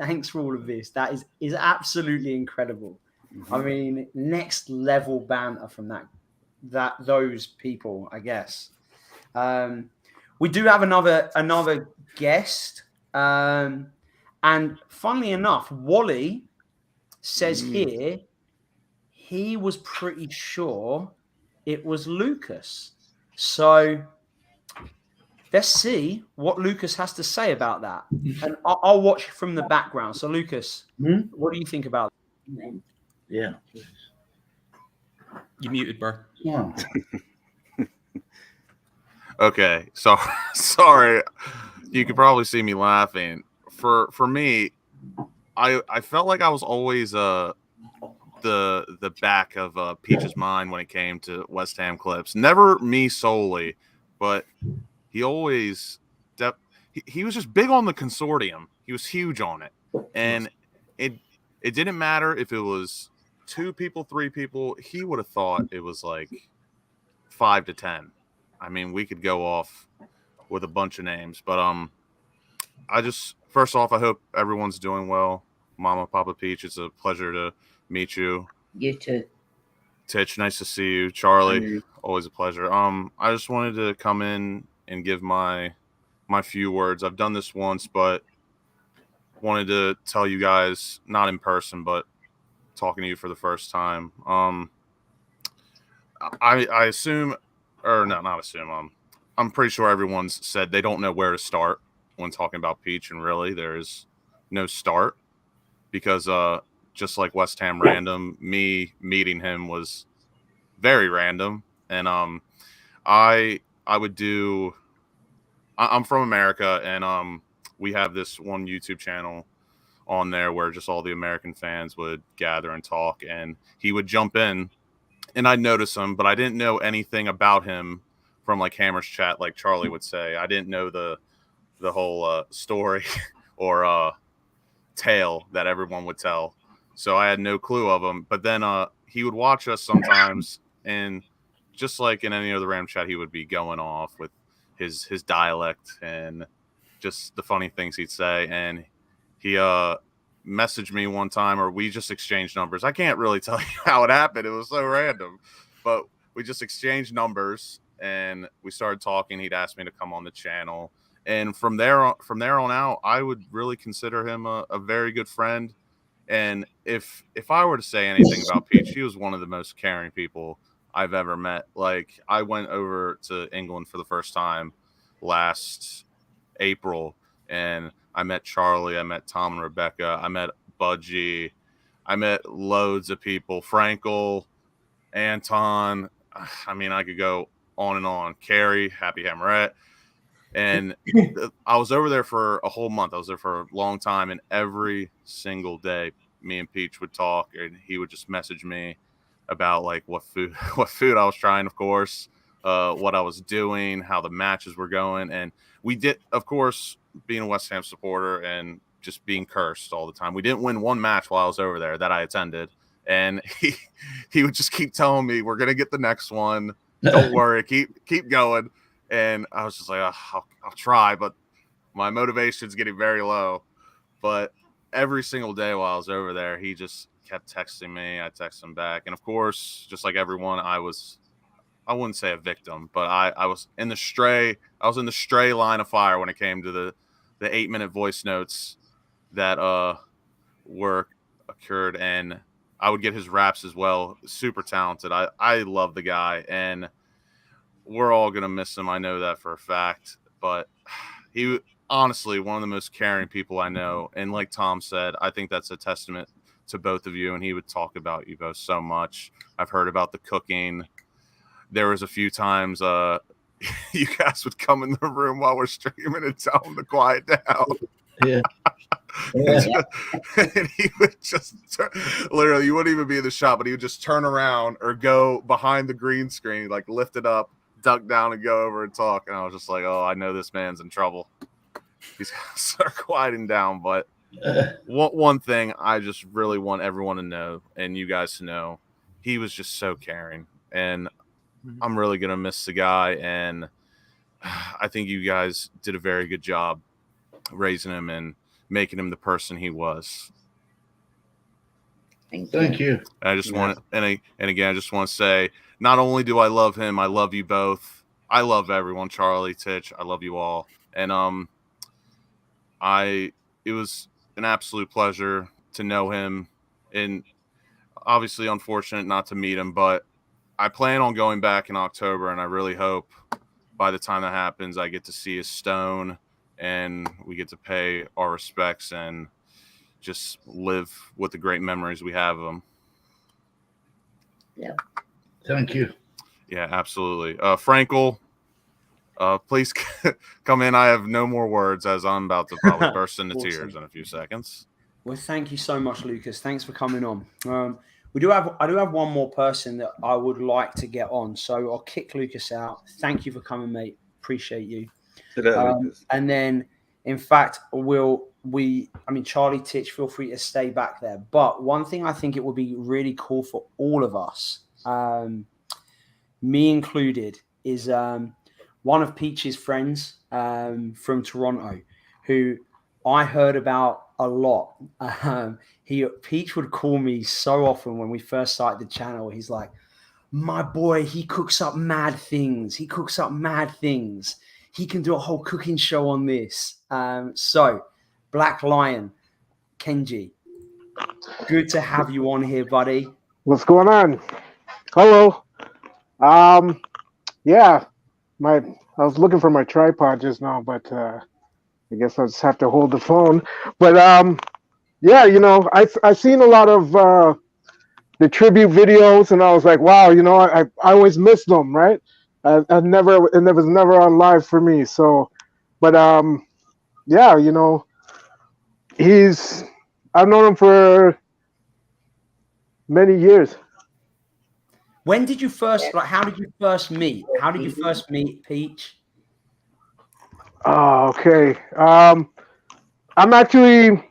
thanks for all of this. That is absolutely incredible. I mean, next level banter from those people, I guess. We do have another guest, and funnily enough, Wally says here he was pretty sure it was Lucas. So let's see what Lucas has to say about that, and I'll watch from the background. So, Lucas, what do you think about that? Yeah. You muted, bro. Yeah. Okay, so sorry. You could probably see me laughing. For me, I felt like I was always the back of Peach's mind when it came to West Ham Clips. Never me solely, but he always he was just big on the consortium. He was huge on it, and it didn't matter if it was 2 people, 3 people. He would have thought it was like 5 to 10. I mean, we could go off with a bunch of names, but first off, I hope everyone's doing well. Mama, Papa Peach, it's a pleasure to meet you. You too. Titch, nice to see you. Charlie, always a pleasure. I just wanted to come in and give my few words. I've done this once, but wanted to tell you guys, not in person, but talking to you for the first time. I assume, or no, not assume. I'm pretty sure everyone's said they don't know where to start when talking about Peach, and really there's no start because just like West Ham random, me meeting him was very random, and I'm from America, and we have this one YouTube channel on there where just all the American fans would gather and talk, and he would jump in and I'd notice him, but I didn't know anything about him from like Hammer's chat, like Charlie would say. I didn't know the whole story or tale that everyone would tell. So I had no clue of him, but then he would watch us sometimes, and just like in any other Ram chat, he would be going off with his dialect and just the funny things he'd say. And he messaged me one time, or we just exchanged numbers. I can't really tell you how it happened. It was so random, but we just exchanged numbers and we started talking. He'd asked me to come on the channel, and from there on out, I would really consider him a very good friend. And if I were to say anything about Peach, he was one of the most caring people I've ever met. Like, I went over to England for the first time last April, and I met Charlie, I met Tom and Rebecca, I met Budgie, I met loads of people, FrAnKeL, Anton. I mean, I could go on and on. Carrie, Happy Hammerette. And I was over there for a whole month. I was there for a long time, and every single day, me and Peach would talk, and he would just message me about like what food I was trying, of course, what I was doing, how the matches were going. And we did, of course, being a West Ham supporter and just being cursed all the time. We didn't win one match while I was over there that I attended. And he would just keep telling me, we're going to get the next one. Don't worry. Keep going. And I was just like, oh, I'll try, but my motivation's getting very low. But every single day while I was over there, he just kept texting me. I text him back. And of course, just like everyone, I wouldn't say a victim, but I was in the stray line of fire when it came to the 8-minute voice notes that were occurred, and I would get his raps as well. Super talented. I love the guy. And we're all gonna miss him. I know that for a fact. But he honestly one of the most caring people I know. And like Tom said, I think that's a testament to both of you. And he would talk about you both so much. I've heard about the cooking. There was a few times you guys would come in the room while we're streaming and tell him to quiet down. Yeah. And he would just literally, you wouldn't even be in the shot, but he would just turn around or go behind the green screen, like lift it up, duck down, and go over and talk. And I was just like, oh, I know this man's in trouble. He's got to start quieting down. But one thing I just really want everyone to know, and you guys to know, he was just so caring. And I'm really going to miss the guy. And I think you guys did a very good job raising him and making him the person he was. Thank you. I just want to, and again, I just want to say, not only do I love him, I love you both. I love everyone, Charlie, Titch. I love you all. And it was an absolute pleasure to know him, and obviously unfortunate not to meet him, but I plan on going back in October, and I really hope by the time that happens, I get to see his stone and we get to pay our respects and just live with the great memories we have of him. Yeah. Thank you. Yeah, absolutely. FrAnKeL, please come in. I have no more words as I'm about to probably burst into Awesome. tears in a few seconds. Well, thank you so much, Lucas. Thanks for coming on. I do have one more person that I would like to get on, so I'll kick Lucas out. Thank you for coming, mate. Appreciate you. And then, in fact, Charlie Titch, feel free to stay back there. But one thing I think it would be really cool for all of us, me included, is one of Peach's friends from Toronto, who I heard about a lot. Peach would call me so often when we first started the channel. He's like, my boy, he cooks up mad things. He can do a whole cooking show on this. So, Black Lion, Kenji, good to have you on here, buddy. What's going on? Hello. Yeah, I was looking for my tripod just now, but I guess I'll just have to hold the phone. But yeah, I've seen a lot of the tribute videos, and I was like, wow, I always miss them, right? It was never on live for me. So, but yeah, I've known him for many years. When did you first, how did you first meet? How did you first meet Peach? Oh, okay. I'm actually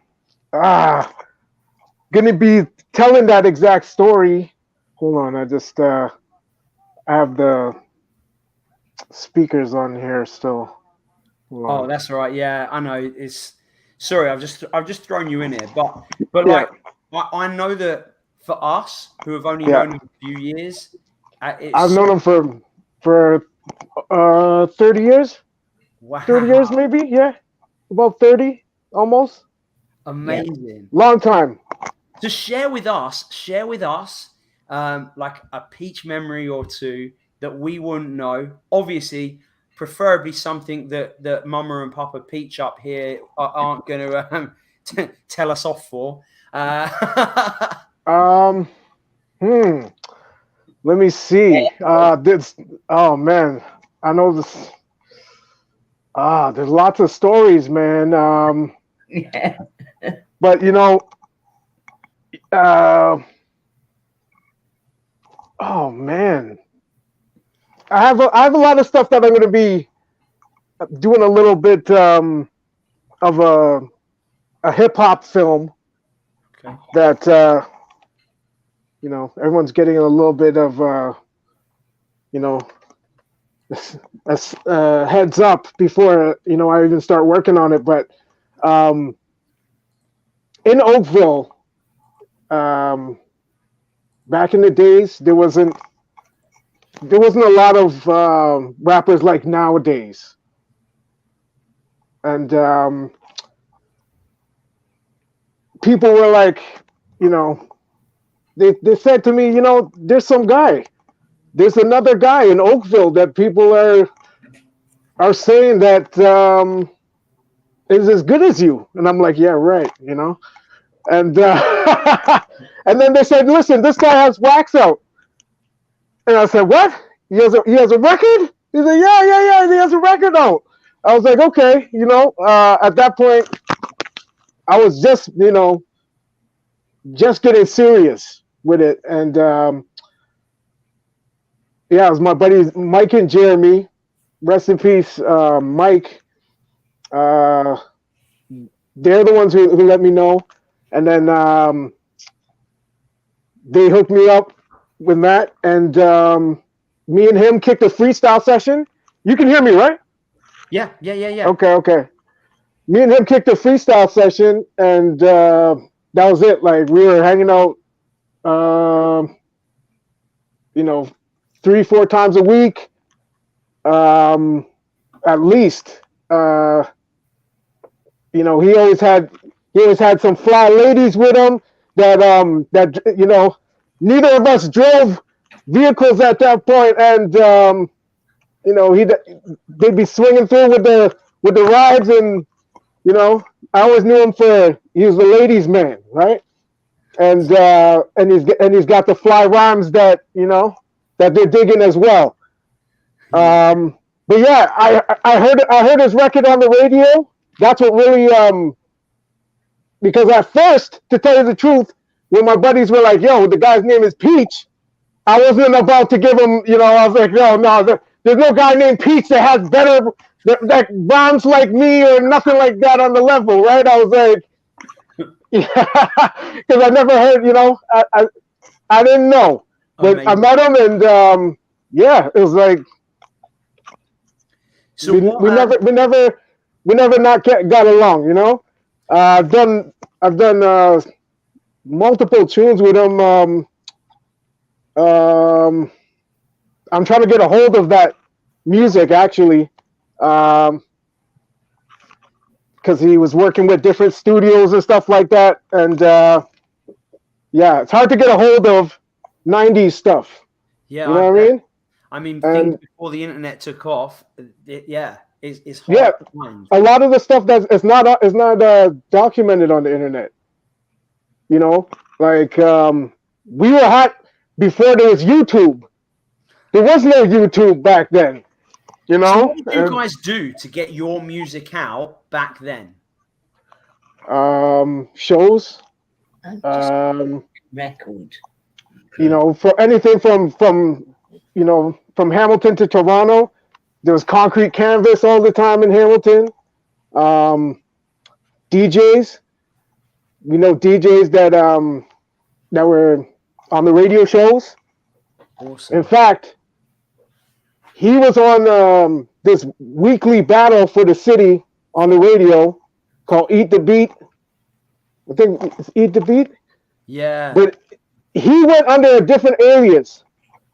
gonna be telling that exact story. Hold on, I just I have the speakers on here still. Oh, that's all right. Yeah, I know. Sorry, I've just thrown you in here, but yeah. I know that for us who have only known him a few years, I've known him for 30 years. Wow. 30 years maybe, yeah, about 30 almost. Amazing. Yeah. Long time. Just share with us like a Peach memory or two that we wouldn't know. Obviously, preferably something that Mama and Papa Peach up here aren't going to tell us off for. Let me see. Oh man, I know this. There's lots of stories, man. But oh man, I have a lot of stuff that I'm going to be doing a little bit of a hip hop film. Okay. That everyone's getting a little bit of a heads up before I even start working on it. But in Oakville, back in the days, there wasn't a lot of rappers like nowadays, and people were like, they said to me, there's some guy there's another guy in Oakville that people are saying that is as good as you. And I'm like, yeah, right, you know. And and then they said, listen, this guy has wax out. And I said, what? He has a record? He said, yeah, he has a record out. I was like, okay, you know, at that point, I was just, you know, just getting serious with it. And yeah, it was my buddies Mike and Jeremy. Rest in peace, Mike. They're the ones who let me know. And then they hooked me up with that. And me and him kicked a freestyle session. You can hear me, right? Yeah. Okay. Me and him kicked a freestyle session, and that was it. Like, we were hanging out, you know, 3-4 times a week, at least. You know, he always had some fly ladies with him that you know, neither of us drove vehicles at that point, and you know, they'd be swinging through with the rides, and you know, I always knew him he was the ladies' man, right? And he's got the fly rhymes that, you know, that they're digging as well. But yeah, I heard his record on the radio. That's what really because at first, to tell you the truth, when my buddies were like, yo, the guy's name is Peach, I wasn't about to give him, you know, I was like, no, there's no guy named Peach that has better, that rhymes like me or nothing like that on the level, right? I was like, yeah, because I never heard, you know, I didn't know. But I met him, and yeah, it was like, so we never not got along, you know. I've done multiple tunes with him. I'm trying to get a hold of that music, actually, because he was working with different studios and stuff like that. And yeah, it's hard to get a hold of 90s stuff. Yeah, you know what I mean? I mean, things before the internet took off, it's hard yeah, to find. a lot of the stuff is not documented on the internet. You know, like we were hot before there was YouTube. There was no YouTube back then. You know. So what did you guys do to get your music out back then? Shows. Record. You know, for anything from you know, from Hamilton to Toronto, there was concrete canvas all the time in Hamilton. DJs, we know DJs that were on the radio shows. Awesome. In fact, he was on this weekly battle for the city on the radio called Eat the Beat. I think it's Eat the Beat. Yeah. But he went under a different alias.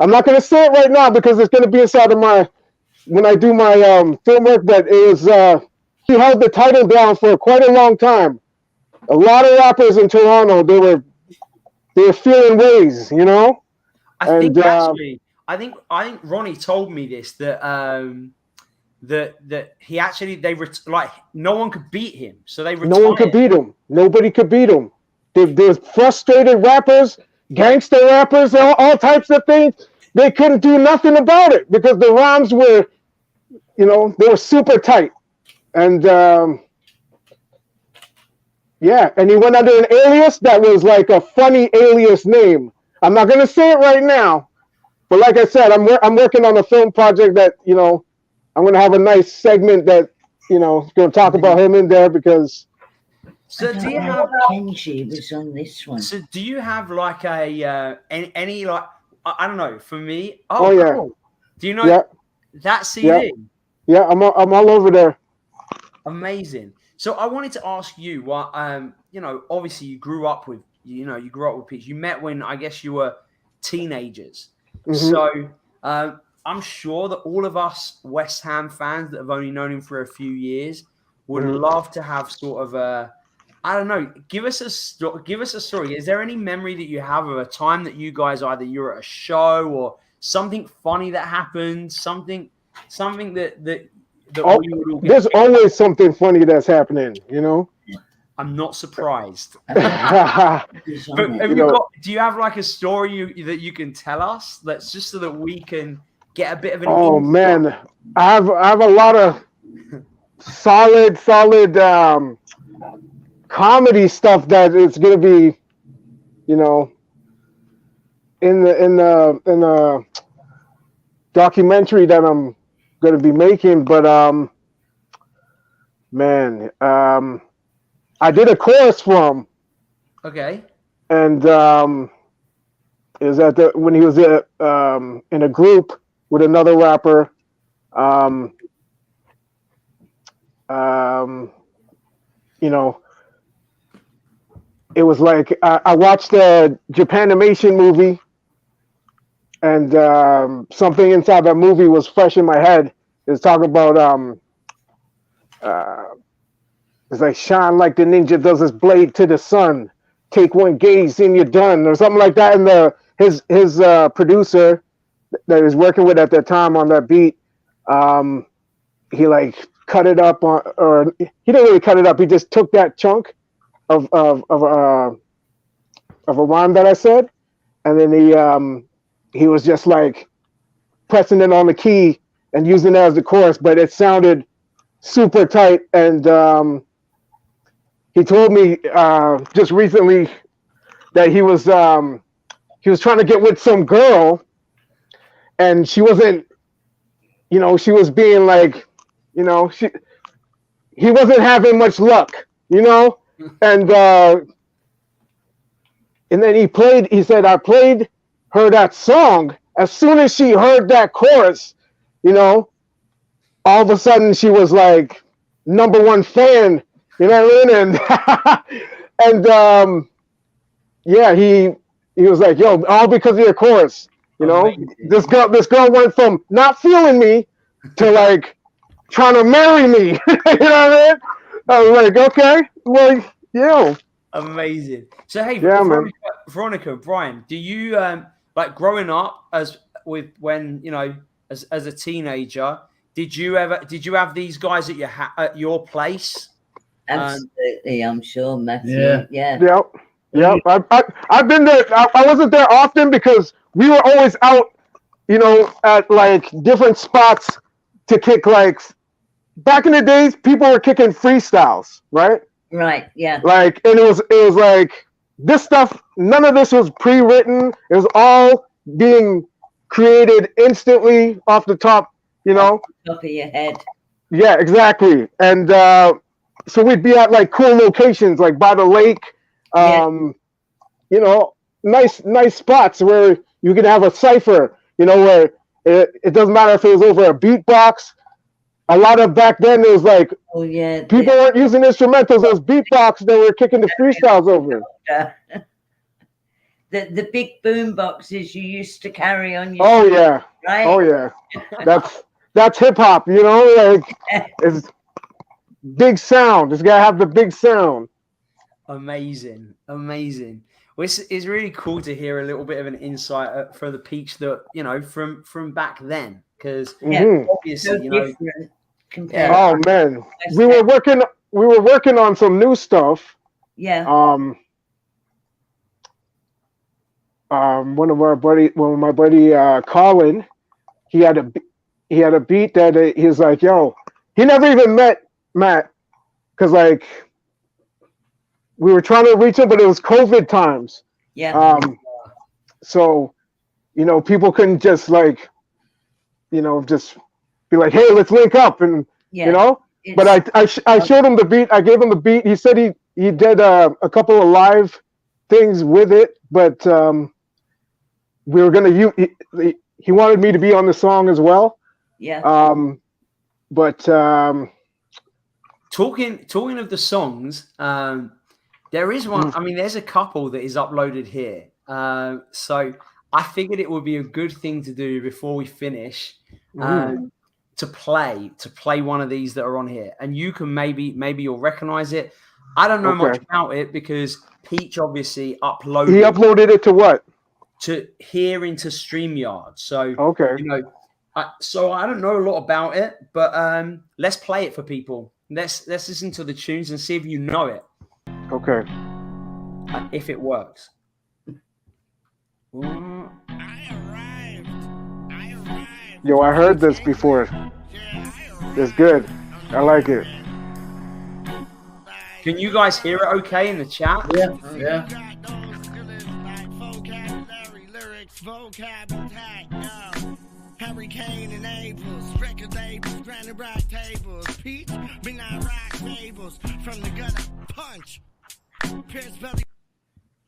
I'm not going to say it right now because it's going to be inside of when I do my film work, but it was, he held the title down for quite a long time. A lot of rappers in Toronto, they were feeling ways, you know? I think Ronnie told me this, that he actually, like, no one could beat him. So they retired. No one could beat him. Nobody could beat him. There's frustrated rappers, gangster rappers, all types of things. They couldn't do nothing about it because the rhymes were, you know, they were super tight. And yeah, and he went under an alias that was like a funny alias name. I'm not going to say it right now, but like I said, I'm working on a film project that, you know, I'm going to have a nice segment that, you know, is going to talk about him in there because. So do you have Kenji was on this one? So do you have like a any like, I don't know, for me? Oh yeah. Cool. Do you know that CD? Yeah, I'm all over there. Amazing. So I wanted to ask you, what you know, obviously you grew up with Peach. You met when I guess you were teenagers. Mm-hmm. So I'm sure that all of us West Ham fans that have only known him for a few years would love to have sort of a, I don't know, give us a story. Is there any memory that you have of a time that you guys, either you were at a show or something funny that happened, something that Oh, we would all get. there's always something funny that's happening, you know. I'm not surprised. You But have you know, got? Do you have like a story that you can tell us? That's just so that we can get a bit of an. oh insight? man, I have a lot of solid comedy stuff that is gonna be, you know, in the documentary that I'm gonna be making. But man, I did a chorus for him, Okay. and it was when he was in a group with another rapper. You know, it was like I watched the Japanimation movie, and something inside that movie was fresh in my head. It was talking about it's like shine like the ninja does his blade to the sun. Take one gaze and you're done, or something like that. And his producer that he was working with at that time on that beat, he like cut it up or he didn't really cut it up. He just took that chunk of a rhyme that I said, and then he was just like pressing it on the key and using it as the chorus, but it sounded super tight. And he told me just recently that he was trying to get with some girl, and she wasn't, you know, she was being like, you know, he wasn't having much luck, you know, and then he said, I played her that song. As soon as she heard that chorus, you know, all of a sudden she was like #1 fan, you know what I mean? And yeah, he was like, yo, all because of your chorus, you know. This girl went from not feeling me to like trying to marry me. You know what I mean? I was like, okay, well, yo. Amazing. So hey, Yeah, Veronica, Brian, do you like growing up as a teenager? Did you have these guys at your place? Absolutely, I'm sure, Matthew. Yeah. Yep. I've been there. I wasn't there often because we were always out, you know, at like different spots to kick. Like back in the days, people were kicking freestyles, right? Right. Yeah. Like, and it was like this stuff. None of this was pre-written. It was all being created instantly off the top, you know. Top of your head. Yeah, exactly. And so we'd be at like cool locations, like by the lake. You know, nice spots where you can have a cipher, you know, where it doesn't matter if it was over a beatbox. A lot of back then it was like, people weren't using instrumentals as beatbox, they were kicking the freestyles over. The big boom boxes you used to carry on your Oh yeah. right? Oh yeah. That's hip hop, you know, like it's big sound. It's gotta have the big sound. Amazing. Well, it's really cool to hear a little bit of an insight for the Peach that, you know, from back then, because obviously, you know. Oh man, we were working on some new stuff. Yeah. One of my buddy Colin, he had a beat that he was like, yo, he never even met Matt, because like we were trying to reach him, but it was COVID times. Yeah. So, you know, people couldn't just like, you know, just be like, hey, let's link up, and you know. But I showed him the beat. I gave him the beat. He said he did a couple of live things with it, but we were gonna use. He wanted me to be on the song as well. Yeah. But talking of the songs, there is one. I mean, there's a couple that is uploaded here. So I figured it would be a good thing to do before we finish, to play one of these that are on here, and you can maybe you'll recognize it. I don't know much about it because Peach obviously uploaded. He uploaded it to what? to hear into StreamYard. So, Okay. you know, so I don't know a lot about it, but let's play it for people. Let's listen to the tunes and see if you know it. Okay. If it works. Yo, I heard this before. It's good. I like it. Can you guys hear it okay in the chat? Yeah, yeah. Hurricane and Naples, record labels, granite rock tables, peach, midnight rock tables, from the gutter, punch, pierce belly.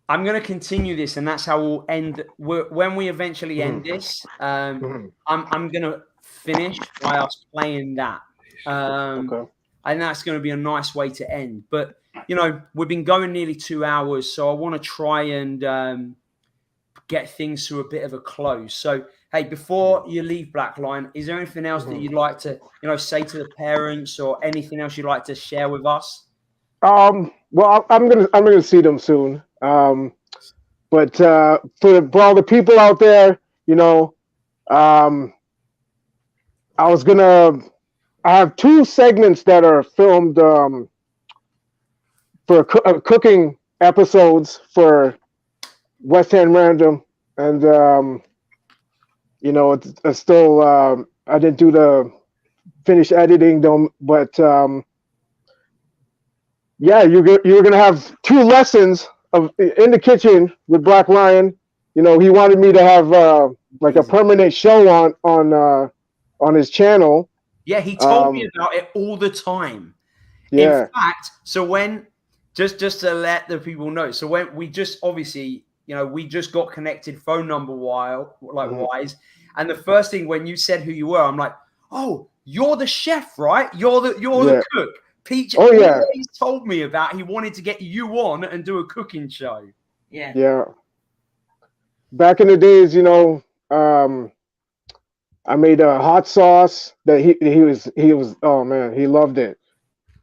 I'm going to continue this, and that's how we'll end. When we eventually end this, I'm going to finish by us playing that. Okay. And that's going to be a nice way to end. But, you know, we've been going nearly 2 hours, so I want to try and get things to a bit of a close. So, hey, before you leave Blackline, is there anything else that you'd like to, you know, say to the parents, or anything else you'd like to share with us? Well, I'm gonna see them soon. But for all the people out there, you know, I have 2 segments that are filmed for cooking episodes for West Ham Random, and you know, it's still I didn't do the finished editing though, but yeah, you're gonna have 2 lessons in the kitchen with Black Lion. You know, he wanted me to have like a permanent show on his channel. Yeah, he told me about it all the time. Yeah. In fact, so when just to let the people know, so when we just obviously, you know, we just got connected phone number wise, and the first thing when you said who you were, I'm like, oh, you're the chef, right? You're the cook. Peach always told me about he wanted to get you on and do a cooking show. Yeah. Yeah. Back in the days, you know, I made a hot sauce that he was oh man, he loved it.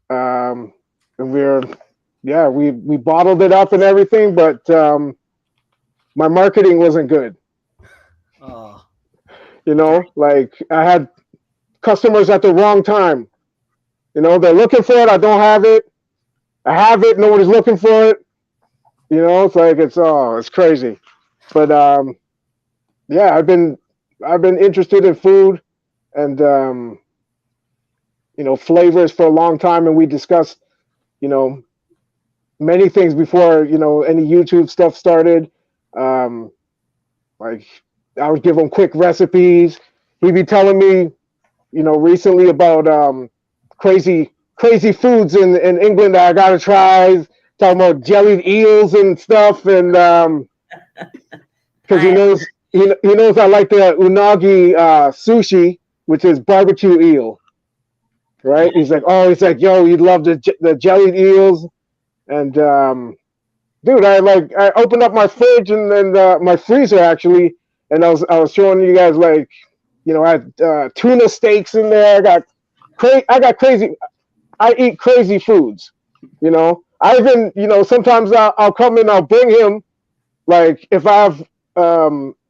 And we bottled it up and everything, but my marketing wasn't good. Oh. You know, like I had customers at the wrong time. You know, they're looking for it. I don't have it. I have it. Nobody's looking for it. You know, it's like it's crazy. But yeah, I've been interested in food and you know, flavors for a long time, and we discussed, you know, many things before, you know, any YouTube stuff started. Like I would give him quick recipes. He'd be telling me, you know, recently about crazy foods in England that I gotta try. Talking about jellied eels and stuff, and because he knows I like the unagi sushi, which is barbecue eel. Right? He's like, yo, you'd love the jellied eels, and dude, I opened up my fridge and my freezer actually, and I was showing you guys, like, you know, I had tuna steaks in there. I got crazy. I eat crazy foods, you know. I even, you know, sometimes I'll come and I'll bring him, like, if I have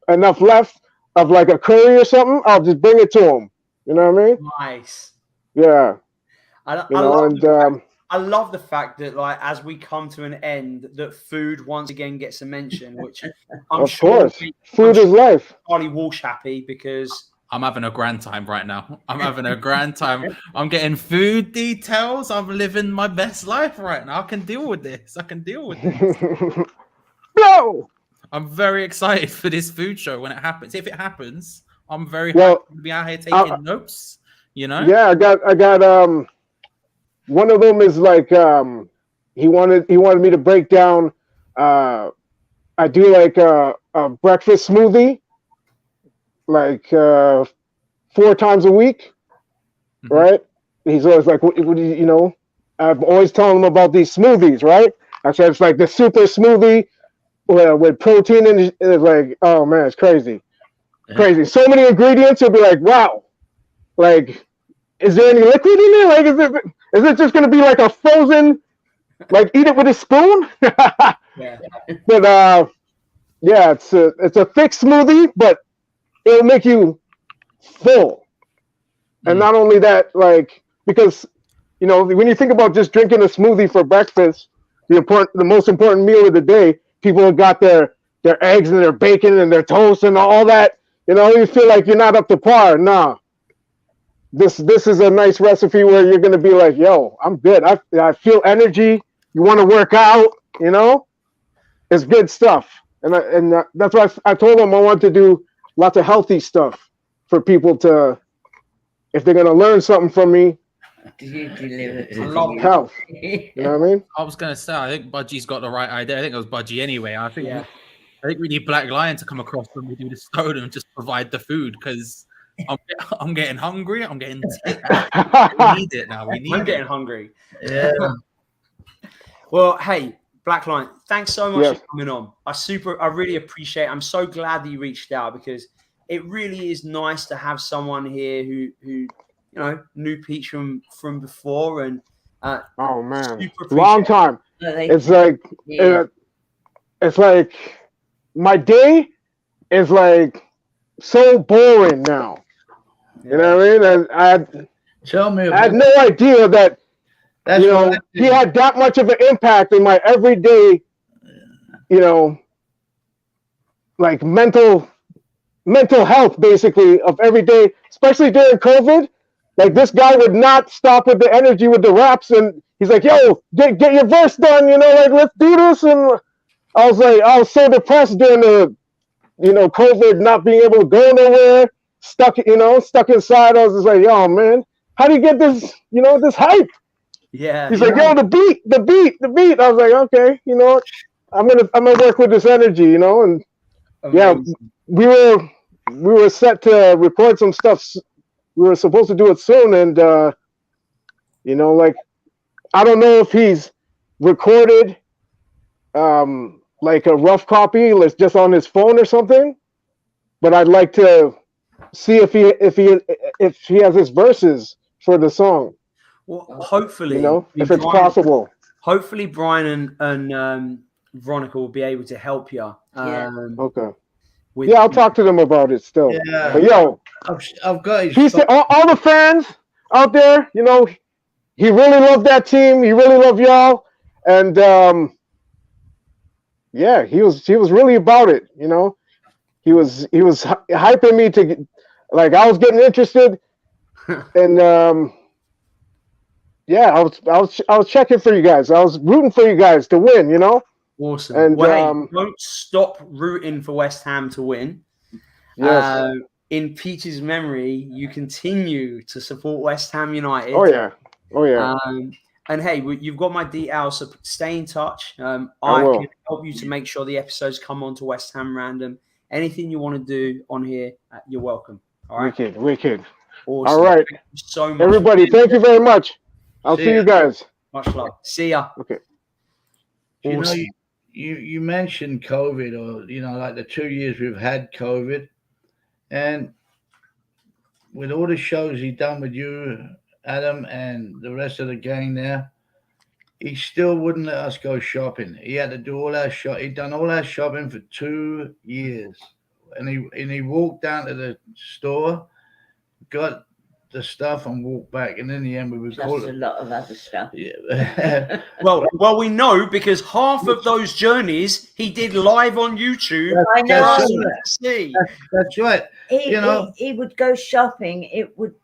enough left of like a curry or something, I'll just bring it to him. You know what I mean? Nice. Yeah. I love the fact that, like, as we come to an end, that food once again gets a mention, which I'm of sure course, food is life. Charlie Walsh happy because I'm having a grand time right now. I'm having a grand time. I'm getting food details. I'm living my best life right now. I can deal with this. No! I'm very excited for this food show when it happens. If it happens, I'm very happy to be out here taking notes. You know? Yeah, I got one of them is like he wanted me to break down. I do like a breakfast smoothie, like 4 times a week, right? He's always like, what do you know? I'm always telling him about these smoothies, right? I said it's like the super smoothie with protein, and it's like, oh man, it's crazy, crazy. So many ingredients. You'll be like, wow, like, is there any liquid in there? Like, is it just gonna be like a frozen, like, eat it with a spoon? Yeah. But Yeah, it's a thick smoothie, but it'll make you full. And not only that, like, because when you think about just drinking a smoothie for breakfast, the most important meal of the day, people have got their eggs and their bacon and their toast and all that. You feel like you're not up to par. Nah, this is a nice recipe where you're gonna be like, yo, I'm good. I feel energy. You want to work out, it's good stuff. And that's why I told them I want to do lots of healthy stuff for people to, if they're gonna learn something from me. I love health. You know what I mean? I was gonna say, I think Budgie's got the right idea. I think it was Budgie anyway. I think we need Black Lion to come across when we do the stone and just provide the food, because I'm getting hungry. I'm getting sick. We need it now. I'm getting hungry. Yeah. Well, hey, Black Lion, thanks so much Yes. for coming on. I really appreciate it. I'm so glad that you reached out, because it really is nice to have someone here who knew Peach from before, and oh man, super long appreciate time. it. It's like it's like my day is like so boring now. You know what I mean? And I had no idea that he had that much of an impact in my everyday, like mental health, basically, of every day, especially during COVID. Like, this guy would not stop with the energy with the raps, and he's like, yo, get your verse done, like, let's do this. And I was so depressed during the, COVID, not being able to go nowhere, stuck inside. I was just like, yo, man, how do you get this, this hype? Yeah. He's like, yo, the beat. I was like, okay, I'm gonna work with this energy, and yeah, we were set to record some stuff. We were supposed to do it soon, and like, I don't know if he's recorded like a rough copy, like just on his phone or something. But I'd like to see if he has his verses for the song. Well, hopefully, if it's possible. Hopefully, Brian and Veronica will be able to help you. Okay. Yeah, I'll talk to them about it still. Yeah. But yo, I've got his peace to all the fans out there. He really loved that team. He really loved y'all, and yeah, he was really about it. He was hyping me to, like, I was getting interested, and yeah, I was checking for you guys. I was rooting for you guys to win. Awesome. And well, don't stop rooting for West Ham to win. Yes. In Peach's memory, you continue to support West Ham United. Oh yeah. Oh yeah. And hey, you've got my details, so stay in touch. I will. can help you to make sure the episodes come on to West Ham Random. Anything you want to do on here, you're welcome. All right. Wicked. Awesome. All right. Thank you so much. Everybody, thank you very much. I'll see you guys. Much love. See ya. Okay. Awesome. You mentioned COVID, or like the 2 years we've had COVID, and with all the shows he's done with you, Adam, and the rest of the gang there, he still wouldn't let us go shopping. He had to do all our He'd done all our shopping for 2 years, and he walked down to the store, got the stuff, and walked back. And in the end, we was Plus a lot of other stuff. Yeah. well, we know, because half of those journeys he did live on YouTube. I know. That's right. He would go shopping. It would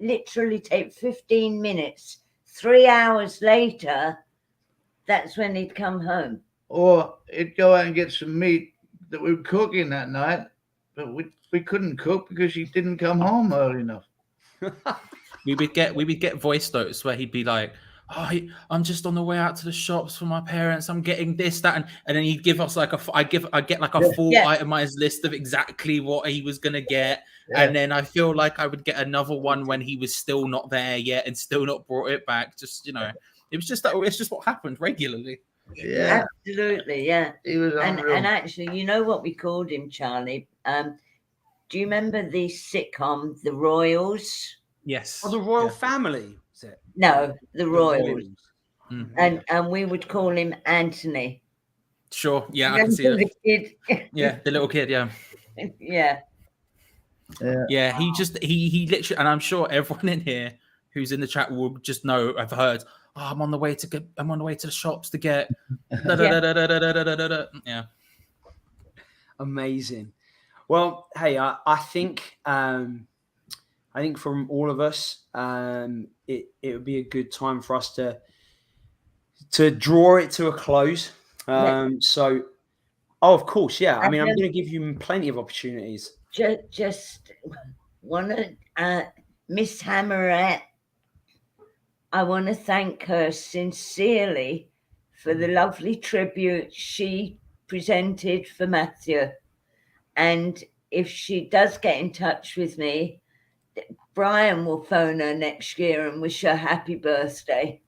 literally take 15 minutes. 3 hours later, that's when he'd come home. Or he'd go out and get some meat that we were cooking that night, but we couldn't cook because he didn't come home early enough. We would get voice notes where he'd be like, "Oh, I'm just on the way out to the shops for my parents. I'm getting this, that," and then he'd give us like I get like a full itemized list of exactly what he was gonna get, and then I feel like I would get another one when he was still not there yet and still not brought it back. Just it was just that it's just what happened regularly. Yeah, absolutely, yeah. He was unreal. And actually, you know what we called him, Charlie? Do you remember the sitcom The Royals? Yes. Oh, the Royal Family, is it? No, The Royals. Mm-hmm. And we would call him Anthony. Sure. Yeah, I can see Remember it. the kid? Yeah, the little kid. Yeah. Yeah. Yeah. He just he literally, and I'm sure everyone in here who's in the chat will just know. I've heard. Oh, I'm on the way to the shops to get. Yeah. Amazing. Well, hey, I think from all of us, it would be a good time for us to draw it to a close. So, of course, yeah. I mean, I'm going to give you plenty of opportunities. Just want to, Miss Hammerat, I want to thank her sincerely for the lovely tribute she presented for Matthew. And if she does get in touch with me, Brian will phone her next year and wish her happy birthday.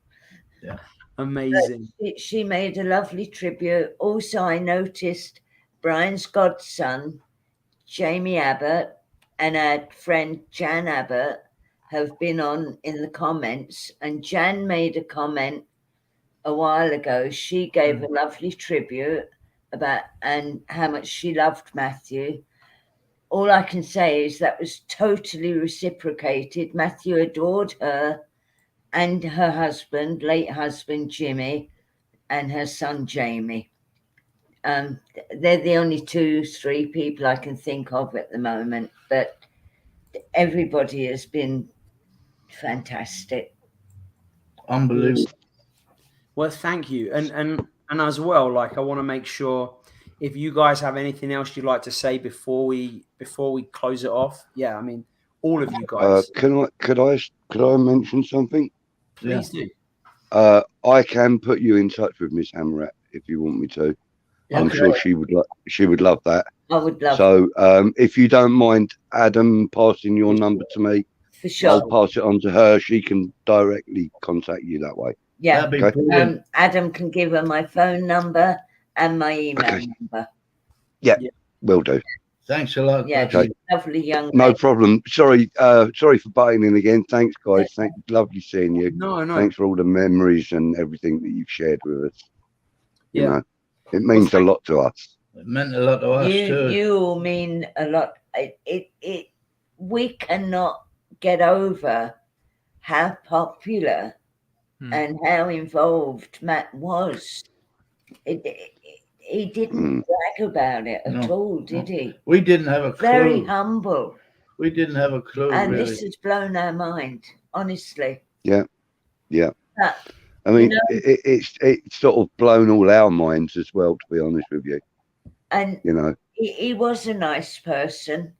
Yeah. Amazing. She made a lovely tribute. Also, I noticed Brian's godson, Jamie Abbott, and our friend Jan Abbott have been on in the comments. And Jan made a comment a while ago. She gave a lovely tribute about and how much she loved Matthew. All I can say is that was totally reciprocated. Matthew adored her and her husband, late husband Jimmy, and her son Jamie. They're the only 2-3 people I can think of at the moment, but everybody has been fantastic. Unbelievable. Well, thank you, and as well, like I want to make sure if you guys have anything else you'd like to say before we close it off. Yeah, I mean, all of you guys. Could I mention something? Please do. I can put you in touch with Miss Hammerat if you want me to. I'm sure she would love that. I would love. So, if you don't mind, Adam passing your number to me, for sure, I'll pass it on to her. She can directly contact you that way. Yeah. Okay? Adam can give her my phone number and my email number. Yeah, will do. Thanks a lot. Yeah, Okay. lovely young No lady. problem. Sorry for butting in again. Thanks, guys. Lovely seeing you. No. Thanks for all the memories and everything that you've shared with us. You Yeah. know, it means a lot to us. It meant a lot to us too. You all mean a lot. We cannot get over how popular and how involved Matt was. He didn't brag about it at all, did he? We didn't have a clue. Very humble. We didn't have a clue. And really. this has blown our mind, honestly. Yeah. But, I mean, you know, it's sort of blown all our minds as well, to be honest with you. And you know, he was a nice person.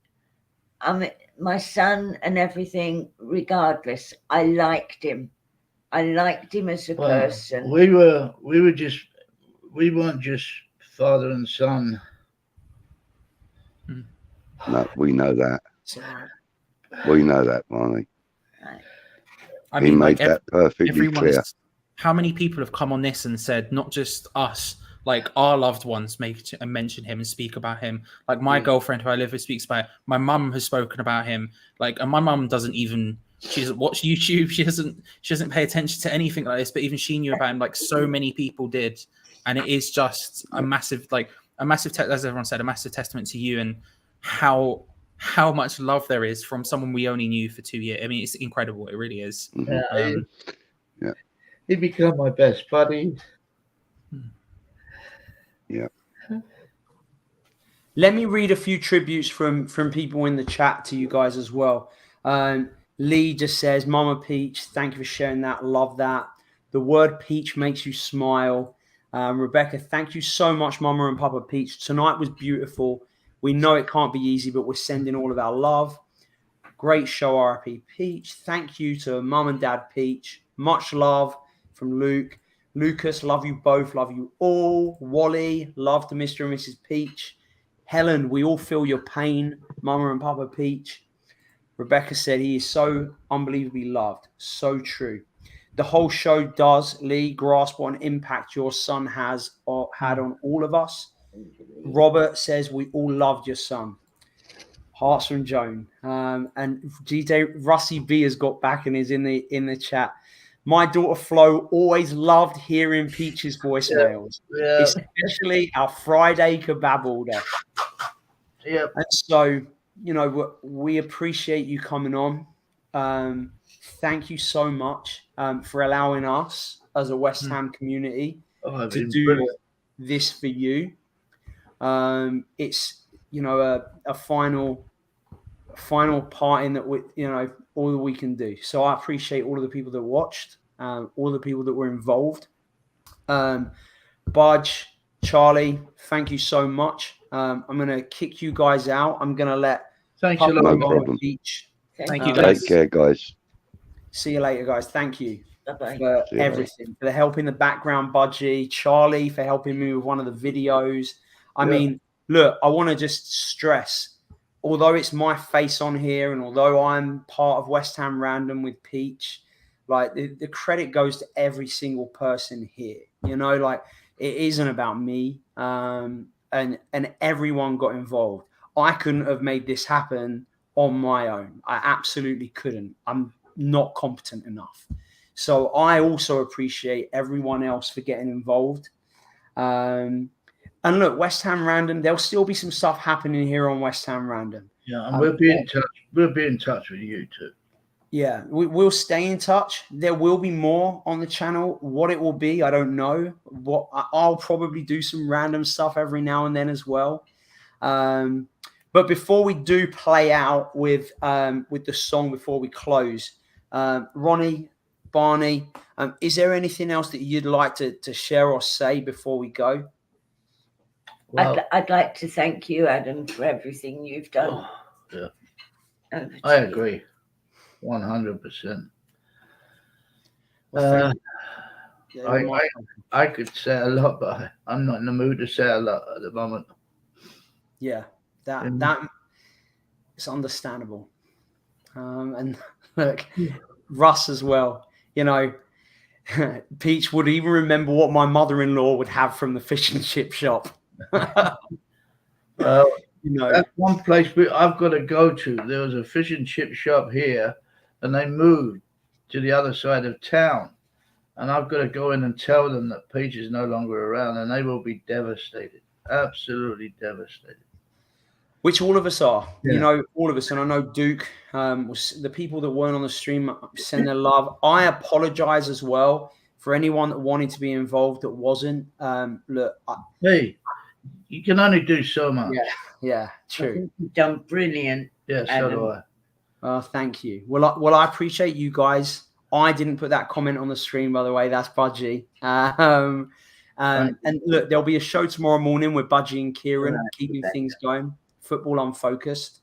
I mean, my son and everything, regardless, I liked him. I liked him as a person. We weren't just father and son. No, we know that. We know that, Barney. I He mean, made that perfectly everyone clear. How many people have come on this and said, not just us, like our loved ones mention him and speak about him. Like my girlfriend who I live with speaks about it. My mum has spoken about him. Like, and my mum doesn't even, she doesn't watch YouTube. She doesn't pay attention to anything like this, but even she knew about him. Like so many people did. And it is just a massive, as everyone said, a massive testament to you and how much love there is from someone we only knew for 2 years. I mean, it's incredible. It really is. Yeah, he became my best buddy. Yeah. Let me read a few tributes from people in the chat to you guys as well. Lee just says, Mama Peach, thank you for sharing that. Love that. The word peach makes you smile. Rebecca, thank you so much, Mama and Papa Peach. Tonight was beautiful. We know it can't be easy, but we're sending all of our love. Great show, RIP Peach. Thank you to Mum and Dad Peach. Much love from Luke. Lucas, love you both. Love you all. Wally, love to Mr. and Mrs. Peach. Helen, we all feel your pain. Mama and Papa Peach. Rebecca said he is so unbelievably loved. So true. The whole show does, Lee, grasp what an impact your son has or had on all of us. Robert says we all loved your son. Hearts from Joan. And GJ Russie B has got back and is in the chat. My daughter Flo always loved hearing Peach's voicemails, Yeah. especially our Friday kebab order. Yep. And so, you know, we appreciate you coming on. Thank you so much for allowing us as a West Ham community to do brilliant. this for you. It's, you know, a final part in that we, you know, all that we can do. So I appreciate all of the people that watched, all the people that were involved. Budge, Charlie, thank you so much. I'm going to kick you guys out. I'm going to let Thanks a lot. No problem. Thank you, Take care, guys. See you later, guys. Thank you Bye-bye. for See you everything, for the help in the background, Budgie, Charlie, for helping me with one of the videos. I mean, look, I want to just stress, although it's my face on here and although I'm part of West Ham Random with Peach, like the credit goes to every single person here. You know, like it isn't about me, and everyone got involved. I couldn't have made this happen on my own. I absolutely couldn't. I'm not competent enough. So I also appreciate everyone else for getting involved. And look, West Ham Random, there'll still be some stuff happening here on West Ham Random. Yeah, and we'll be in touch. We'll be in touch with you too. Yeah, we'll stay in touch. There will be more on the channel. What it will be, I don't know. I'll probably do some random stuff every now and then as well. But before we do play out with the song before we close, Ronnie, Barney, is there anything else that you'd like to share or say before we go? Well, I'd like to thank you, Adam, for everything you've done. Yeah. Over to I you. agree, 100%. Well, I could say a lot, but I'm not in the mood to say a lot at the moment. Yeah, that it's understandable. And look, Russ as well. You know, Peach would even remember what my mother-in-law would have from the fish and chip shop. Well, you know, that's one place I've got to go to. There was a fish and chip shop here, and they moved to the other side of town. And I've got to go in and tell them that Peach is no longer around, and they will be devastated, absolutely devastated. Which all of us are, Yeah. you know, all of us. And I know Duke, the people that weren't on the stream send their love. I apologize as well for anyone that wanted to be involved that wasn't. Look, Hey, you can only do so much. Yeah, true. You've done brilliant. Yeah, so do I. Thank you. Well, I appreciate you guys. I didn't put that comment on the stream, by the way. That's Budgie. And look, there'll be a show tomorrow morning with Budgie and Kieran, keeping things going. Football Unfocused.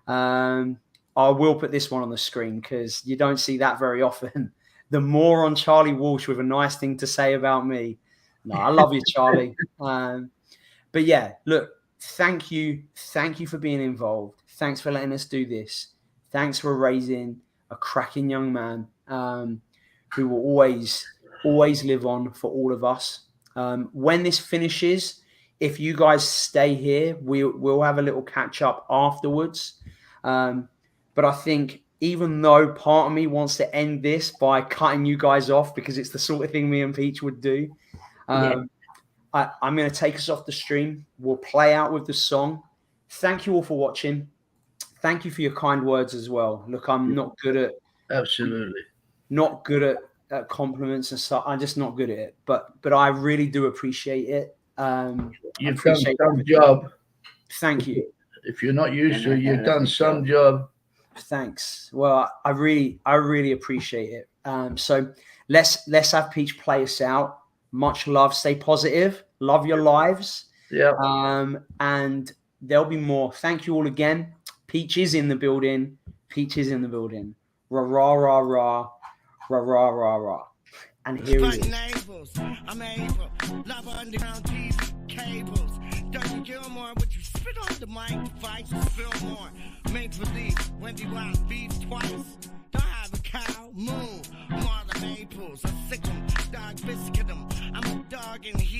I will put this one on the screen because you don't see that very often. The more on Charlie Walsh with a nice thing to say about me. No, I love you, Charlie. But yeah, look, thank you. Thank you for being involved. Thanks for letting us do this. Thanks for raising a cracking young man who will always live on for all of us. When this finishes, if you guys stay here, we'll have a little catch up afterwards. But I think even though part of me wants to end this by cutting you guys off because it's the sort of thing me and Peach would do, I'm going to take us off the stream. We'll play out with the song. Thank you all for watching. Thank you for your kind words as well. Look, I'm not good at compliments and stuff. I'm just not good at it. But I really do appreciate it. You've done some job. Thank you. If you're not used to it, you've done some job. Thanks. Well, I really appreciate it. So let's have Peach play us out. Much love. Stay positive. Love your lives. Yeah. And there'll be more. Thank you all again. Peach is in the building. Peach is in the building. Rah rah rah rah rah rah rah rah. And here he is. I'm able. Love underground TV cables. Don't you more? Would you spit on the mic device? Spill more. Make believe. Wendy Wild beef twice. Don't have a cow. Moon. Marla Maples. I sick 'em. Dog biscuit 'em. I'm a dog in here.